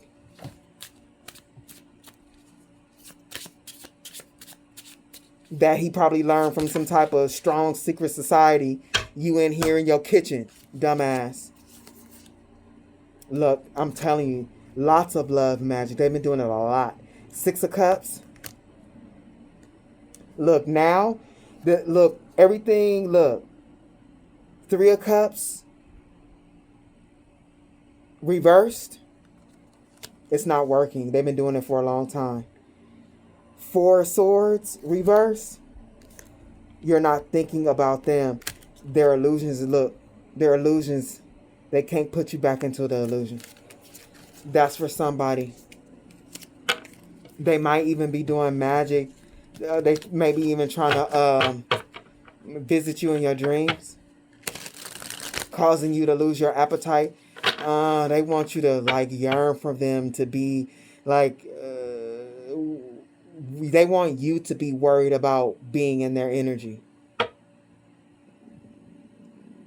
That he probably learned from some type of strong secret society. You in here in your kitchen, dumbass. Look, I'm telling you, lots of love magic. They've been doing it a lot. Six of Cups. Look, now, look, everything, look. Three of Cups. Reversed. It's not working. They've been doing it for a long time. Four of Swords. Reverse. You're not thinking about them. Their illusions, look. Their illusions, they can't put you back into the illusion. That's for somebody. They might even be doing magic. They may be even trying to visit you in your dreams, causing you to lose your appetite. They want you to, like, yearn for them to be like. They want you to be worried about being in their energy.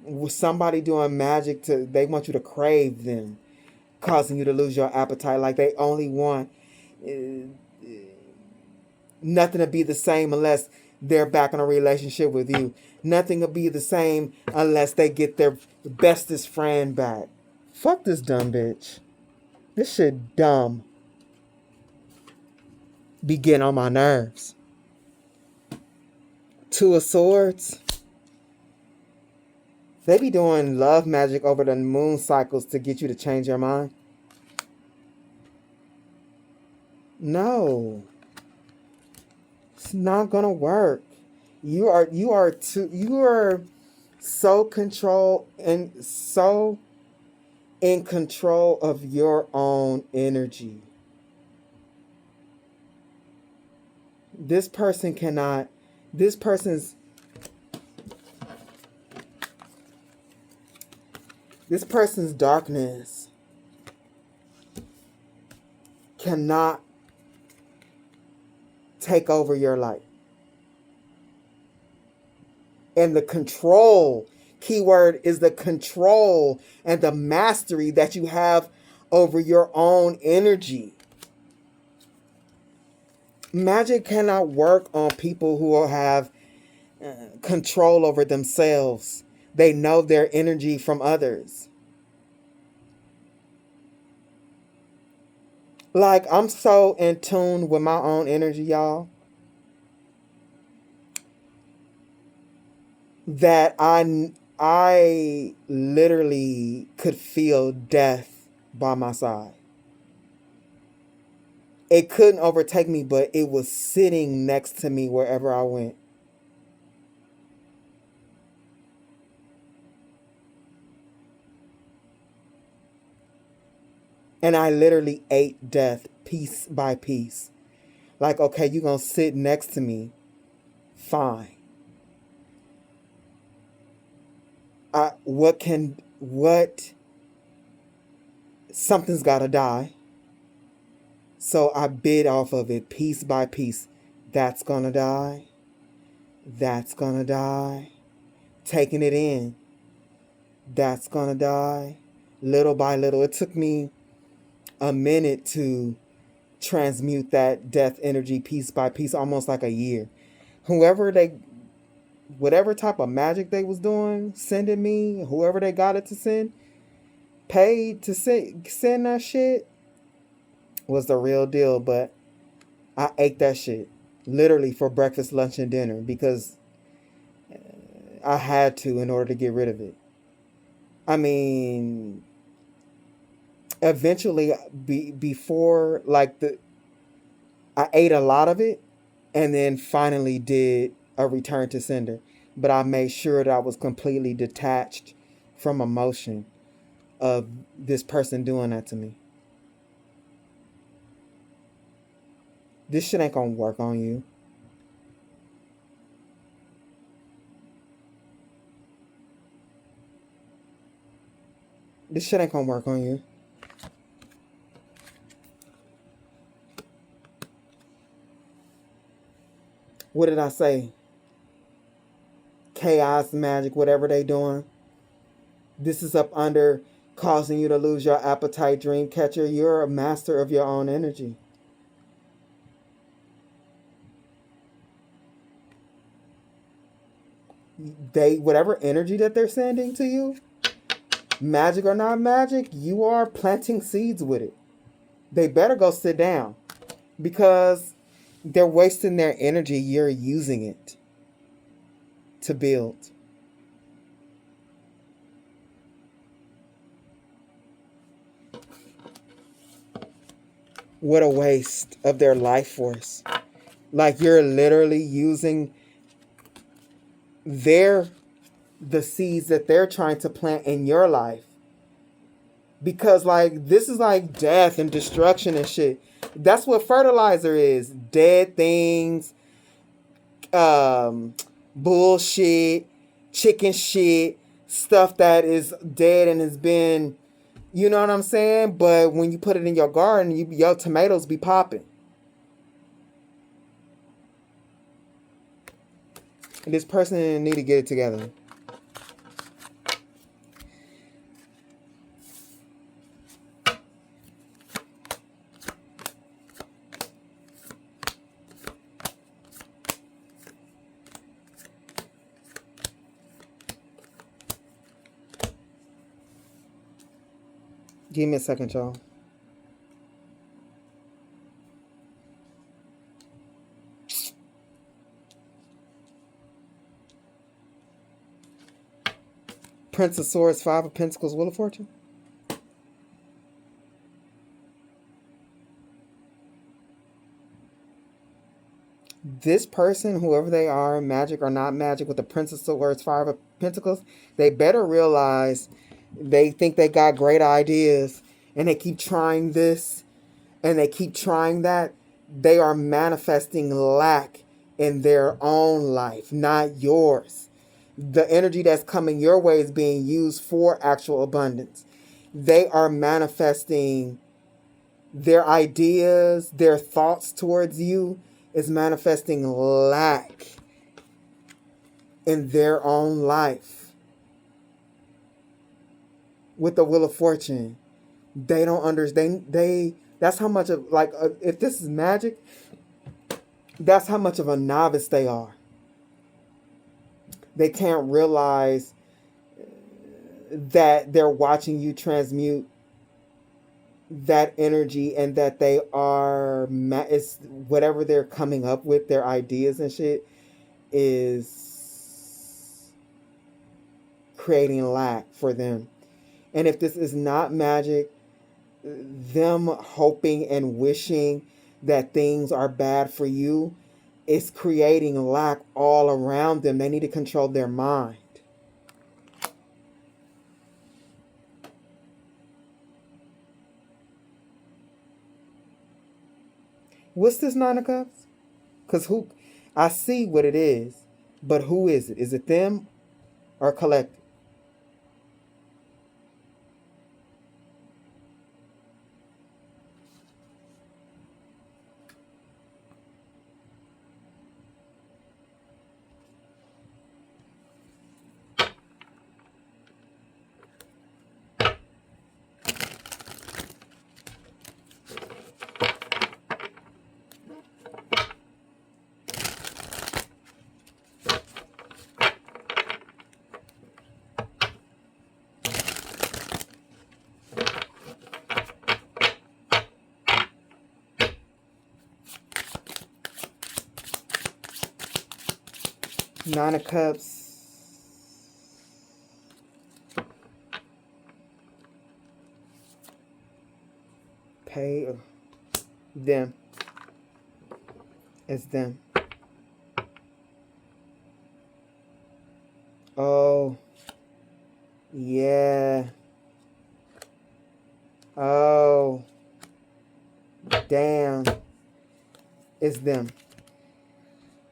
With somebody doing magic, they want you to crave them, causing you to lose your appetite. Like, they only want nothing to be the same unless they're back in a relationship with you. Nothing will be the same unless they get their bestest friend back. Fuck this dumb bitch. This shit dumb. Be getting on my nerves. Two of Swords. They be doing love magic over the moon cycles to get you to change your mind. No. It's not gonna work. You are so in control of your own energy. This person's darkness cannot take over your life. And the control, keyword is the control and the mastery that you have over your own energy. Magic cannot work on people who will have control over themselves. They know their energy from others. Like, I'm so in tune with my own energy, y'all, that I literally could feel death by my side. It couldn't overtake me, but it was sitting next to me wherever I went. And I literally ate death piece by piece. Like, okay, you're going to sit next to me. Fine. Something's got to die. So I bit off of it piece by piece. That's gonna die. That's gonna die. Taking it in. That's gonna die. Little by little. It took me a minute to transmute that death energy piece by piece, almost like a year. Whatever type of magic they was doing, sending me, whoever they got it to send, paid to send that shit, was the real deal. But I ate that shit literally for breakfast, lunch, and dinner because I had to in order to get rid of it. I mean, eventually, before like I ate a lot of it, and then finally did a return to sender. But I made sure that I was completely detached from emotion of this person doing that to me. This shit ain't gonna work on you. This shit ain't gonna work on you. What did I say? Chaos, magic, whatever they doing. This is up under causing you to lose your appetite, dream catcher. You're a master of your own energy. Whatever energy that they're sending to you, magic or not magic, you are planting seeds with it. They better go sit down because they're wasting their energy. You're using it to build. What a waste of their life force. Like you're literally using the seeds that they're trying to plant in your life. Because like this is like death and destruction and shit. That's what fertilizer is. Dead things, bullshit, chicken shit, stuff that is dead and has been, you know what I'm saying? But when you put it in your garden, your tomatoes be popping. And this person need to get it together. Give me a second, y'all. Prince of Swords, Five of Pentacles, Wheel of Fortune. This person, whoever they are, magic or not magic, with the Prince of Swords, Five of Pentacles, they better realize they think they got great ideas and they keep trying this and they keep trying that. They are manifesting lack in their own life, not yours. The energy that's coming your way is being used for actual abundance. They are manifesting their ideas, their thoughts towards you is manifesting lack in their own life. With the Wheel of Fortune, they don't understand. That's how much of like if this is magic, that's how much of a novice they are. They can't realize that they're watching you transmute that energy and that they are it's whatever they're coming up with, their ideas and shit, is creating lack for them. And if this is not magic, them hoping and wishing that things are bad for you, it's creating lack all around them. They need to control their mind. What's this Nine of Cups? Because I see what it is, but who is it? Is it them or collective? Nine of Cups. Pay them. It's them. Oh. Yeah. Oh. Damn. It's them.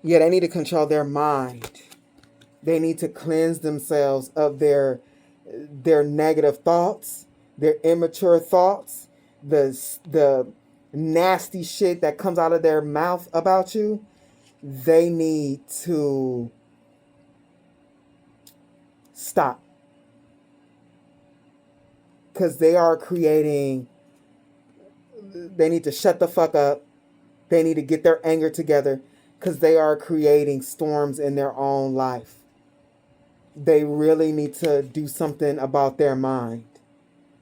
Yeah, they need to control their mind. They need to cleanse themselves of their negative thoughts, their immature thoughts, the nasty shit that comes out of their mouth about you. They need to stop. Because they are creating, they need to shut the fuck up. They need to get their anger together because they are creating storms in their own life. They really need to do something about their mind.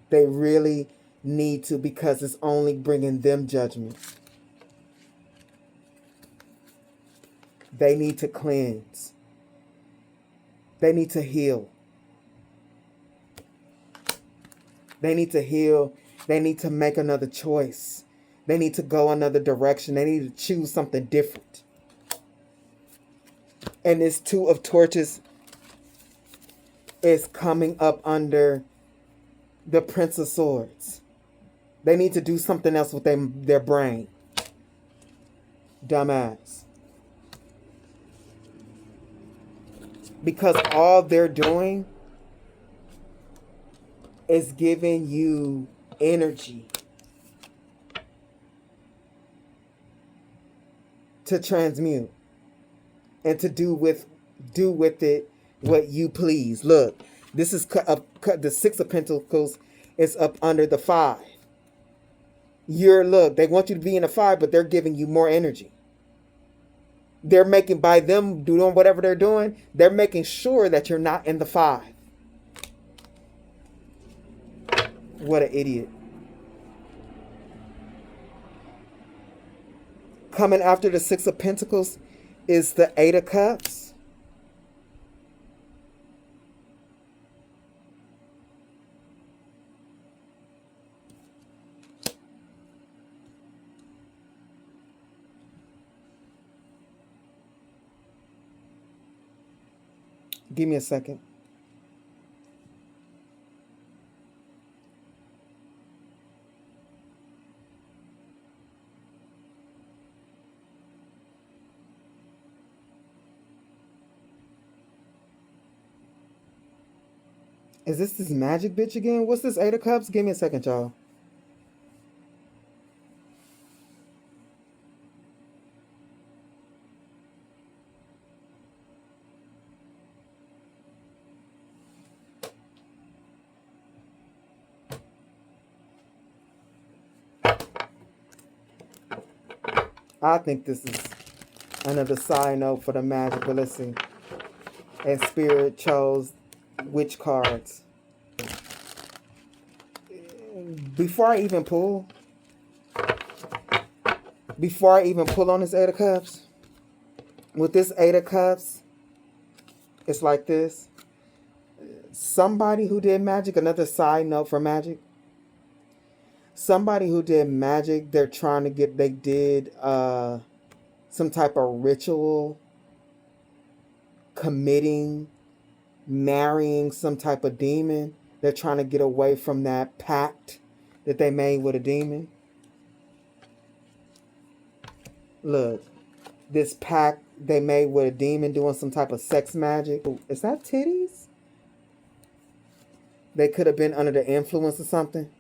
They really need to, because it's only bringing them judgment. They need to cleanse. They need to heal. They need to heal. They need to make another choice. They need to go another direction. They need to choose something different. And this Two of Torches is coming up under the Prince of Swords. They need to do something else with their brain. Dumbass. Because all they're doing is giving you energy to transmute and to do with it what you please. Look, this is the Six of Pentacles is up under the Five. Look, they want you to be in a Five, but they're giving you more energy. They're making, by them doing whatever they're doing, they're making sure that you're not in the Five. What an idiot. Coming after the Six of Pentacles is the Eight of Cups. Give me a second. Is this magic bitch again? What's this Eight of Cups? Give me a second, y'all. I think this is another side note for the magic, but let's see. And Spirit chose which cards? Before I even pull on this Eight of Cups, with this Eight of Cups, it's like this. Somebody who did magic, another side note for magic. Somebody who did magic, they did some type of ritual, committing, marrying some type of demon. They're trying to get away from that pact that they made with a demon. Look, this pact they made with a demon doing some type of sex magic. Is that titties? They could have been under the influence of something.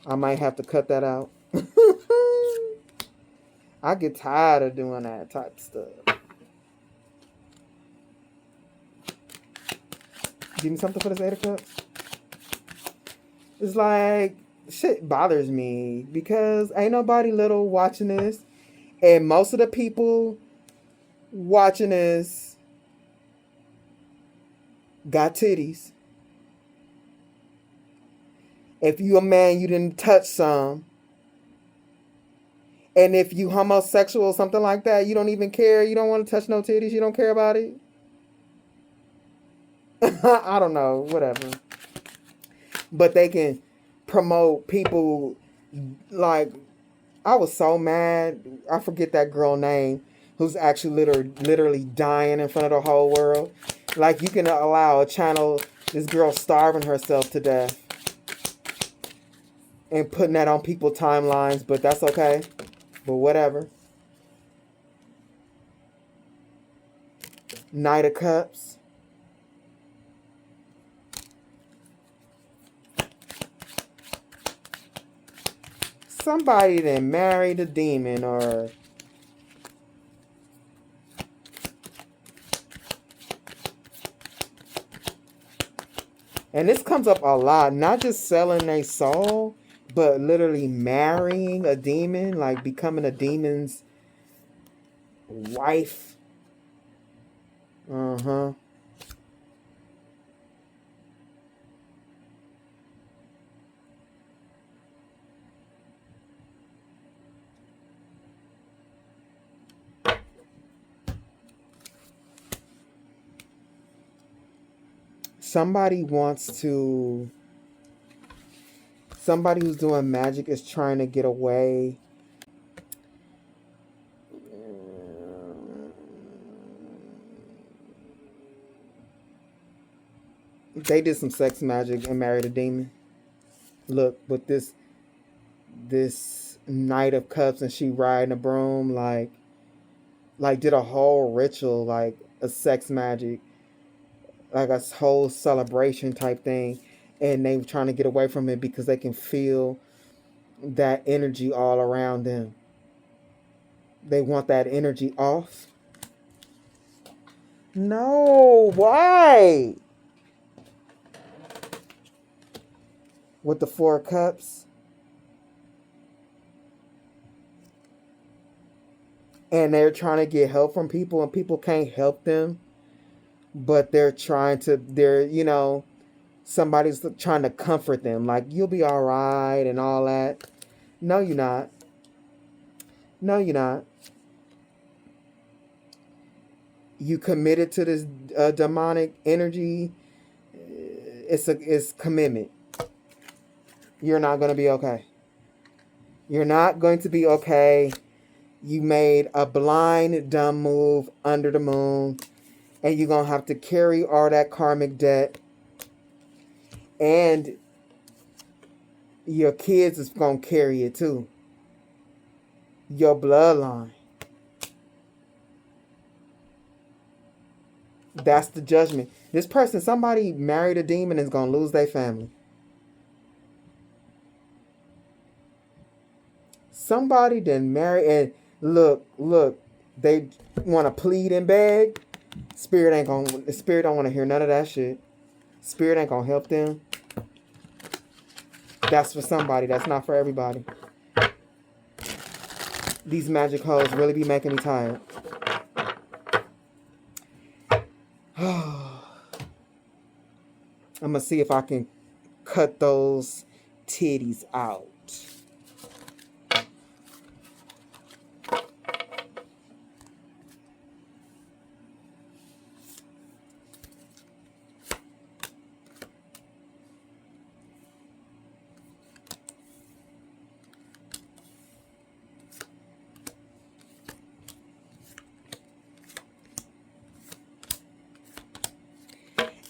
I might have to cut that out. I get tired of doing that type of stuff. Give me something for this Eight of Cups. It's like, shit bothers me because ain't nobody little watching this. And most of the people watching this got titties. If you a man, you didn't touch some. And if you homosexual or something like that, you don't even care. You don't want to touch no titties. You don't care about it. I don't know. Whatever. But they can promote people like, I was so mad. I forget that girl name who's actually literally dying in front of the whole world. Like, you can allow a channel, this girl starving herself to death and putting that on people's timelines, but that's okay. But whatever. Knight of Cups. Somebody that married a demon, or and this comes up a lot, not just selling their soul, but literally marrying a demon, like becoming a demon's wife. Somebody who's doing magic is trying to get away. They did some sex magic and married a demon. Look, with this Knight of Cups, and she riding a broom, like did a whole ritual, like a sex magic, like a whole celebration type thing, and they were trying to get away from it because they can feel that energy all around them. They want that energy off. No, why? With the Four of Cups. And they're trying to get help from people, and people can't help them. But somebody's trying to comfort them. Like, you'll be all right and all that. No, you're not. No, you're not. You committed to this demonic energy. It's commitment. You're not going to be okay. You're not going to be okay. You made a blind, dumb move under the moon, and you're going to have to carry all that karmic debt, and your kids is going to carry it too. Your bloodline. That's the judgment. This person, somebody married a demon, is going to lose their family. Somebody didn't marry, and look, they want to plead and beg. Spirit don't want to hear none of that shit. Spirit ain't gonna help them. That's for somebody. That's not for everybody. These magic hoes really be making me tired. I'm gonna see if I can cut those titties out.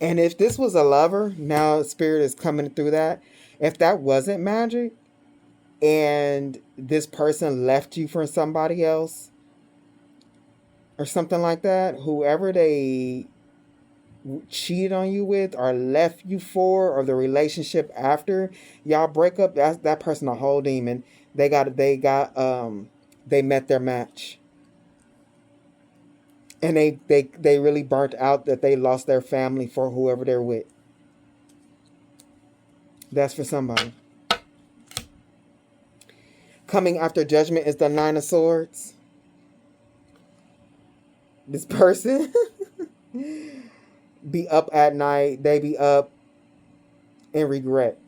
And if this was a lover, now Spirit is coming through that. If that wasn't magic, and this person left you for somebody else, or something like that, whoever they cheated on you with, or left you for, or the relationship after y'all break up, that's that person a whole demon. They met their match. And they really burnt out, that they lost their family for whoever they're with. That's for somebody. Coming after judgment is the Nine of Swords. This person be up at night. They be up in regret.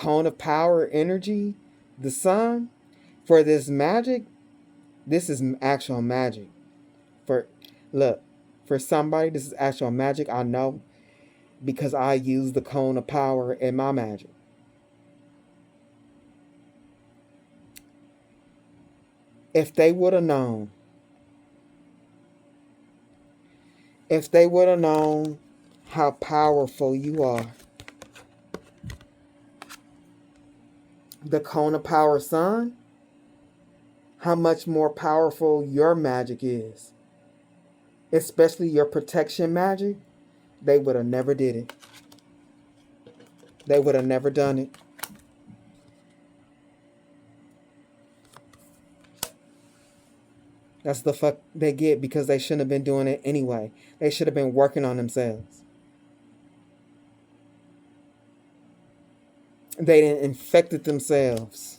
cone of power energy, the sun, for this magic, this is actual magic. Look, for somebody, this is actual magic. I know because I use the cone of power in my magic. If they would have known, how powerful you are, the cone of power sun, how much more powerful your magic is, especially your protection magic, they would have never did it. They would have never done it. That's the fuck they get because they shouldn't have been doing it anyway. They should have been working on themselves. They didn't infected themselves.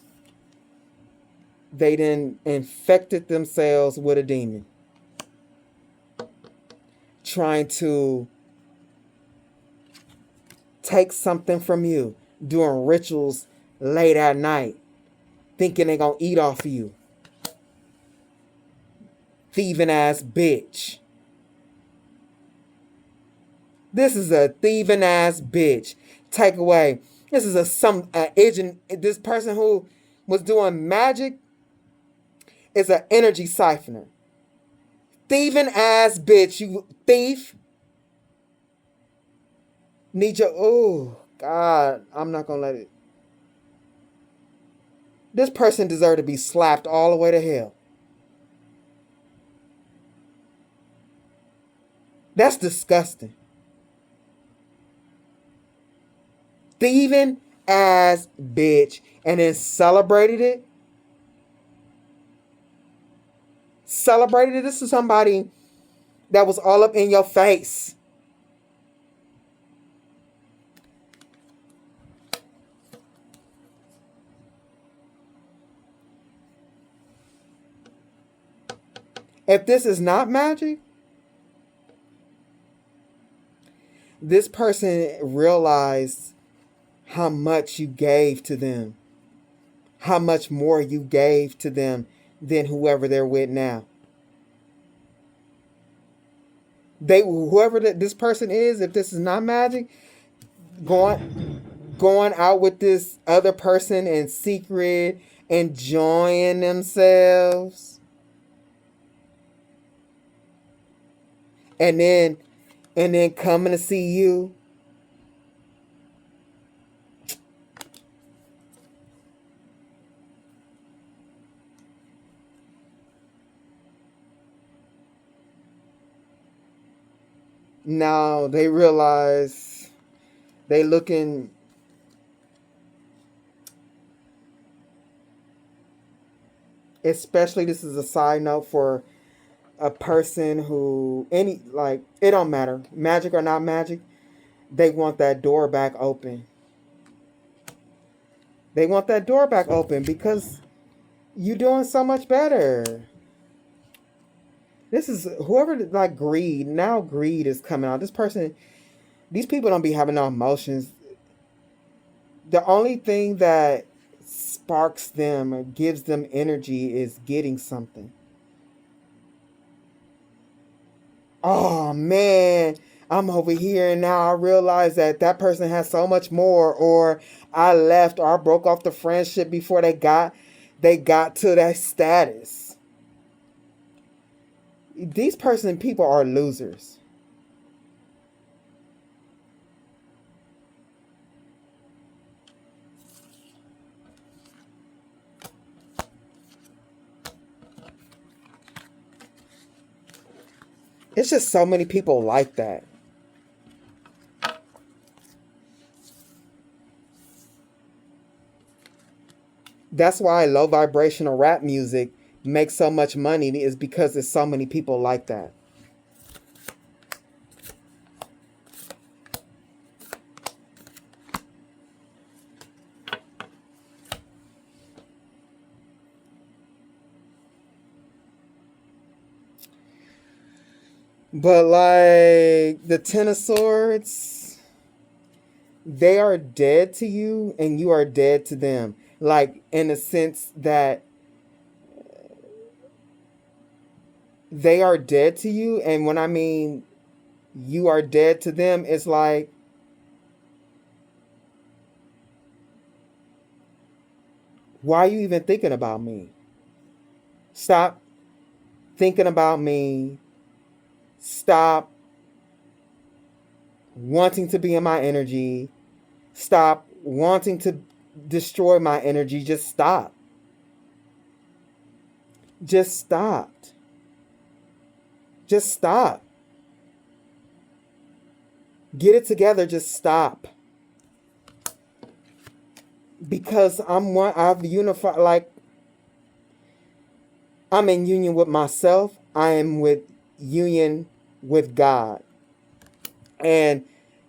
They didn't infected themselves with a demon. Trying to take something from you. Doing rituals late at night. Thinking they're going to eat off of you. Thieving ass bitch. This is a thieving ass bitch. Take away. This is this person who was doing magic is an energy siphoner. Thieving ass bitch, you thief. Need your, oh God, I'm not gonna let it. This person deserves to be slapped all the way to hell. That's disgusting. Thieving ass bitch. And then celebrated it. Celebrated it. This is somebody that was all up in your face. If this is not magic, this person realized how much you gave to them. How much more you gave to them than whoever they're with now. Whoever this person is, if this is not magic, going out with this other person in secret, enjoying themselves, and then coming to see you. Now they realize they looking, especially this is a side note for a person who, it don't matter, magic or not magic, they want that door back open. They want that door back open because you're doing so much better. This is whoever, like, greed. Now greed is coming out. These people don't be having no emotions. The only thing that sparks them or gives them energy is getting something. Oh man, I'm over here and now I realize that person has so much more, or I left or I broke off the friendship before they got to that status. These people are losers. It's just so many people like that. That's why low vibrational rap music makes so much money, is because there's so many people like that. But like the Ten of Swords, they are dead to you and you are dead to them. Like, in the sense that they are dead to you. And when I mean you are dead to them, it's like, why are you even thinking about me? Stop thinking about me. Stop wanting to be in my energy. Stop wanting to destroy my energy. Just stop. Just stop. Just stop. Get it together. Just stop. Because I've unified, like, I'm in union with myself. I am with union with God. And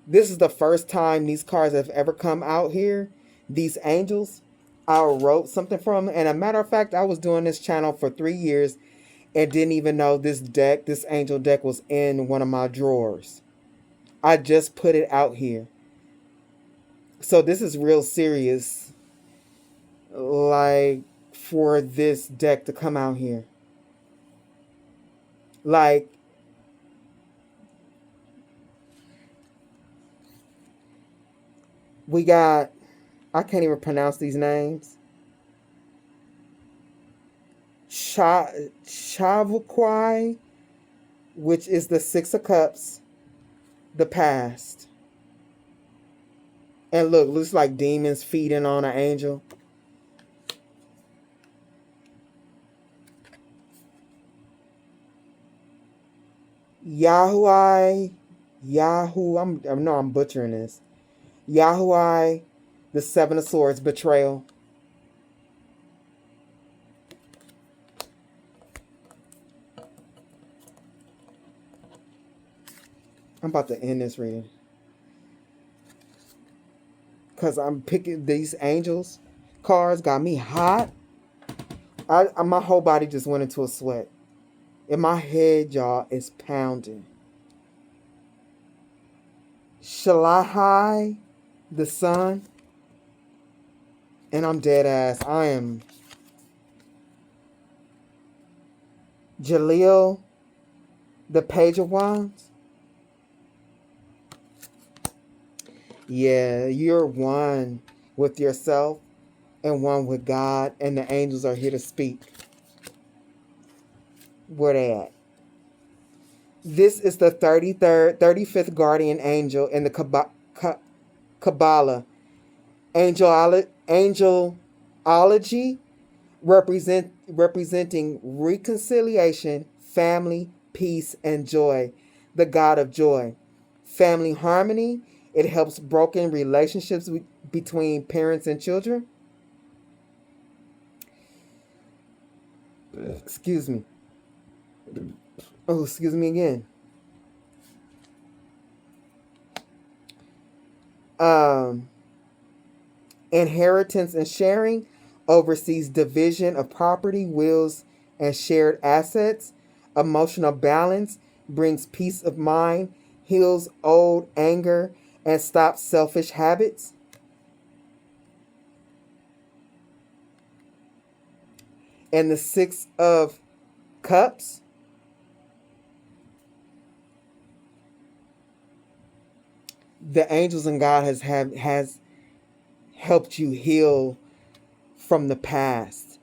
this is the first time these cards have ever come out here. These angels, I wrote something from them. And a matter of fact, I was doing this channel for 3 years and didn't even know this angel deck was in one of my drawers. I just put it out here. So this is real serious. Like, for this deck to come out here. Like, we got, I can't even pronounce these names. Shavukwai, which is the 6 of Cups, the past. And look, looks like demons feeding on an angel. I know I'm butchering this. Yahuwah, the 7 of Swords, betrayal. I'm about to end this reading. Because I'm picking these angels cards, got me hot. My whole body just went into a sweat. And my head, y'all, is pounding. Shalahai, the sun. And I'm dead ass. I am Jaleel, the Page of Wands. Yeah, you're one with yourself and one with God. And the angels are here to speak. Where they at? This is the 35th guardian angel in the Kabbalah. Angelology, representing reconciliation, family, peace, and joy. The God of joy. Family harmony. It helps broken relationships between parents and children. Excuse me. Oh, excuse me again. Inheritance and sharing oversees division of property, wills, and shared assets. Emotional balance brings peace of mind, heals old anger, and stops selfish habits. And the 6 of Cups. The angels and God has helped you heal from the past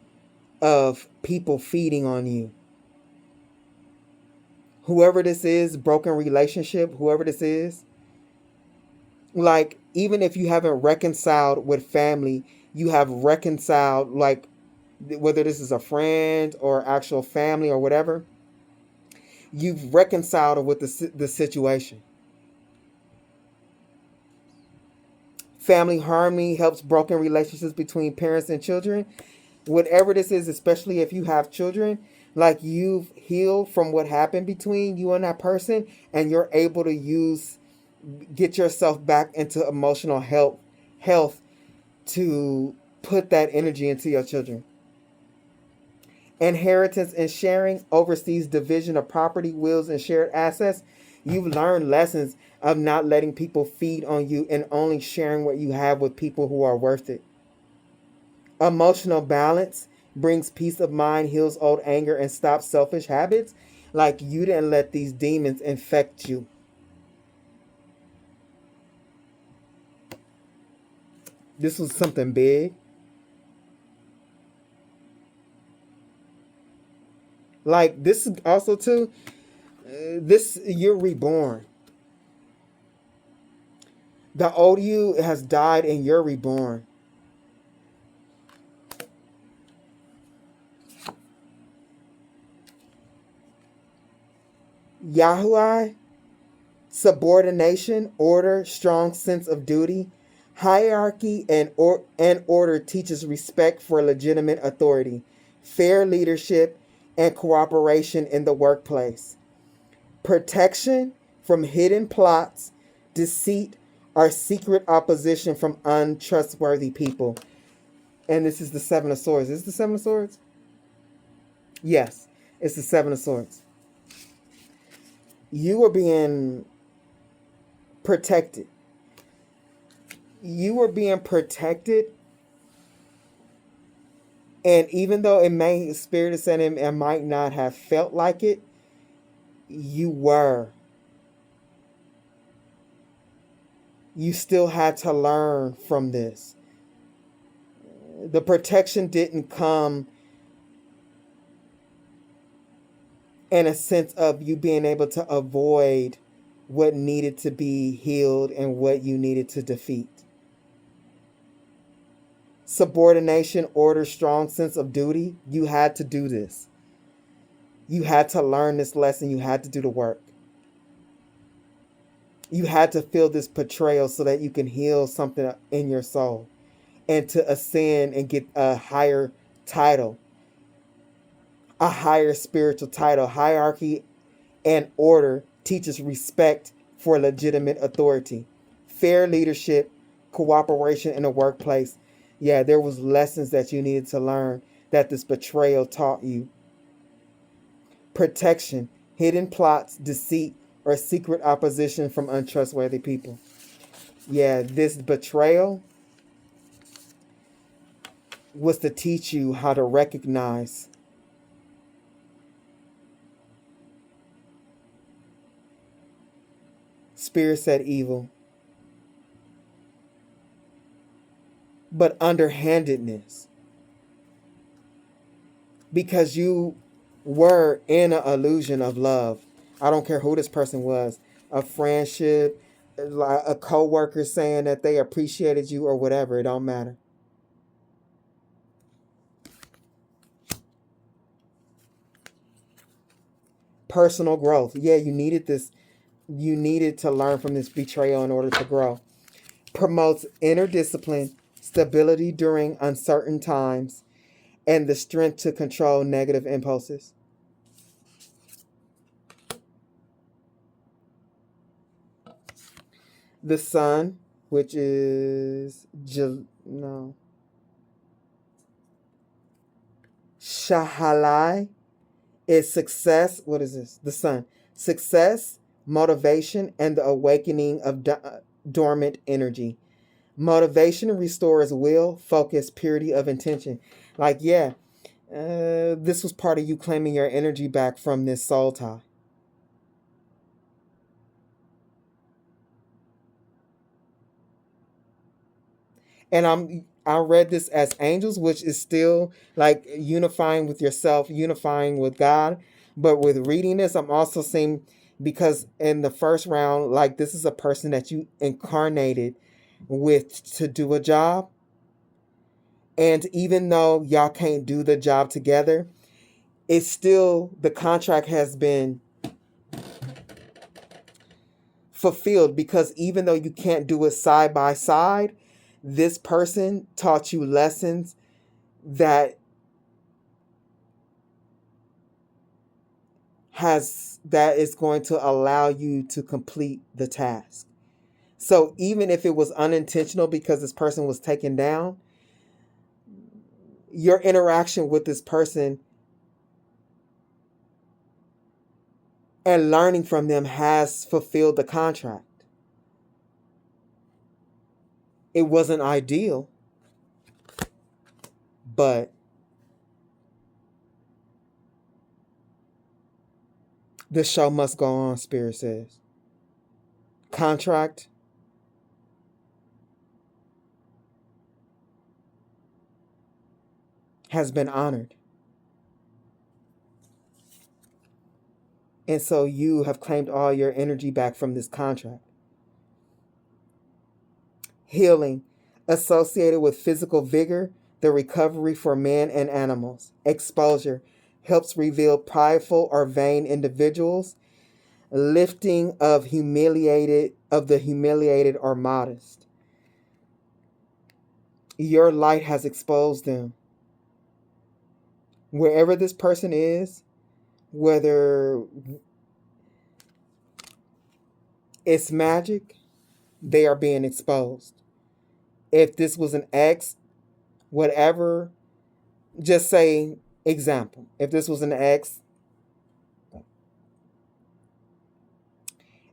of people feeding on you. Whoever this is, broken relationship, whoever this is, like, even if you haven't reconciled with family, you have reconciled, like, whether this is a friend or actual family or whatever, you've reconciled with the situation. Family harmony helps broken relationships between parents and children. Whatever this is, especially if you have children, like, you've healed from what happened between you and that person, and you're able to get yourself back into emotional health to put that energy into your children. Inheritance and sharing oversees division of property, wills, and shared assets. You've learned lessons of not letting people feed on you and only sharing what you have with people who are worth it. Emotional balance brings peace of mind, heals old anger, and stops selfish habits. Like, you didn't let these demons infect you. This was something big. Like, this is also too, this, you're reborn. The old you has died and you're reborn. Yahuwah, subordination, order, strong sense of duty, hierarchy, and order teaches respect for legitimate authority, fair leadership, and cooperation in the workplace. Protection from hidden plots, deceit, or secret opposition from untrustworthy people. And this is the Seven of Swords. Is this the Seven of Swords? Yes, it's the Seven of Swords. You are being protected. You were being protected, and even though Spirit is saying it might not have felt like it, you were. You still had to learn from this. The protection didn't come in a sense of you being able to avoid what needed to be healed and what you needed to defeat. Subordination, order, strong sense of duty. You had to do this. You had to learn this lesson. You had to do the work. You had to feel this betrayal so that you can heal something in your soul and to ascend and get a higher title, a higher spiritual title. Hierarchy and order teaches respect for legitimate authority, fair leadership, cooperation in the workplace. Yeah, there was lessons that you needed to learn that this betrayal taught you. Protection, hidden plots, deceit, or secret opposition from untrustworthy people. Yeah, this betrayal was to teach you how to recognize Spirit said evil, but underhandedness. Because you were in an illusion of love. I don't care who this person was. A friendship, a co-worker saying that they appreciated you or whatever. It don't matter. Personal growth. Yeah, you needed this. You needed to learn from this betrayal in order to grow. Promotes inner discipline, stability during uncertain times, and the strength to control negative impulses. The sun, which is Shahalai, is success. What is this? The sun. Success, motivation, and the awakening of dormant energy. Motivation restores will, focus, purity of intention. Like, yeah, this was part of you claiming your energy back from this soul tie. And I read this as angels, which is still like unifying with yourself, unifying with God. But with reading this, I'm also seeing, because in the first round, like, this is a person that you incarnated with to do a job. And even though y'all can't do the job together, it's still, the contract has been fulfilled, because even though you can't do it side by side, this person taught you lessons that is going to allow you to complete the task. So even if it was unintentional because this person was taken down, your interaction with this person and learning from them has fulfilled the contract. It wasn't ideal, but the show must go on, Spirit says. Contract has been honored. And so you have claimed all your energy back from this contract. Healing associated with physical vigor, the recovery for men and animals. Exposure helps reveal prideful or vain individuals. Lifting of the humiliated or modest. Your light has exposed them. Wherever this person is, whether it's magic, they are being exposed. If this was an ex, whatever, just say, example, if this was an ex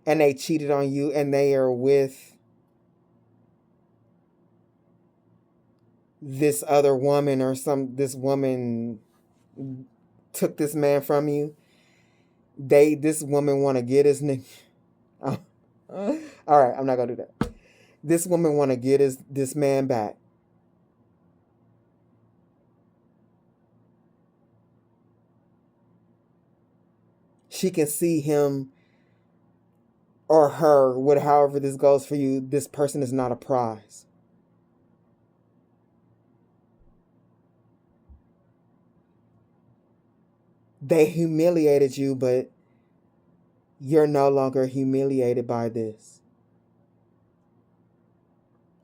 and they cheated on you and they are with this other woman, or this woman took this man from you, this woman want to get his nigga. All right, I'm not gonna do that. This woman want to get this man back. She can see him or her, however this goes for you. This person is not a prize. They humiliated you, but you're no longer humiliated by this.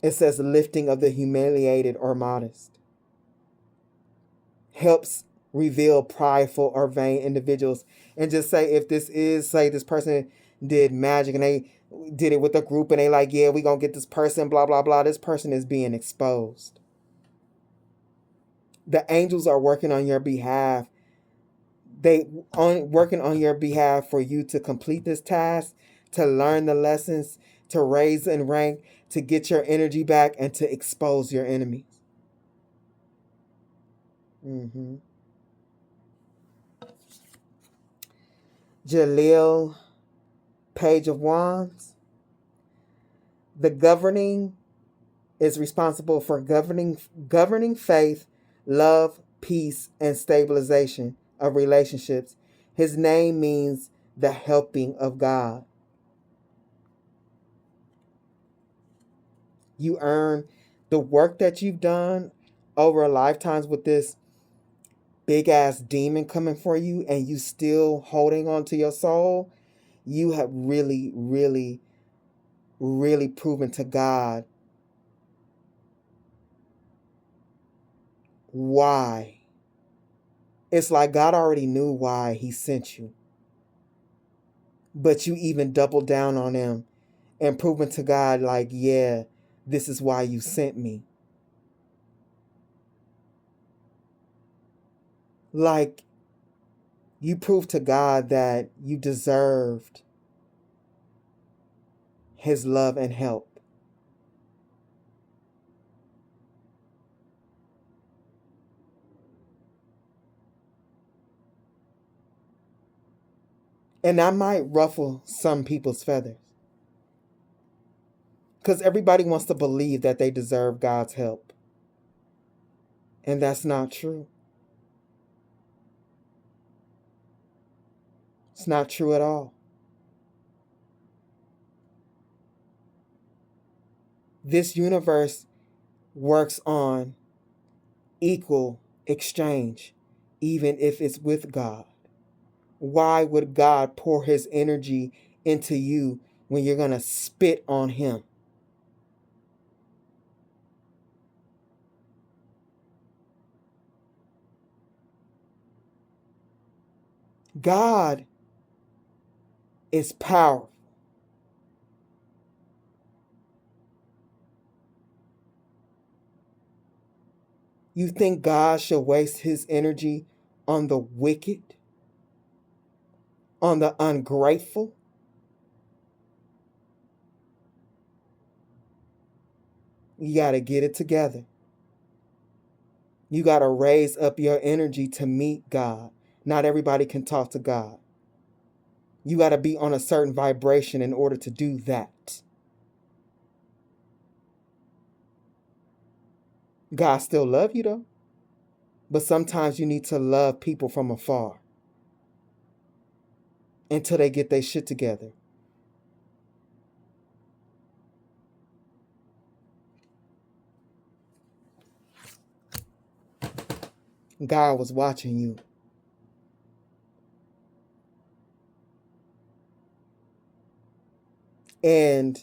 It says lifting of the humiliated or modest. Helps reveal prideful or vain individuals. And just say, if this is, say this person did magic and they did it with a group and they like, yeah, we gonna get this person, blah, blah, blah. This person is being exposed. The angels are working on your behalf. Working on your behalf for you to complete this task, to learn the lessons, to raise in rank, to get your energy back, and to expose your enemies. Jalil, Page of Wands. The governing is responsible for governing faith, love, peace, and stabilization of relationships. His name means the helping of God. You earn the work that you've done over lifetimes with this big ass demon coming for you, and you still holding on to your soul. You have really, really, really proven to God why. It's like God already knew why he sent you. But you even doubled down on him and proven to God, like, yeah, this is why you sent me. Like, you proved to God that you deserved his love and help. And that might ruffle some people's feathers. Because everybody wants to believe that they deserve God's help. And that's not true. It's not true at all. This universe works on equal exchange, even if it's with God. Why would God pour his energy into you when you're going to spit on him? God is powerful. You think God should waste his energy on the wicked, on the ungrateful. You got to get it together. You got to raise up your energy to meet God. Not everybody can talk to God. You got to be on a certain vibration in order to do that. God still love you though. But sometimes you need to love people from afar until they get their shit together. God was watching you. And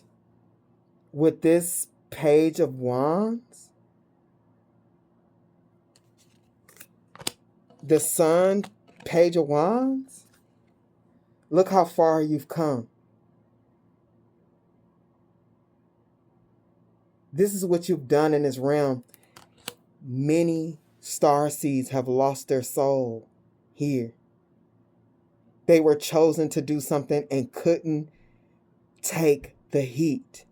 with this Page of Wands, the Sun, Page of Wands, look how far you've come. This is what you've done in this realm. Many star seeds have lost their soul here. They were chosen to do something and couldn't take the heat.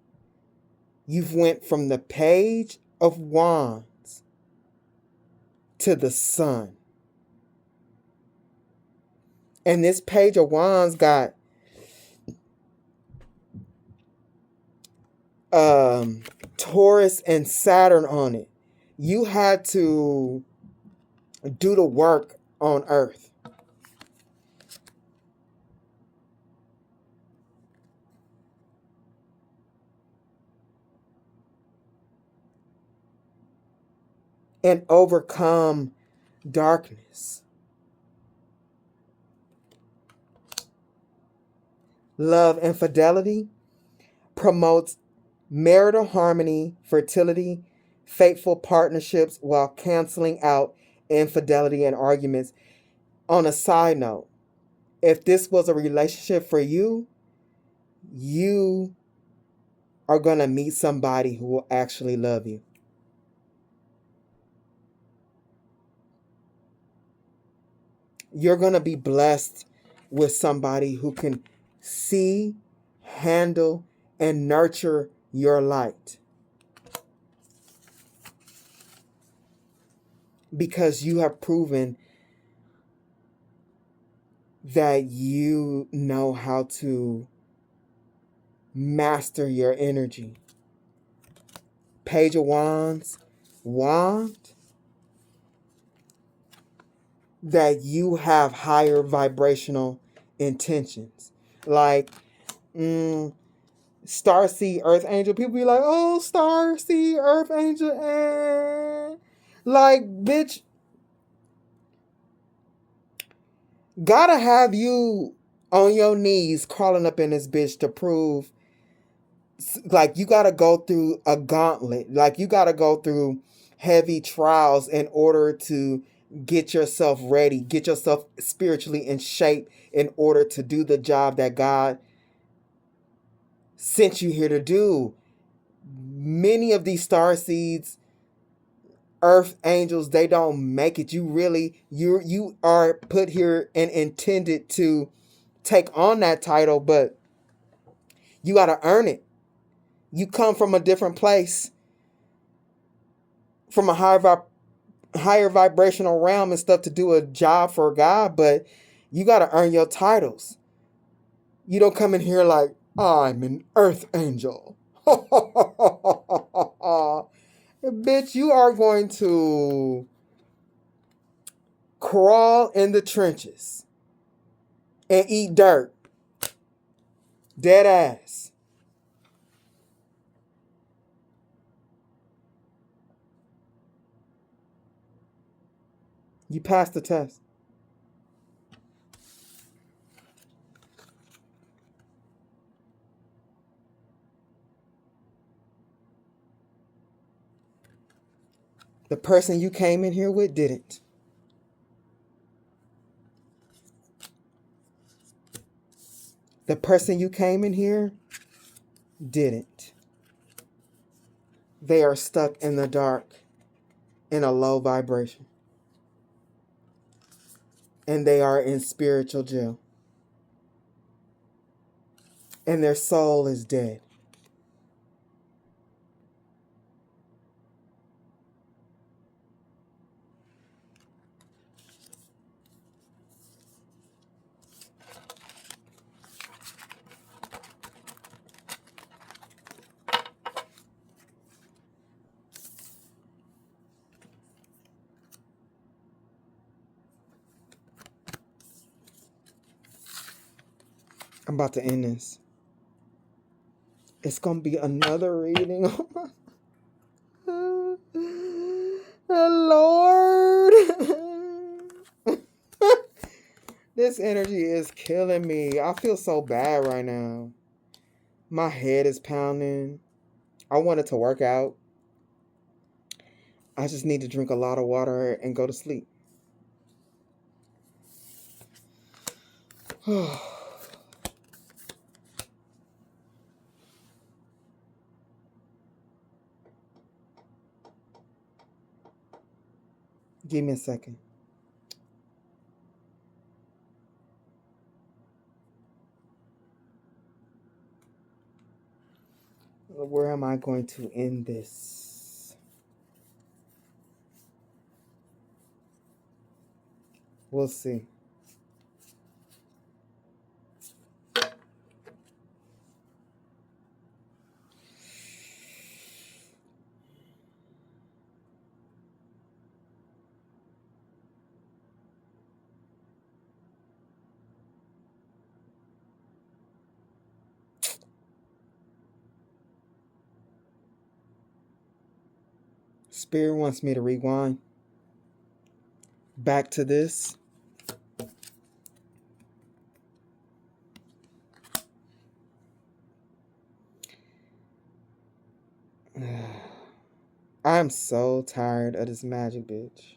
You've went from the Page of Wands to the Sun. And this Page of Wands got Taurus and Saturn on it. You had to do the work on Earth. And overcome darkness. Love and fidelity promotes marital harmony, fertility, faithful partnerships while canceling out infidelity and arguments. On a side note, if this was a relationship for you, you are going to meet somebody who will actually love you. You're going to be blessed with somebody who can see, handle, and nurture your light. Because you have proven that you know how to master your energy. Page of Wands, wand, that you have higher vibrational intentions. Like, Starseed Earth Angel. People be like, oh, Starseed Earth Angel. Like, bitch, gotta have you on your knees crawling up in this bitch to prove, like, you gotta go through a gauntlet. Like, you gotta go through heavy trials in order to get yourself ready, get yourself spiritually in shape in order to do the job that God sent you here to do. Many of these star seeds, earth angels, they don't make it. You are put here and intended to take on that title, but you got to earn it. You come from a different place, from a higher vibrational realm and stuff to do a job for God, but you got to earn your titles. You don't come in here like, I'm an earth angel. Bitch, you are going to crawl in the trenches and eat dirt. Dead ass. You passed the test. The person you came in here with didn't. The person you came in here didn't. They are stuck in the dark in a low vibration. And they are in spiritual jail. and their soul is dead. I'm about to end this. It's going to be another reading. Oh my Lord. This energy is killing me. I feel so bad right now. My head is pounding. I wanted to work out. I just need to drink a lot of water and go to sleep. Give me a second. Where am I going to end this? We'll see. Spirit wants me to rewind back to this. I'm so tired of this magic, bitch.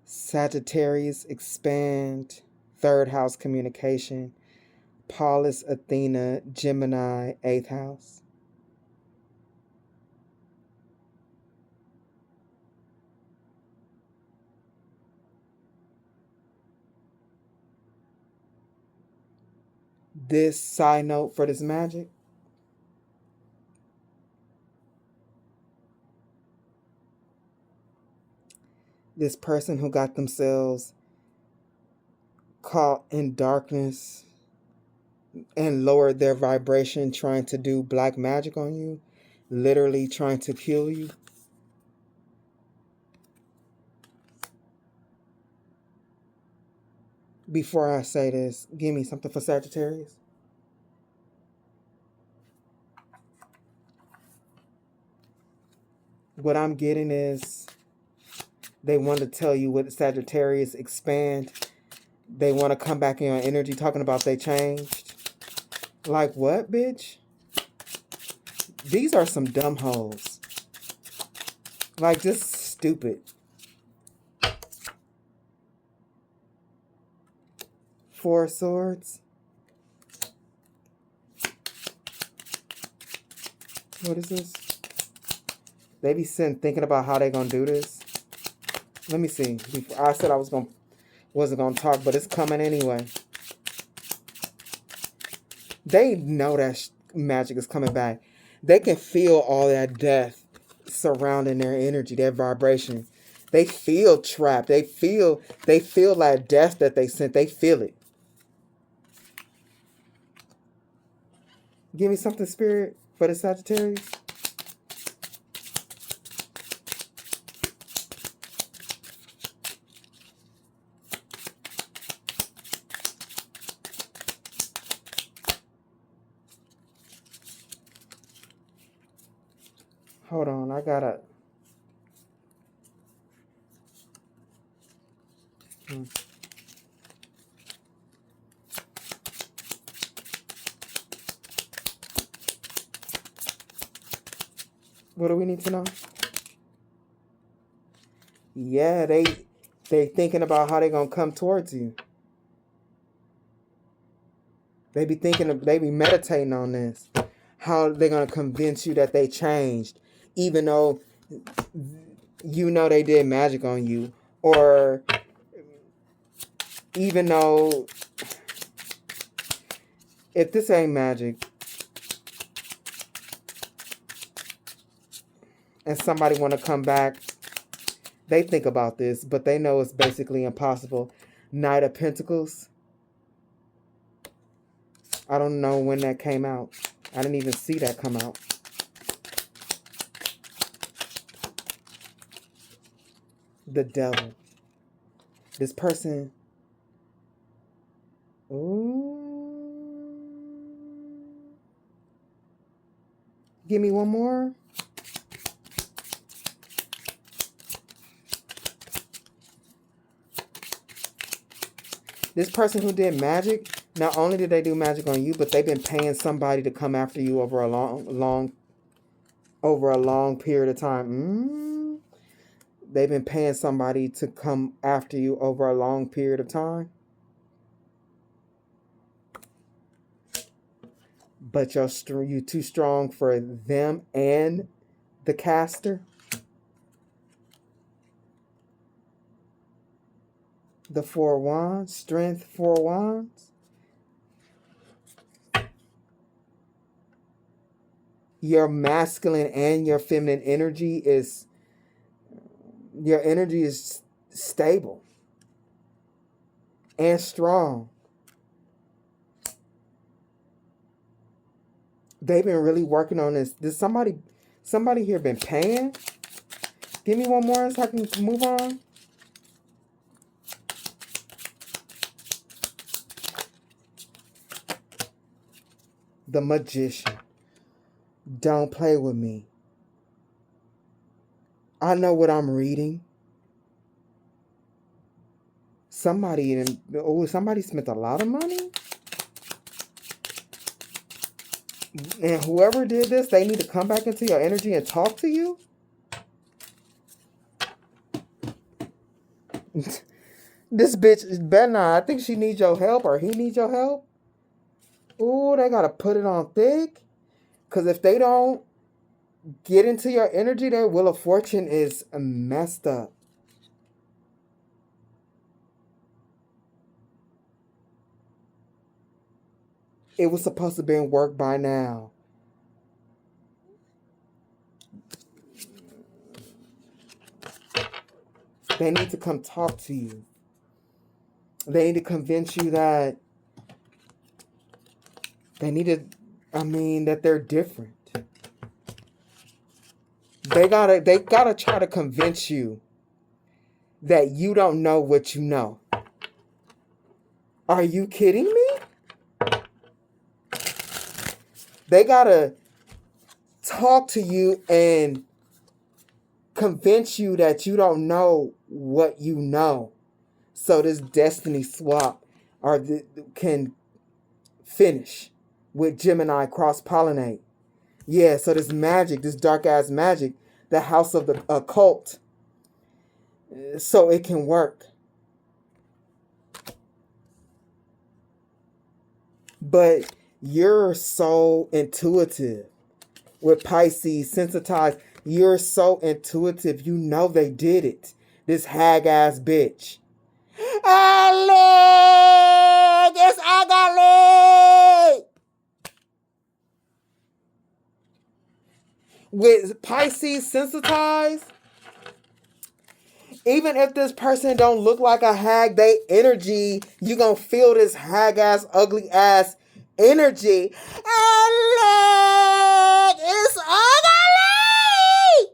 Sagittarius, expand, third house communication. Paulus, Athena, Gemini, 8th house. This side note for this magic. This person who got themselves caught in darkness and lowered their vibration trying to do black magic on you, literally trying to kill you. Before I say this, give me something for Sagittarius. What I'm getting is they want to tell you with Sagittarius, expand. They want to come back in your energy talking about they changed. Like what, bitch? These are some dumb hoes. Like just stupid. 4 of Swords. What is this? They be sitting thinking about how they gonna do this. Let me see. I said I wasn't gonna talk, but it's coming anyway. They know that magic is coming back. They can feel all that death surrounding their energy, their vibration. They feel trapped. They feel that death that they sent. They feel it. Give me something, Spirit, for the Sagittarius. Hold on, I gotta... What do we need to know? Yeah, they thinking about how they gonna come towards you. They be meditating on this. How they gonna convince you that they changed, even though you know they did magic on you. Or even though, if this ain't magic, and somebody want to come back, they think about this, but they know it's basically impossible. Knight of Pentacles. I don't know when that came out. I didn't even see that come out. The Devil. This person. Ooh. Give me one more. This person who did magic, not only did they do magic on you, but they've been paying somebody to come after you over a long period of time. They've been paying somebody to come after you over a long period of time. But you're too strong for them and the caster. The Four of Wands, Strength, Four of Wands. Your masculine and your feminine energy is, your energy is stable and strong. They've been really working on this. Does somebody here been paying? Give me one more so I can move on. The Magician. Don't play with me. I know what I'm reading. Somebody spent a lot of money. And whoever did this, they need to come back into your energy and talk to you. This bitch is better not. I think she needs your help, or he needs your help. Ooh, they gotta put it on thick. Because if they don't get into your energy, their Wheel of Fortune is messed up. It was supposed to be in work by now. They need to come talk to you. They need to convince you that that they're different. They gotta try to convince you that you don't know what you know. Are you kidding me? They gotta talk to you and convince you that you don't know what you know. So this destiny swap can finish with Gemini cross-pollinate. Yeah, so this magic, this dark-ass magic, the house of the occult, so it can work. But you're so intuitive with Pisces, sensitized. You're so intuitive. You know they did it. This hag-ass bitch. It's ugly. With Pisces sensitized, even if this person don't look like a hag, they energy, you gonna feel this hag-ass, ugly-ass energy. It's ugly.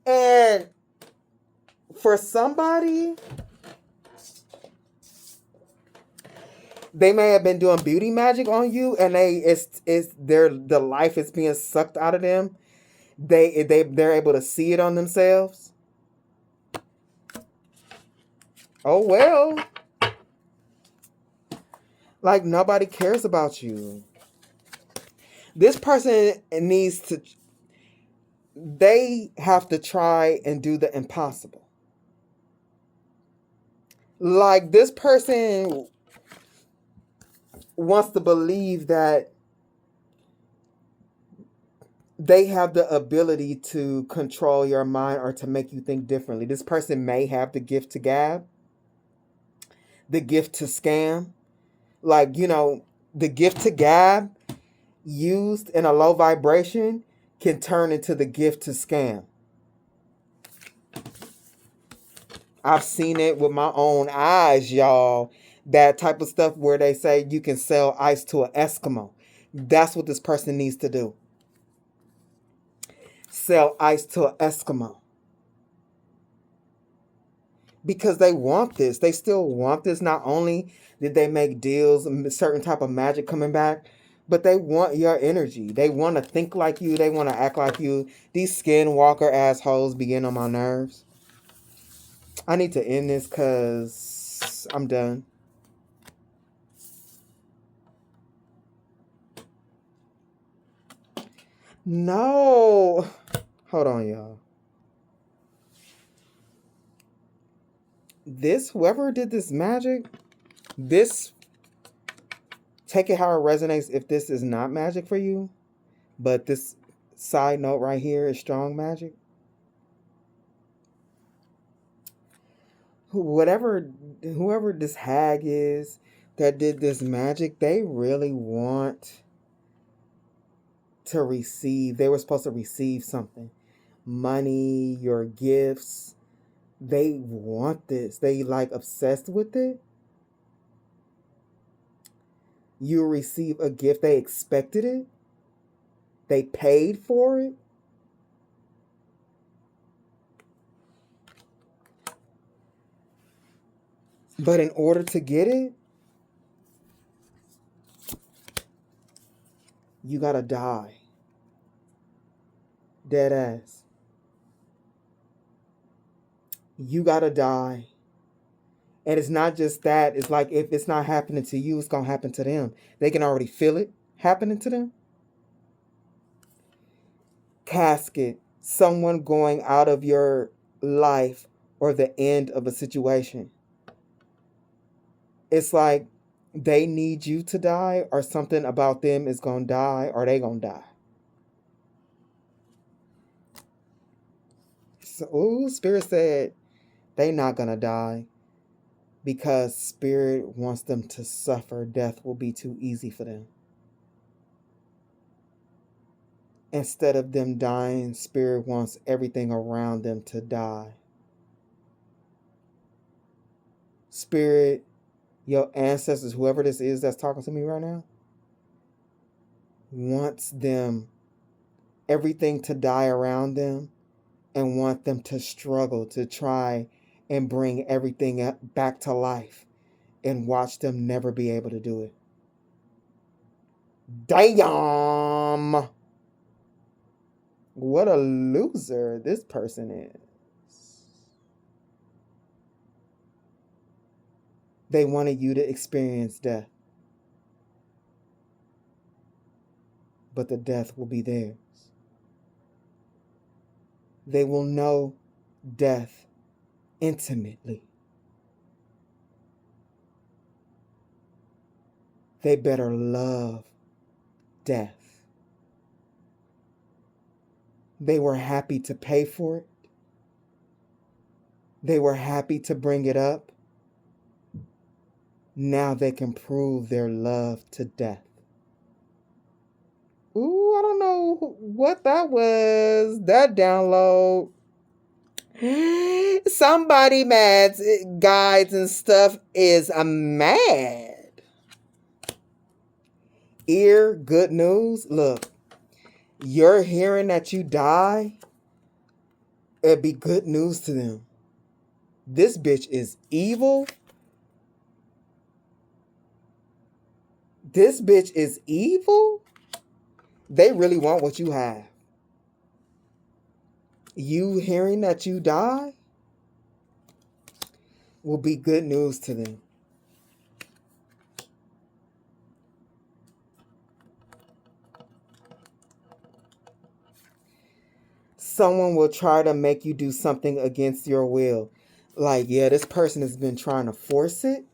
And for somebody, they may have been doing beauty magic on you, and the life is being sucked out of them. They're able to see it on themselves. Oh well. Like nobody cares about you. This person they have to try and do the impossible. Like this person wants to believe that they have the ability to control your mind or to make you think differently. This person may have the gift to gab, the gift to scam. Like, the gift to gab used in a low vibration can turn into the gift to scam. I've seen it with my own eyes, y'all. That type of stuff where they say you can sell ice to an Eskimo. That's what this person needs to do. Sell ice to an Eskimo. Because they want this. They still want this. Not only did they make deals, a certain type of magic coming back, but they want your energy. They want to think like you. They want to act like you. These skinwalker assholes begin on my nerves. I need to end this because I'm done. No. Hold on, y'all. Whoever did this magic, take it how it resonates if this is not magic for you. But this side note right here is strong magic. Whoever this hag is that did this magic, they really want to receive. They were supposed to receive something. Money, your gifts. They want this. They obsessed with it. You receive a gift. They expected it. They paid for it. But in order to get it, you gotta die. Dead ass. You gotta die. And it's not just that. It's like if it's not happening to you, it's gonna happen to them. They can already feel it happening to them. Casket. Someone going out of your life or the end of a situation. It's like they need you to die or something about them is gonna die or they gonna die. So, Spirit said they not gonna die because Spirit wants them to suffer. Death will be too easy for them. Instead of them dying, Spirit wants everything around them to die. Spirit, your ancestors, whoever this is that's talking to me right now, wants them, everything to die around them, and want them to struggle to try and bring everything back to life and watch them never be able to do it. Damn! What a loser this person is. They wanted you to experience death. But the death will be theirs. They will know death intimately. They better love death. They were happy to pay for it. They were happy to bring it up. Now they can prove their love to death. Ooh, I don't know what that was. That download. Somebody mad. Guides and stuff is mad. Ear, good news. Look, you're hearing that you die. It'd be good news to them. This bitch is evil. This bitch is evil. They really want what you have. You hearing that you die will be good news to them. Someone will try to make you do something against your will. Like, yeah, this person has been trying to force it.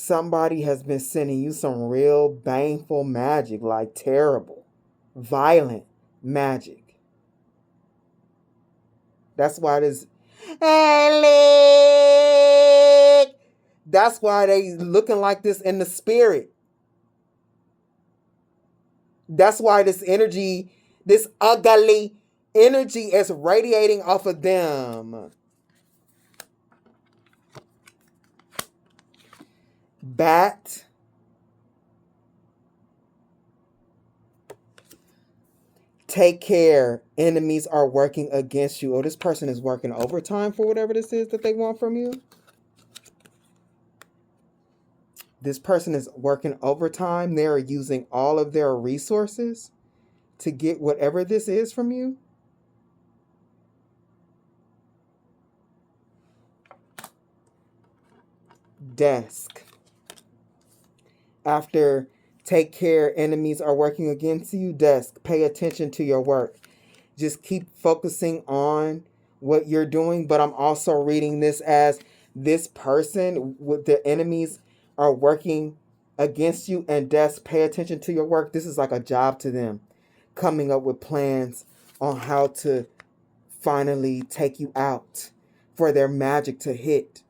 Somebody has been sending you some real baneful magic, like terrible, violent magic. That's why this. That's why they looking like this in the spirit. That's why this energy, this ugly energy is radiating off of them. Bat. Take care. Enemies are working against you. Oh, this person is working overtime for whatever this is that they want from you. This person is working overtime. They're using all of their resources to get whatever this is from you. Desk. After take care, enemies are working against you. Desk. Pay attention to your work. Just keep focusing on what you're doing. But I'm also reading this as this person with the enemies are working against you, and desk, pay attention to your work. This is like a job to them, coming up with plans on how to finally take you out for their magic to hit.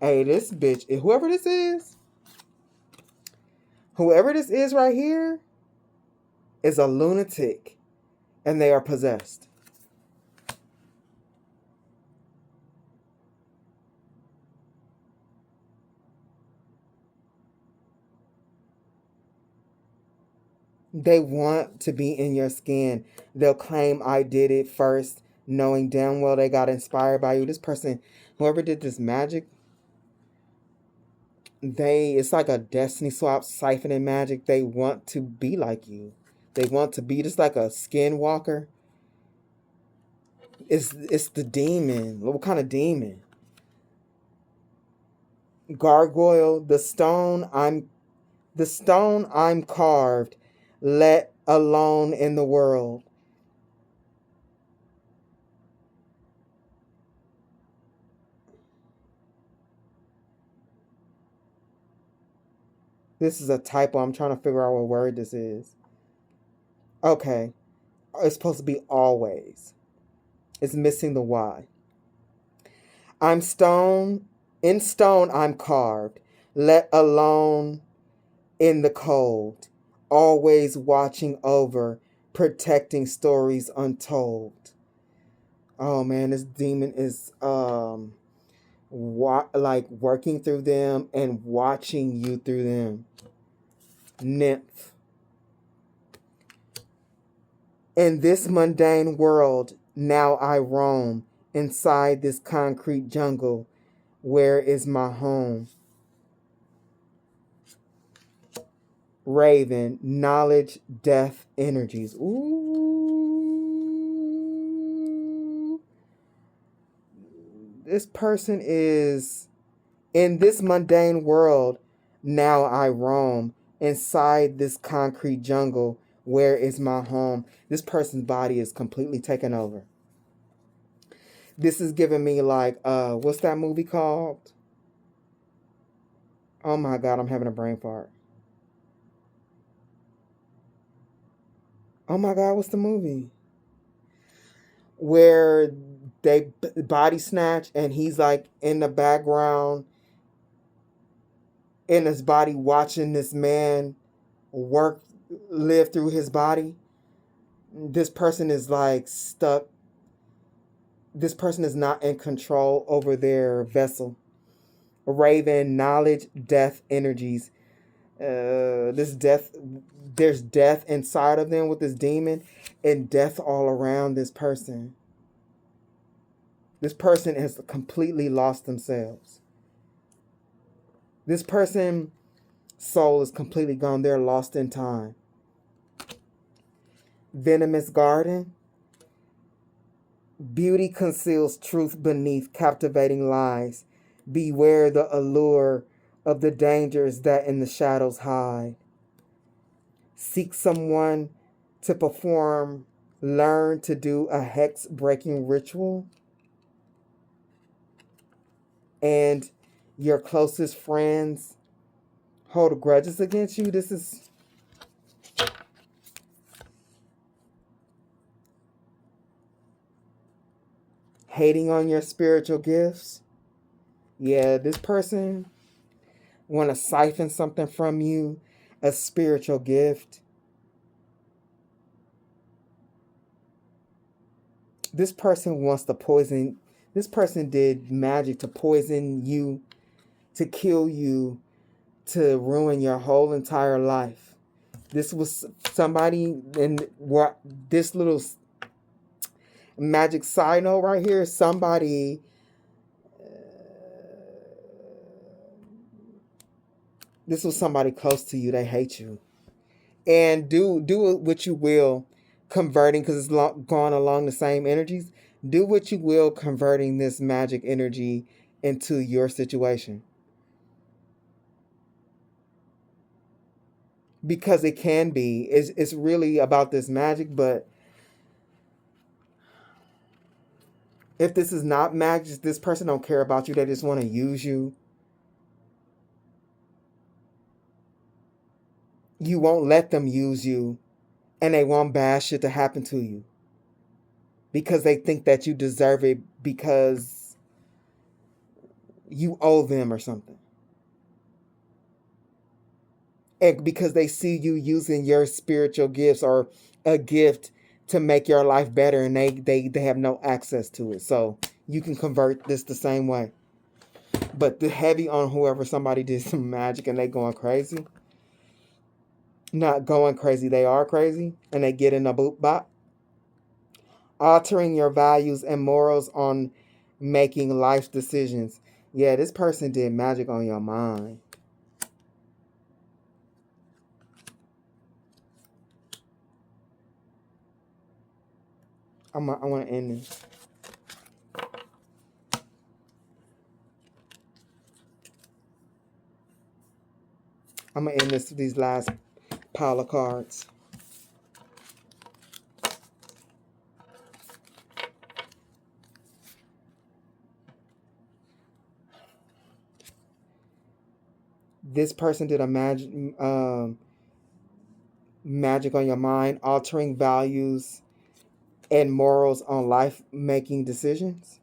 Hey, this bitch, whoever this is right here is a lunatic, and they are possessed. They want to be in your skin. They'll claim I did it first, knowing damn well they got inspired by you. This person, whoever did this magic, it's like a destiny swap, siphoning magic. They want to be like you. They want to be just like a skinwalker. It's the demon. What kind of demon? Gargoyle, the stone I'm carved, let alone in the world. This is a typo. I'm trying to figure out what word this is. Okay. It's supposed to be always. It's missing the Y. In stone I'm carved, let alone in the cold. Always watching over, protecting stories untold. Oh man, this demon is like working through them and watching you through them. Nymph. In this mundane world, now I roam. Inside this concrete jungle, where is my home? Raven, knowledge, death, energies. Ooh. This person is in this mundane world, now I roam. Inside this concrete jungle, where is my home? This person's body is completely taken over. This is giving me like, what's that movie called? Oh my God, I'm having a brain fart. Oh my God, what's the movie? Where they body snatch and he's like in the background in his body watching this man live through his body. This person is like stuck. This person is not in control over their vessel. Raven, knowledge, death, energies. There's death inside of them with this demon, and death all around this person. This person has completely lost themselves. This person's soul is completely gone. They're lost in time. Venomous garden. Beauty conceals truth beneath captivating lies. Beware the allure of the dangers that in the shadows hide. Seek someone to perform, learn to do a hex-breaking ritual. And your closest friends hold grudges against you. This is hating on your spiritual gifts. Yeah, this person want to siphon something from you, a spiritual gift. This person wants to poison. This person did magic to poison you, to kill you, to ruin your whole entire life. This was somebody, and what this little magic side note right here, somebody this was somebody close to you. They hate you. And do what you will converting, because it's gone along the same energies. Do what you will converting this magic energy into your situation. Because it can be. It's really about this magic, but if this is not magic, this person don't care about you. They just want to use you. You won't let them use you, and they want bad shit to happen to you because they think that you deserve it, because you owe them or something. And because they see you using your spiritual gifts or a gift to make your life better, and they have no access to it. So you can convert this the same way. But the heavy on whoever somebody did some magic and they going crazy. Not going crazy, they are crazy, and they get in a boot bot. Altering your values and morals on making life decisions. Yeah, this person did magic on your mind. I want to end this. I'm going to end this with these last pile of cards. This person did a magic on your mind, altering values and morals on life making decisions.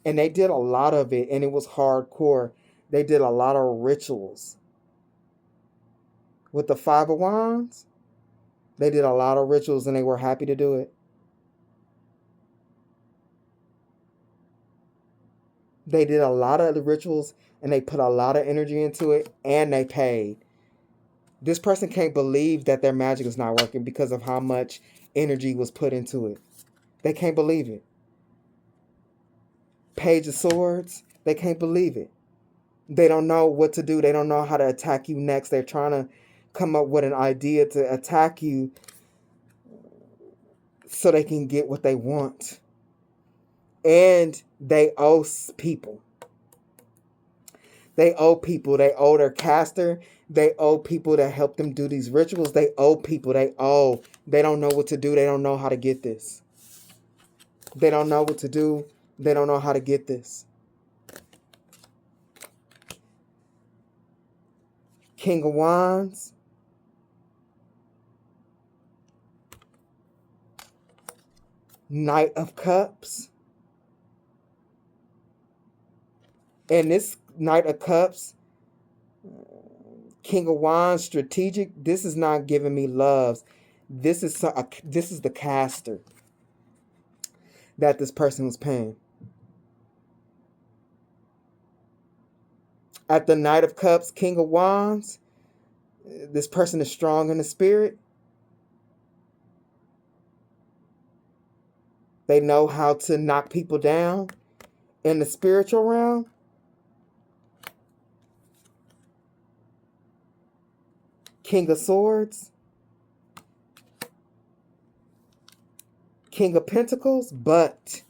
And they did a lot of it, and it was hardcore. They did a lot of rituals. With the Five of Wands, they did a lot of rituals, and they were happy to do it. They did a lot of the rituals, and they put a lot of energy into it, and they paid. This person can't believe that their magic is not working because of how much energy was put into it. They can't believe it. Page of Swords, they can't believe it. They don't know what to do. They don't know how to attack you next. They're trying to come up with an idea to attack you so they can get what they want. And they owe people. They owe people. They owe their caster. They owe people that help them do these rituals. They owe people. They don't know what to do. They don't know how to get this. They don't know what to do. They don't know how to get this. King of Wands. Knight of Cups. And this Knight of Cups, King of Wands, strategic. This is not giving me loves. This is the caster that this person was paying. At the Knight of Cups, King of Wands, this person is strong in the spirit. They know how to knock people down. In the spiritual realm, King of Swords, King of Pentacles. But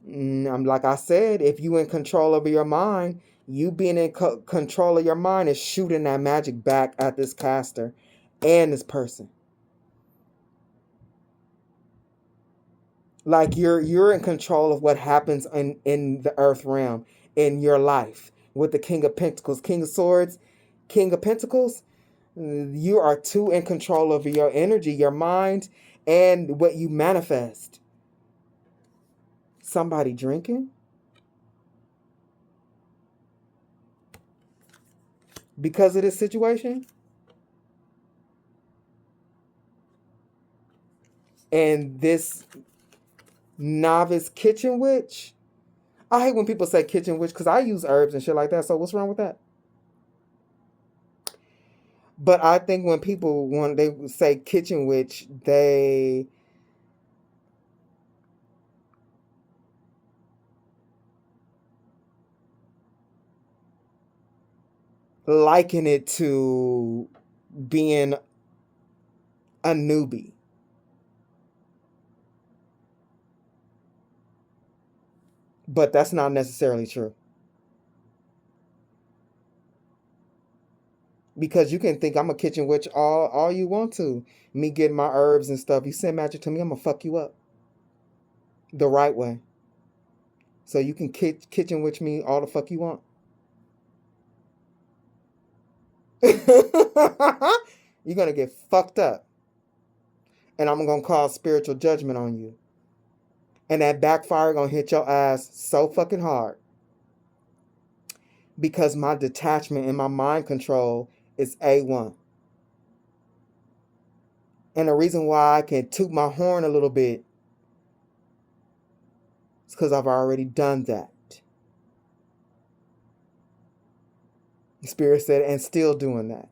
like I said, if you in control of your mind, you being in control of your mind is shooting that magic back at this caster and this person. Like you're in control of what happens in the earth realm in your life. with the King of Pentacles, King of Swords, King of Pentacles. You are too in control of your energy, your mind, and what you manifest. Somebody drinking because of this situation. And this novice kitchen witch. I hate when people say kitchen witch because I use herbs and shit like that. So what's wrong with that? But I think when they say kitchen witch, they liken it to being a newbie. But that's not necessarily true. Because you can think I'm a kitchen witch all you want to. Me getting my herbs and stuff. You send magic to me, I'm going to fuck you up. The right way. So you can kitchen witch me all the fuck you want. You're going to get fucked up. And I'm going to cause spiritual judgment on you. And that backfire going to hit your ass so fucking hard. Because my detachment and my mind control is A1. And the reason why I can toot my horn a little bit is because I've already done that. The Spirit said, and still doing that.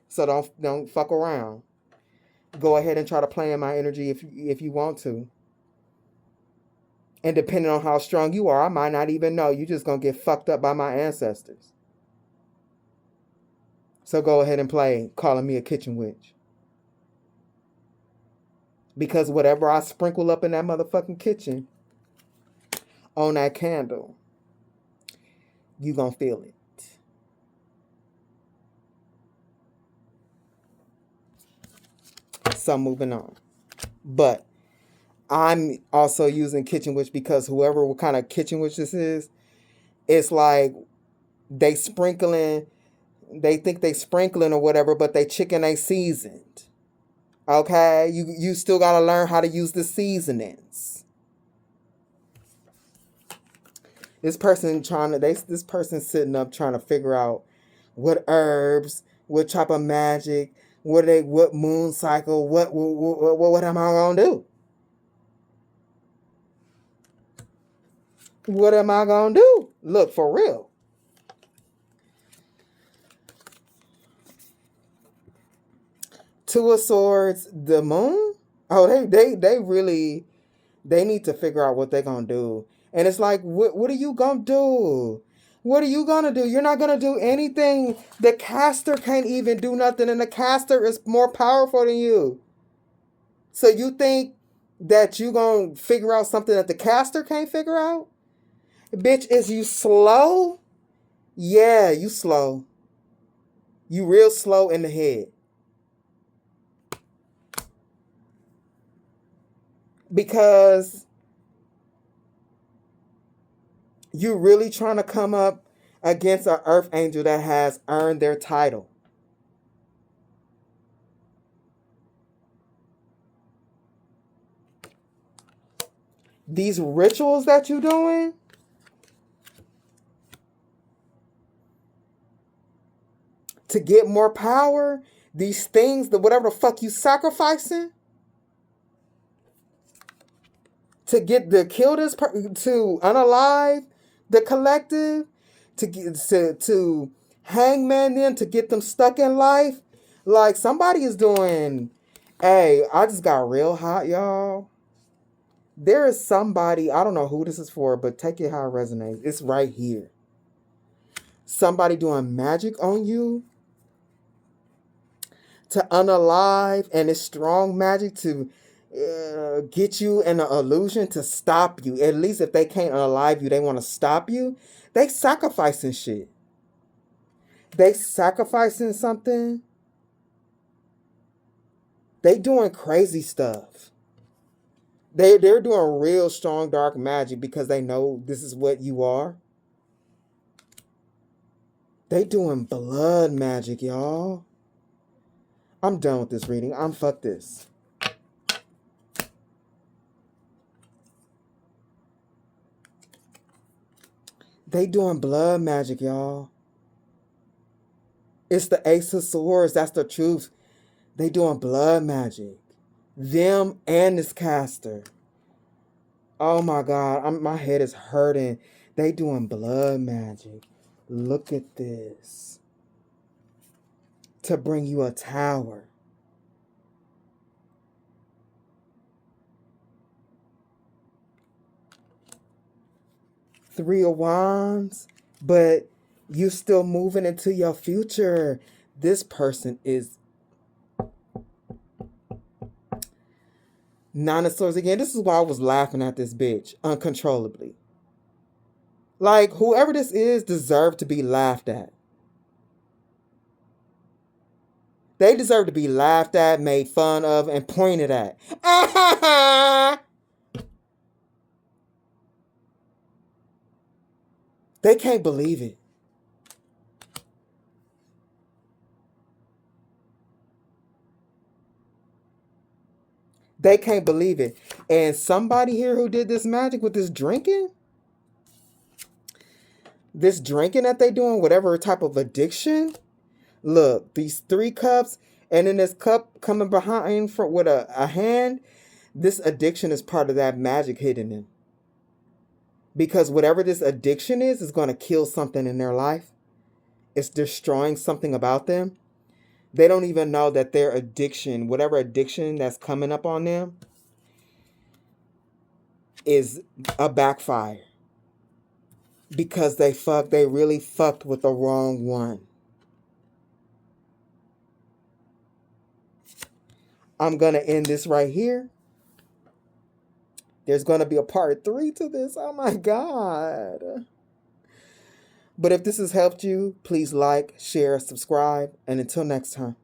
So don't fuck around. Go ahead and try to play in my energy if you want to. And depending on how strong you are, I might not even know. You're just going to get fucked up by my ancestors. So go ahead and play calling me a kitchen witch. Because whatever I sprinkle up in that motherfucking kitchen on that candle, you gonna feel it. So moving on. But I'm also using kitchen witch because whoever what kind of kitchen witch this is, it's like they think they sprinkling or whatever, but they chicken ain't seasoned. Okay? You still gotta learn how to use the seasonings. This person sitting up trying to figure out what herbs, what type of magic, what moon cycle, what am I gonna do? What am I gonna do? Look, for real. Two of Swords, the moon? Oh, they really need to figure out what they're gonna do. And it's like, what are you gonna do? What are you gonna do? You're not gonna do anything. The caster can't even do nothing, and the caster is more powerful than you. So you think that you gonna figure out something that the caster can't figure out? Bitch, is you slow? Yeah, you slow. You real slow in the head. Because you're really trying to come up against an earth angel that has earned their title. These rituals that you're doing, to get more power, these things, whatever the fuck you sacrificing, to kill this to unalive the collective, to hangman them, to get them stuck in life. Like somebody is doing, hey, I just got real hot, y'all. There is somebody, I don't know who this is for, but take it how it resonates. It's right here. Somebody doing magic on you to unalive, and it's strong magic to get you in an illusion to stop you. At least if they can't unalive you, they want to stop you. They sacrificing shit. They sacrificing something. They doing crazy stuff. They're doing real strong dark magic because they know this is what you are. They doing blood magic, y'all. I'm done with this reading. Fuck this. They doing blood magic, y'all. It's the Ace of Swords. That's the truth. They doing blood magic. Them and this caster. Oh my God. My head is hurting. They doing blood magic. Look at this. To bring you a tower. Three of Wands. But you still moving into your future. This person is Nine of Swords again. This is why I was laughing at this bitch uncontrollably. Like, whoever this is deserve to be laughed at. They deserve to be laughed at, made fun of, and pointed at. They can't believe it. They can't believe it. And somebody here who did this magic with this drinking that they doing, whatever type of addiction. Look, these 3 cups, and then this cup coming behind with a hand. This addiction is part of that magic hidden in. Because whatever this addiction is going to kill something in their life. It's destroying something about them. They don't even know that their addiction, whatever addiction that's coming up on them, is a backfire. Because they really fucked with the wrong one. I'm going to end this right here. There's going to be a part 3 to this. Oh my God. But if this has helped you, please like, share, subscribe, and until next time.